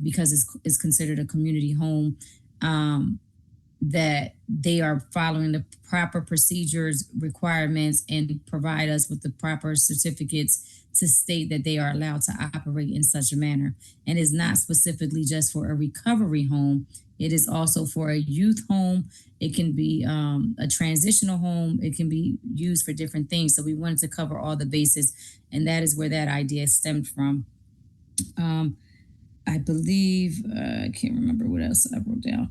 because it's considered a community home. that they are following the proper procedures, requirements, and provide us with the proper certificates to state that they are allowed to operate in such a manner. And it's not specifically just for a recovery home. It is also for a youth home. It can be a transitional home. It can be used for different things. So we wanted to cover all the bases, and that is where that idea stemmed from. I believe, I can't remember what else I wrote down.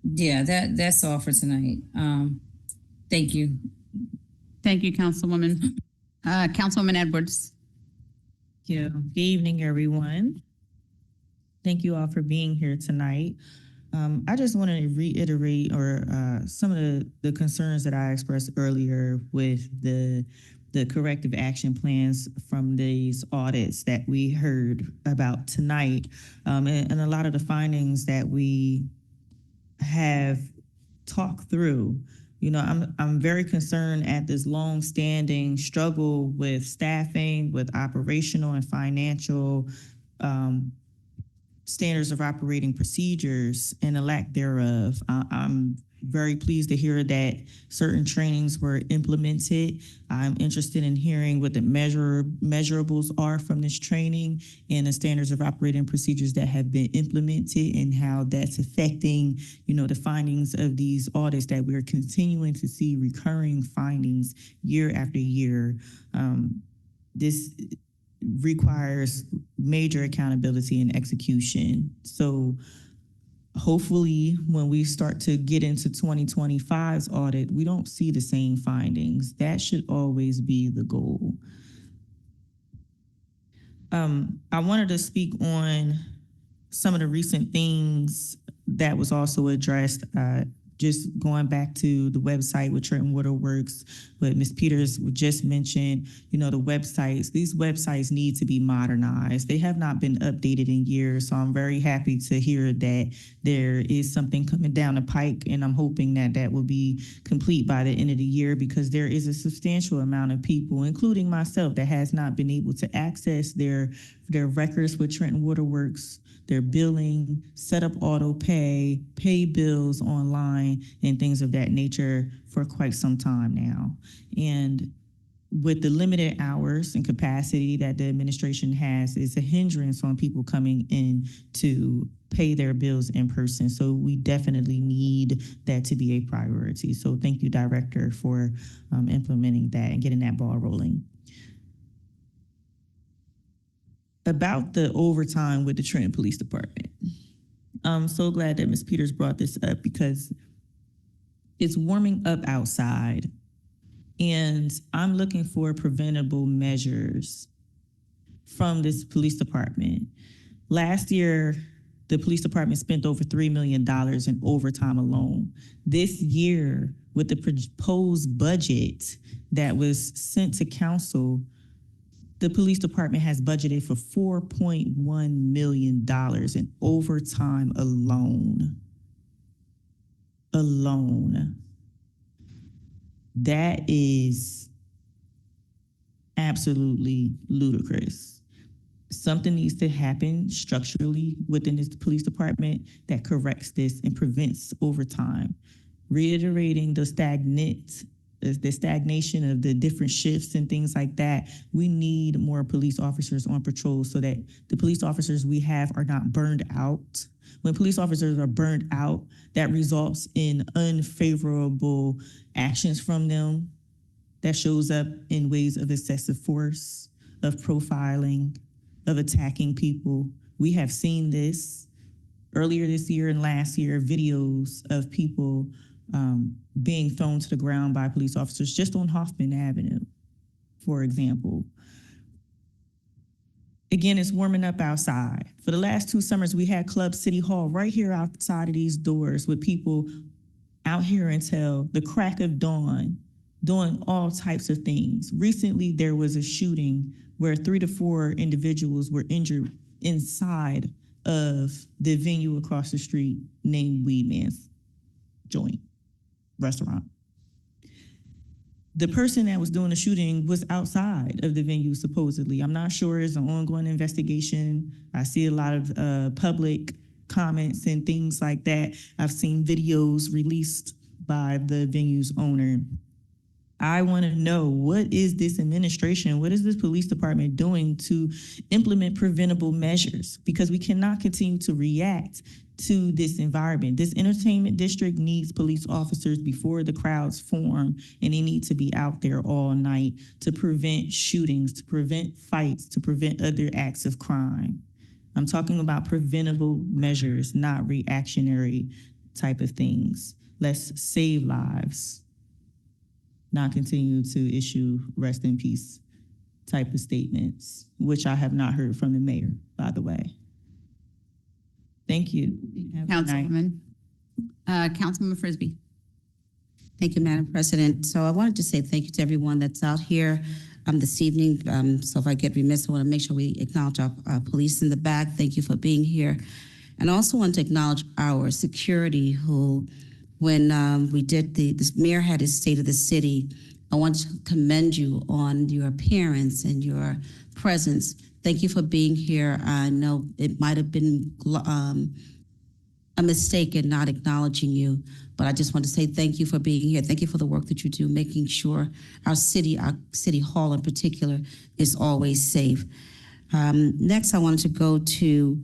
Yeah, that's all for tonight. Thank you. Thank you, Councilwoman. Councilwoman Edwards. Yeah. Good evening, everyone. Thank you all for being here tonight. I just want to reiterate some of the concerns that I expressed earlier with the corrective action plans from these audits that we heard about tonight, and a lot of the findings that we have talked through. You know, I'm very concerned at this long-standing struggle with staffing, with operational and financial standards of operating procedures and the lack thereof. I'm very pleased to hear that certain trainings were implemented. I'm interested in hearing what the measurables are from this training and the standards of operating procedures that have been implemented and how that's affecting, you know, the findings of these audits that we're continuing to see recurring findings year after year. This requires major accountability and execution. So hopefully when we start to get into 2025's audit, we don't see the same findings. That should always be the goal. I wanted to speak on some of the recent things that was also addressed. Just going back to the website with Trenton Waterworks, what Ms. Peters just mentioned, you know, the websites, these websites need to be modernized. They have not been updated in years. So I'm very happy to hear that there is something coming down the pike, and I'm hoping that that will be complete by the end of the year, because there is a substantial amount of people, including myself, that has not been able to access their records with Trenton Waterworks, their billing, set up auto pay bills online, and things of that nature for quite some time now. And with the limited hours and capacity that the administration has, is a hindrance on people coming in to pay their bills in person. So we definitely need that to be a priority. So thank you, Director, for implementing that and getting that ball rolling. About the overtime with the Trenton Police Department. I'm so glad that Ms. Peters brought this up, because it's warming up outside and I'm looking for preventable measures from this police department. Last year, the police department spent over $3 million in overtime alone. This year, with the proposed budget that was sent to council, the police department has budgeted for $4.1 million in overtime alone. That is absolutely ludicrous. Something needs to happen structurally within this police department that corrects this and prevents overtime. Reiterating the stagnation of the different shifts and things like that, we need more police officers on patrol so that the police officers we have are not burned out. When police officers are burned out, that results in unfavorable actions from them. That shows up in ways of excessive force, of profiling, of attacking people. We have seen this earlier this year and last year, videos of people being thrown to the ground by police officers just on Hoffman Avenue, for example. Again, it's warming up outside. For the last 2 summers, we had Club City Hall right here outside of these doors with people out here until the crack of dawn, doing all types of things. Recently, there was a shooting where 3 to 4 individuals were injured inside of the venue across the street named Weedman's Joint Restaurant. The person that was doing the shooting was outside of the venue, supposedly. I'm not sure. It's an ongoing investigation. I see a lot of public comments and things like that. I've seen videos released by the venue's owner. I want to know, what is this administration, what is this police department doing to implement preventable measures? Because we cannot continue to react to this environment. This entertainment district needs police officers before the crowds form, and they need to be out there all night to prevent shootings, to prevent fights, to prevent other acts of crime. I'm talking about preventable measures, not reactionary type of things. Let's save lives, not continue to issue rest in peace type of statements, which I have not heard from the mayor, by the way. Thank you. Have a good night. Councilwoman Frisbee. Thank you, Madam President. So I wanted to say thank you to everyone that's out here this evening. So if I get remiss, I want to make sure we acknowledge our police in the back. Thank you for being here. And I also want to acknowledge our security who, when we did this mayor had his state of the city, I want to commend you on your appearance and your presence. Thank you for being here. I know it might have been a mistake in not acknowledging you, but I just want to say thank you for being here. Thank you for the work that you do, making sure our city hall in particular, is always safe. Next, I wanted to go to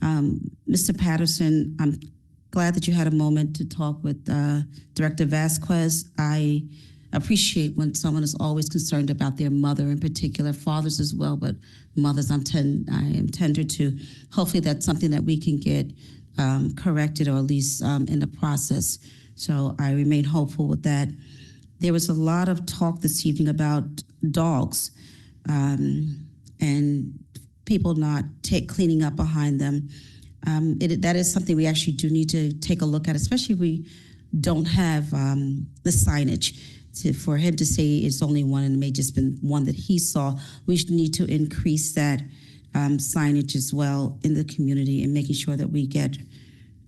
Mr. Patterson. I'm glad that you had a moment to talk with Director Vasquez. I appreciate when someone is always concerned about their mother in particular, fathers as well, but mothers I am tender to. Hopefully that's something that we can get corrected, or at least in the process. So I remain hopeful with that. There was a lot of talk this evening about dogs and people not cleaning up behind them. That is something we actually do need to take a look at, especially if we don't have the signage. For him to say it's only one and it may just been one that he saw, we need to increase that signage as well in the community and making sure that we get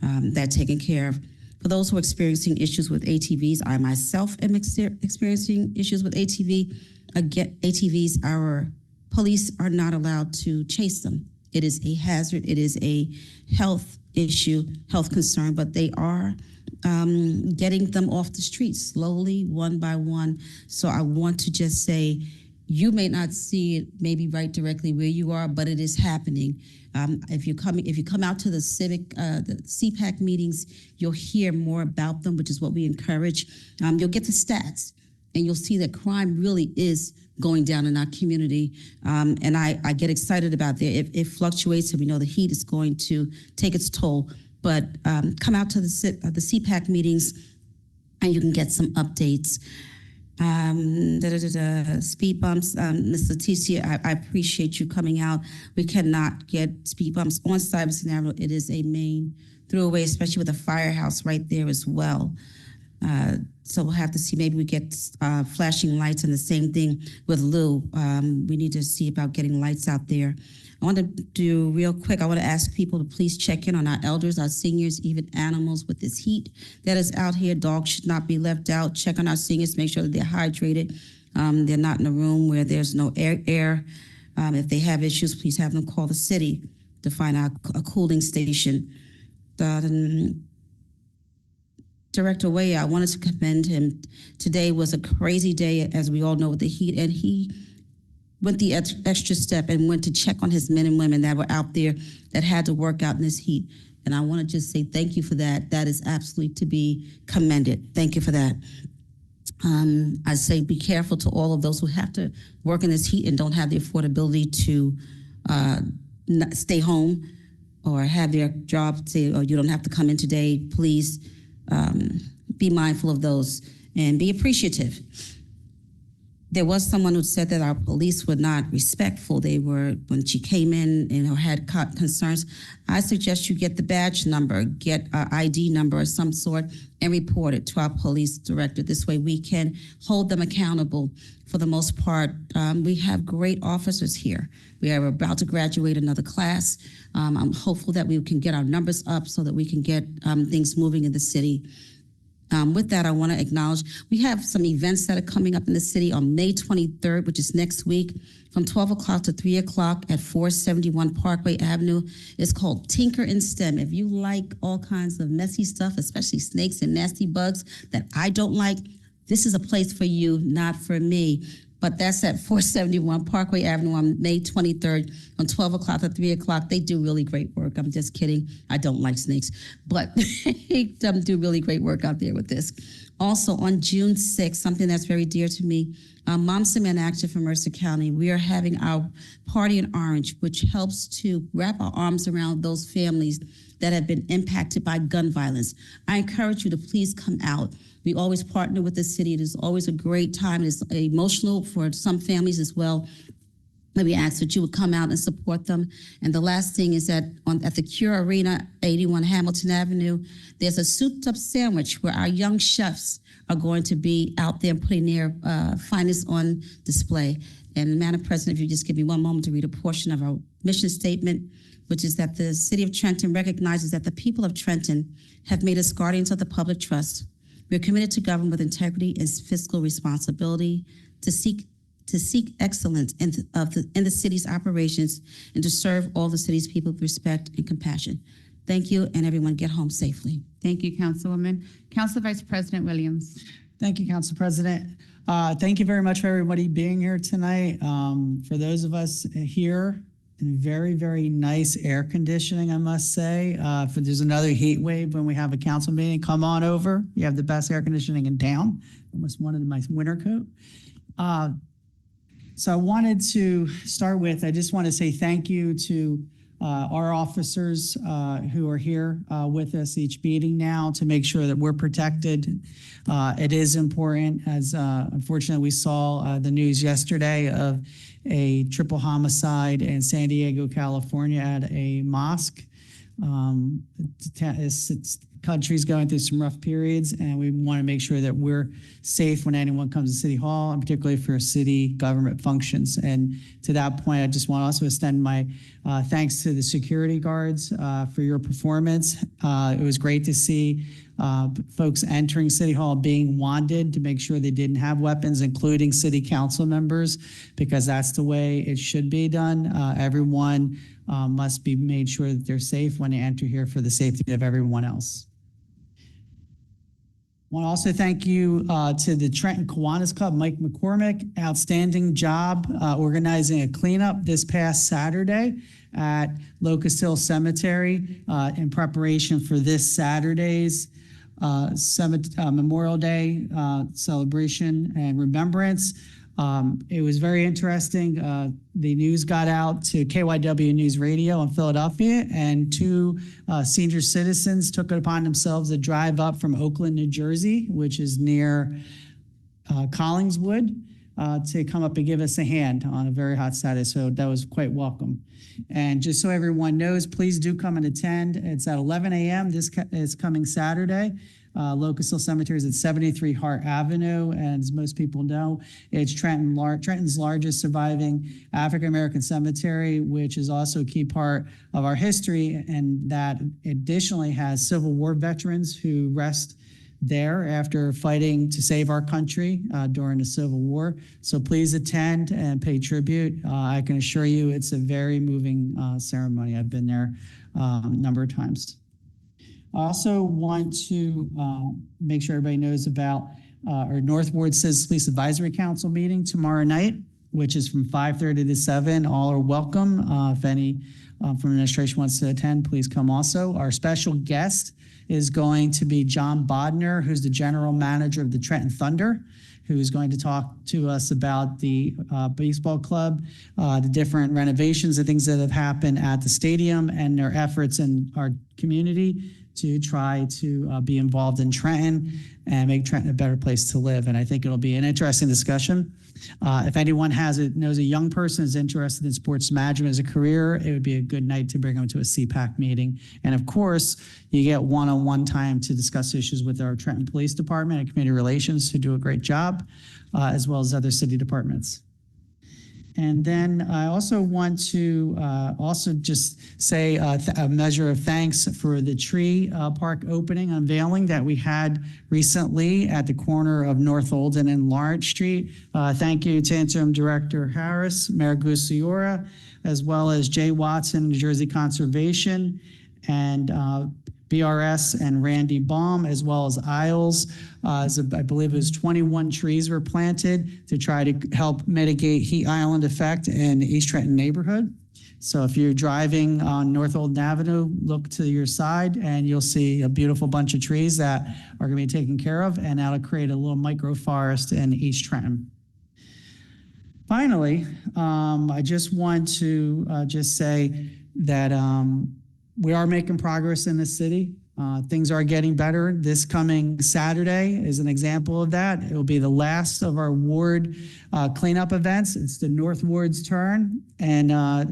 that taken care of. For those who are experiencing issues with ATVs, I myself am experiencing issues with ATVs. Our police are not allowed to chase them. It is a hazard. It is a health issue, health concern, but they are getting them off the streets slowly, one by one. So I want to just say, you may not see it maybe right directly where you are, but it is happening. If you come out to the the CPAC meetings, you'll hear more about them, which is what we encourage. You'll get the stats, and you'll see that crime really is going down in our community. And I get excited about that. It fluctuates, and we know the heat is going to take its toll. But come out to the CPAC meetings, and you can get some updates. Speed bumps, Ms. Leticia, I appreciate you coming out. We cannot get speed bumps on Stuyvesant Avenue. It is a main throughway, especially with a firehouse right there as well. So we'll have to see, maybe we get flashing lights, and the same thing with Lou. We need to see about getting lights out there. I want to do real quick, I want to ask people to please check in on our elders, our seniors, even animals with this heat that is out here. Dogs should not be left out. Check on our seniors, make sure that they're hydrated. They're not in a room where there's no air. If they have issues, please have them call the city to find out a cooling station. Director Way, I wanted to commend him. Today was a crazy day, as we all know, with the heat, and he went the extra step and went to check on his men and women that were out there that had to work out in this heat. And I want to just say thank you for that. That is absolutely to be commended. Thank you for that. I say be careful to all of those who have to work in this heat and don't have the affordability to stay home or have their job say, oh, you don't have to come in today. Please be mindful of those and be appreciative. There was someone who said that our police were not respectful. They were, when she came in and had concerns. I suggest you get the badge number, get an ID number of some sort, and report it to our police director. This way we can hold them accountable. For the most part, we have great officers here. We are about to graduate another class. I'm hopeful that we can get our numbers up so that we can get things moving in the city. With that, I want to acknowledge, we have some events that are coming up in the city on May 23rd, which is next week, from 12 o'clock to 3 o'clock at 471 Parkway Avenue. It's called Tinker in STEM. If you like all kinds of messy stuff, especially snakes and nasty bugs that I don't like, this is a place for you, not for me. But that's at 471 Parkway Avenue on May 23rd from 12 o'clock to 3 o'clock. They do really great work. I'm just kidding. I don't like snakes, but they do really great work out there with this. Also on June 6th, something that's very dear to me, Moms and Men Action for Mercer County, we are having our Party in Orange, which helps to wrap our arms around those families that have been impacted by gun violence. I encourage you to please come out. We always partner with the city. It is always a great time. It's emotional for some families as well. Let me ask that you would come out and support them. And the last thing is that at the Cure Arena, 81 Hamilton Avenue, there's a souped up sandwich where our young chefs are going to be out there putting their finest on display. And Madam President, if you just give me one moment to read a portion of our mission statement, which is that the city of Trenton recognizes that the people of Trenton have made us guardians of the public trust. We are committed to govern with integrity and fiscal responsibility, to seek excellence in the city's operations, and to serve all the city's people with respect and compassion. Thank you, and everyone get home safely. Thank you, Councilwoman. Council Vice President Williams. Thank you, Council President. Thank you very much for everybody being here tonight. For those of us here, in very, very nice air conditioning, I must say. If there's another heat wave when we have a council meeting, come on over. You have the best air conditioning in town. Almost wanted my winter coat. So I wanted to start with, I just want to say thank you to our officers who are here with us each meeting now to make sure that we're protected. It is important, as unfortunately we saw the news yesterday of a triple homicide in San Diego, California at a mosque. It's country's going through some rough periods, and we want to make sure that we're safe when anyone comes to City Hall, and particularly for city government functions. And to that point, I just want to also extend my thanks to the security guards for your performance. It was great to see folks entering City Hall being wanded to make sure they didn't have weapons, including city council members, because that's the way it should be done. Everyone must be made sure that they're safe when they enter here for the safety of everyone else. I want to also thank you to the Trenton Kiwanis Club, Mike McCormick, outstanding job organizing a cleanup this past Saturday at Locust Hill Cemetery in preparation for this Saturday's Memorial Day celebration and remembrance. It was very interesting. The news got out to KYW News Radio in Philadelphia, and two senior citizens took it upon themselves to drive up from Oakland, New Jersey, which is near Collingswood, to come up and give us a hand on a very hot Saturday. So that was quite welcome. And just so everyone knows, please do come and attend. It's at 11 a.m. This is coming Saturday. Locust Hill Cemetery is at 73 Hart Avenue, and as most people know, it's Trenton's largest surviving African-American cemetery, which is also a key part of our history, and that additionally has Civil War veterans who rest there after fighting to save our country during the Civil War. So please attend and pay tribute. I can assure you it's a very moving ceremony. I've been there a number of times. I also want to make sure everybody knows about our North Ward Citizens Police Advisory Council meeting tomorrow night, which is from 5:30 to 7. All are welcome. If any from administration wants to attend, please come also. Our special guest is going to be John Bodner, who's the general manager of the Trenton Thunder, who is going to talk to us about the baseball club, the different renovations and things that have happened at the stadium, and their efforts in our community to try to be involved in Trenton and make Trenton a better place to live. And I think it'll be an interesting discussion. If anyone knows a young person is interested in sports management as a career, it would be a good night to bring them to a CPAC meeting. And of course, you get one-on-one time to discuss issues with our Trenton Police Department and Community Relations, who do a great job, as well as other city departments. And then I also want to also just say a measure of thanks for the tree park opening, unveiling that we had recently at the corner of North Olden and Lawrence Street. Thank you to Interim Director Harris, Mayor Gusiora, as well as Jay Watson, New Jersey Conservation, and BRS and Randy Baum, as well as Isles. I believe it was 21 trees were planted to try to help mitigate heat island effect in the East Trenton neighborhood. So if you're driving on North Olden Avenue, look to your side and you'll see a beautiful bunch of trees that are going to be taken care of, and that'll create a little micro forest in East Trenton. Finally, I just want to just say that we are making progress in the city. Things are getting better. This coming Saturday is an example of that. It will be the last of our ward cleanup events. It's the North Ward's turn. And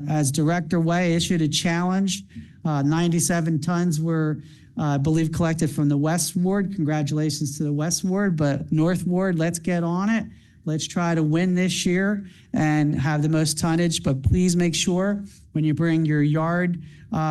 as Director Way issued a challenge, 97 tons were, I believe, collected from the West Ward. Congratulations to the West Ward. But North Ward, let's get on it. Let's try to win this year and have the most tonnage, but please make sure when you bring your yard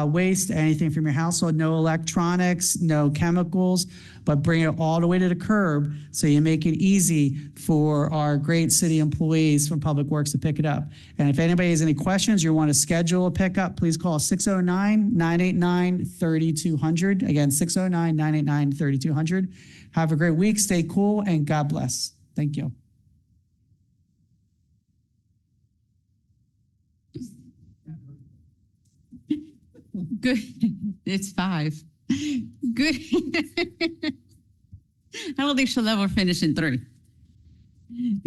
waste, anything from your household, no electronics, no chemicals, but bring it all the way to the curb so you make it easy for our great city employees from Public Works to pick it up. And if anybody has any questions, you want to schedule a pickup, please call 609-989-3200. Again, 609-989-3200. Have a great week, stay cool, and God bless. Thank you. Good. It's 5. Good. I don't think she'll ever finish in 3.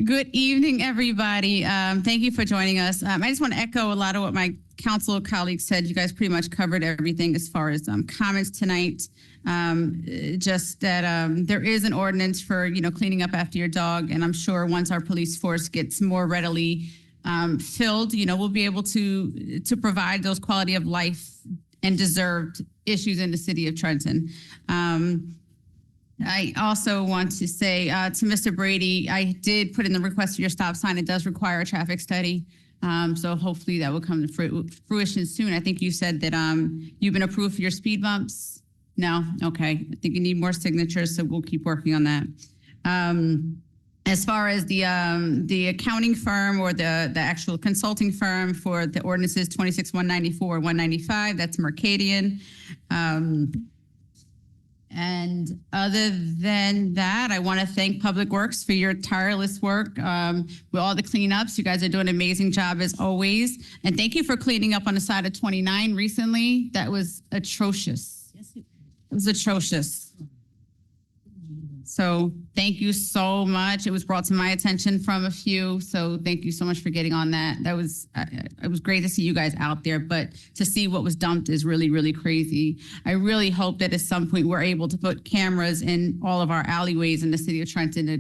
Good evening, everybody. Thank you for joining us. I just want to echo a lot of what my council colleagues said. You guys pretty much covered everything as far as comments tonight. Just that there is an ordinance for, cleaning up after your dog. And I'm sure once our police force gets more readily filled, we'll be able to provide those quality of life and deserved issues in the city of Trenton. I also want to say to Mr. Brady, I did put in the request for your stop sign. It does require a traffic study. So hopefully that will come to fruition soon. I think you said that you've been approved for your speed bumps. No? Okay. I think you need more signatures, so we'll keep working on that. As far as the accounting firm or the actual consulting firm for the ordinances 26-194, 195, that's Mercadian. And other than that, I want to thank Public Works for your tireless work with all the cleanups. You guys are doing an amazing job as always. And thank you for cleaning up on the side of 29 recently. That was atrocious. Yes, it was atrocious. So thank you so much. It was brought to my attention from a few. So thank you so much for getting on that. It was great to see you guys out there, but to see what was dumped is really, really crazy. I really hope that at some point we're able to put cameras in all of our alleyways in the city of Trenton to,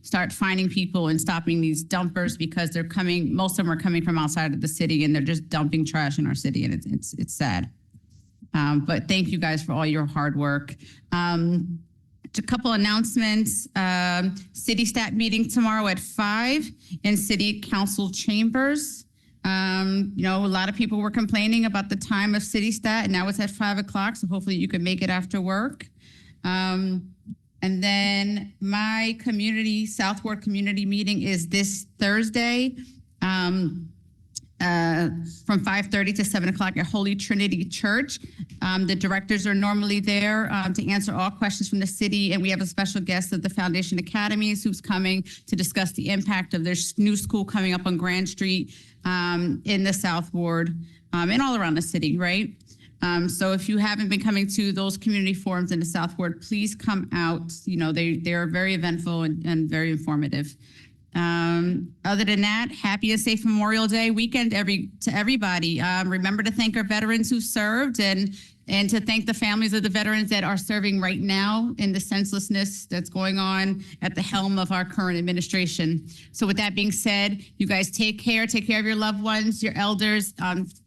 start finding people and stopping these dumpers, because they're coming, most of them are coming from outside of the city and they're just dumping trash in our city, and it's sad. But thank you guys for all your hard work. A couple announcements. City stat meeting tomorrow at 5 in City Council chambers. A lot of people were complaining about the time of city stat, and now it's at 5 o'clock. So hopefully you can make it after work. And then my South Ward community meeting is this Thursday. From 5:30 to 7 o'clock at Holy Trinity Church. The directors are normally there to answer all questions from the city, and we have a special guest of the Foundation Academies who's coming to discuss the impact of their new school coming up on Grand Street in the South Ward and all around the city, right? So if you haven't been coming to those community forums in the South Ward, please come out. They are very eventful and very informative. Other than that, happy and safe Memorial Day weekend to everybody. Remember to thank our veterans who served and to thank the families of the veterans that are serving right now in the senselessness that's going on at the helm of our current administration. So with that being said, you guys take care of your loved ones, your elders,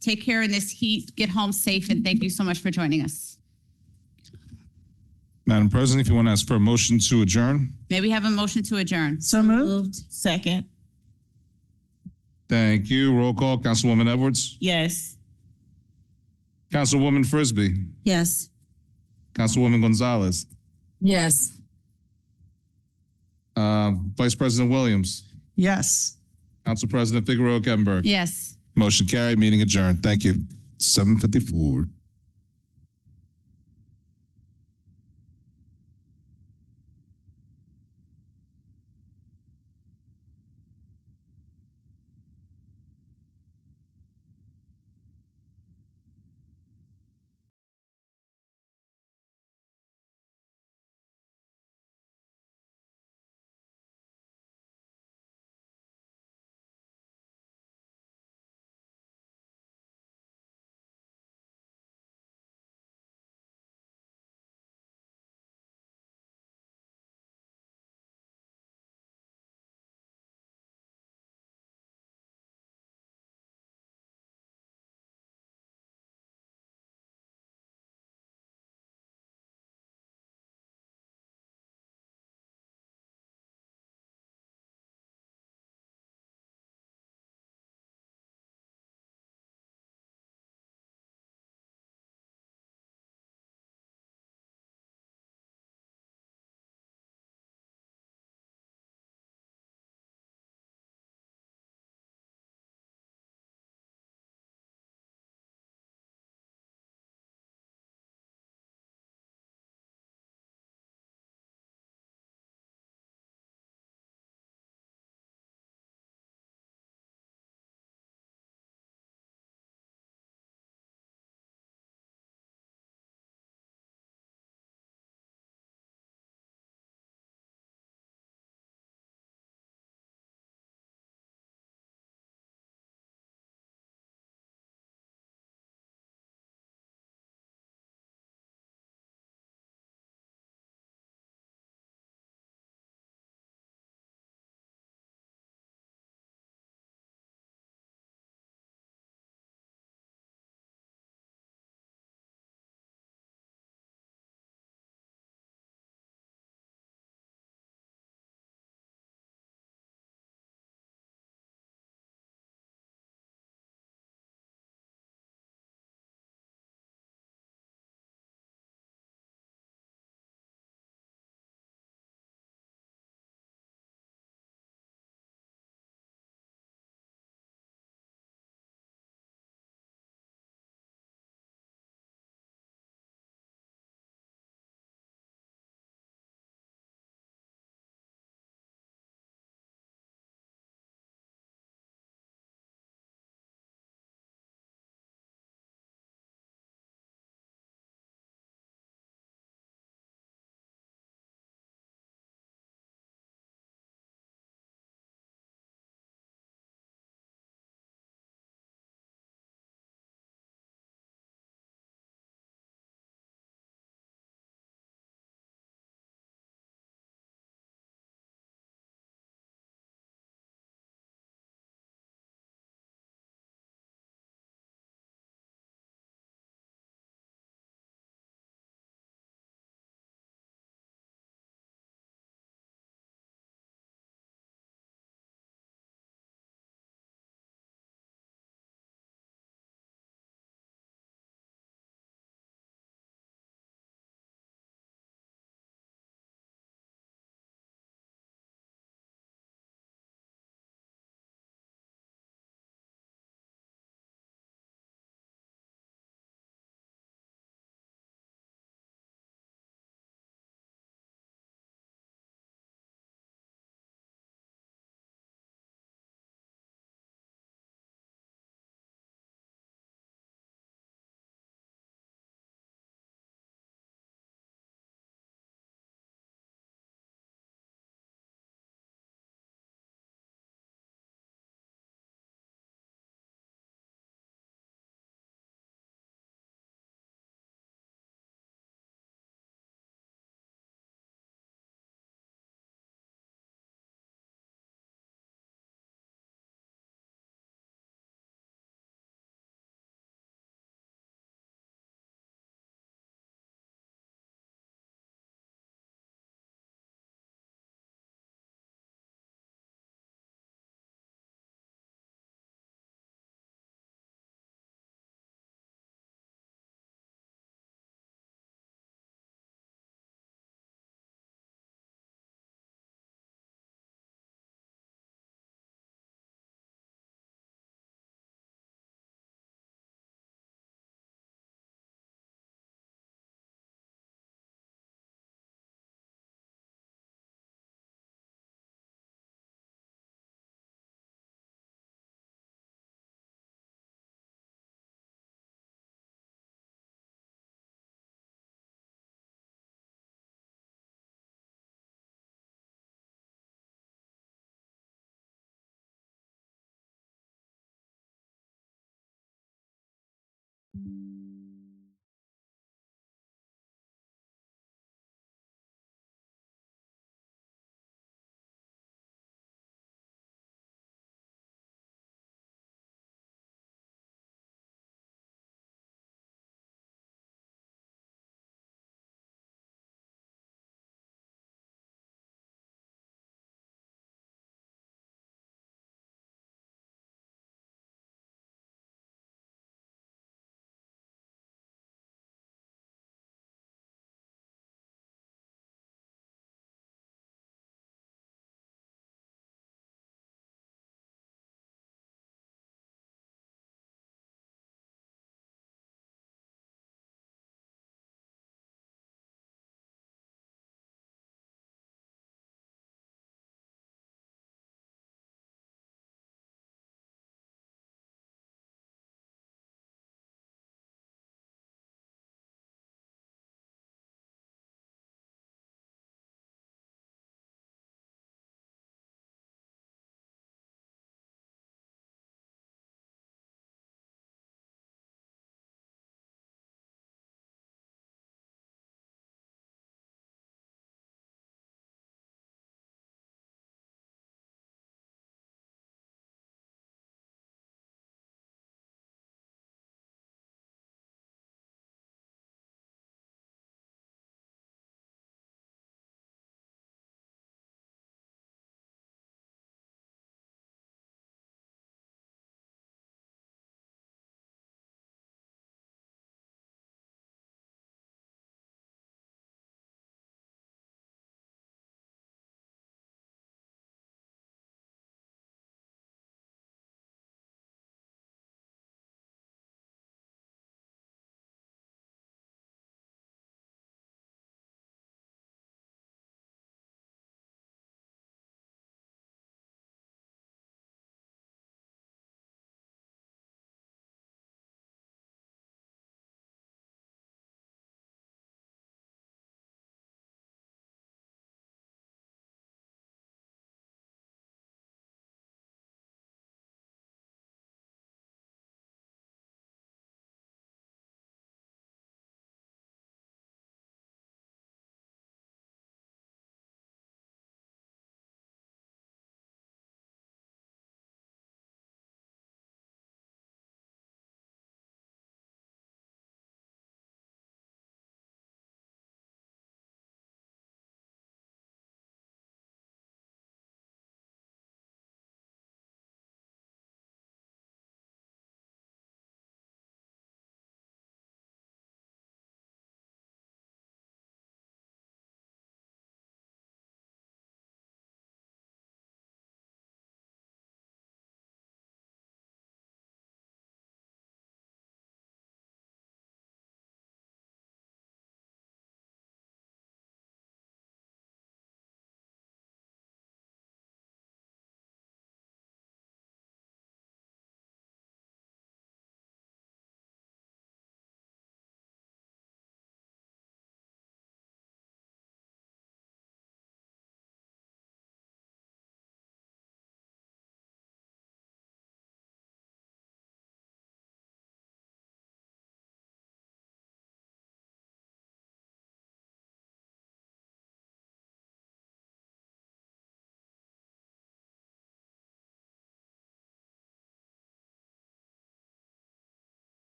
take care in this heat, get home safe, and thank you so much for joining us. Madam President, if you want to ask for a motion to adjourn. May we have a motion to adjourn? So moved. Second. Thank you. Roll call. Councilwoman Edwards. Yes. Councilwoman Frisbee. Yes. Councilwoman Gonzalez. Yes. Vice President Williams. Yes. Council President Figueroa Kettner. Yes. Motion carried. Meeting adjourned. Thank you. 7:54.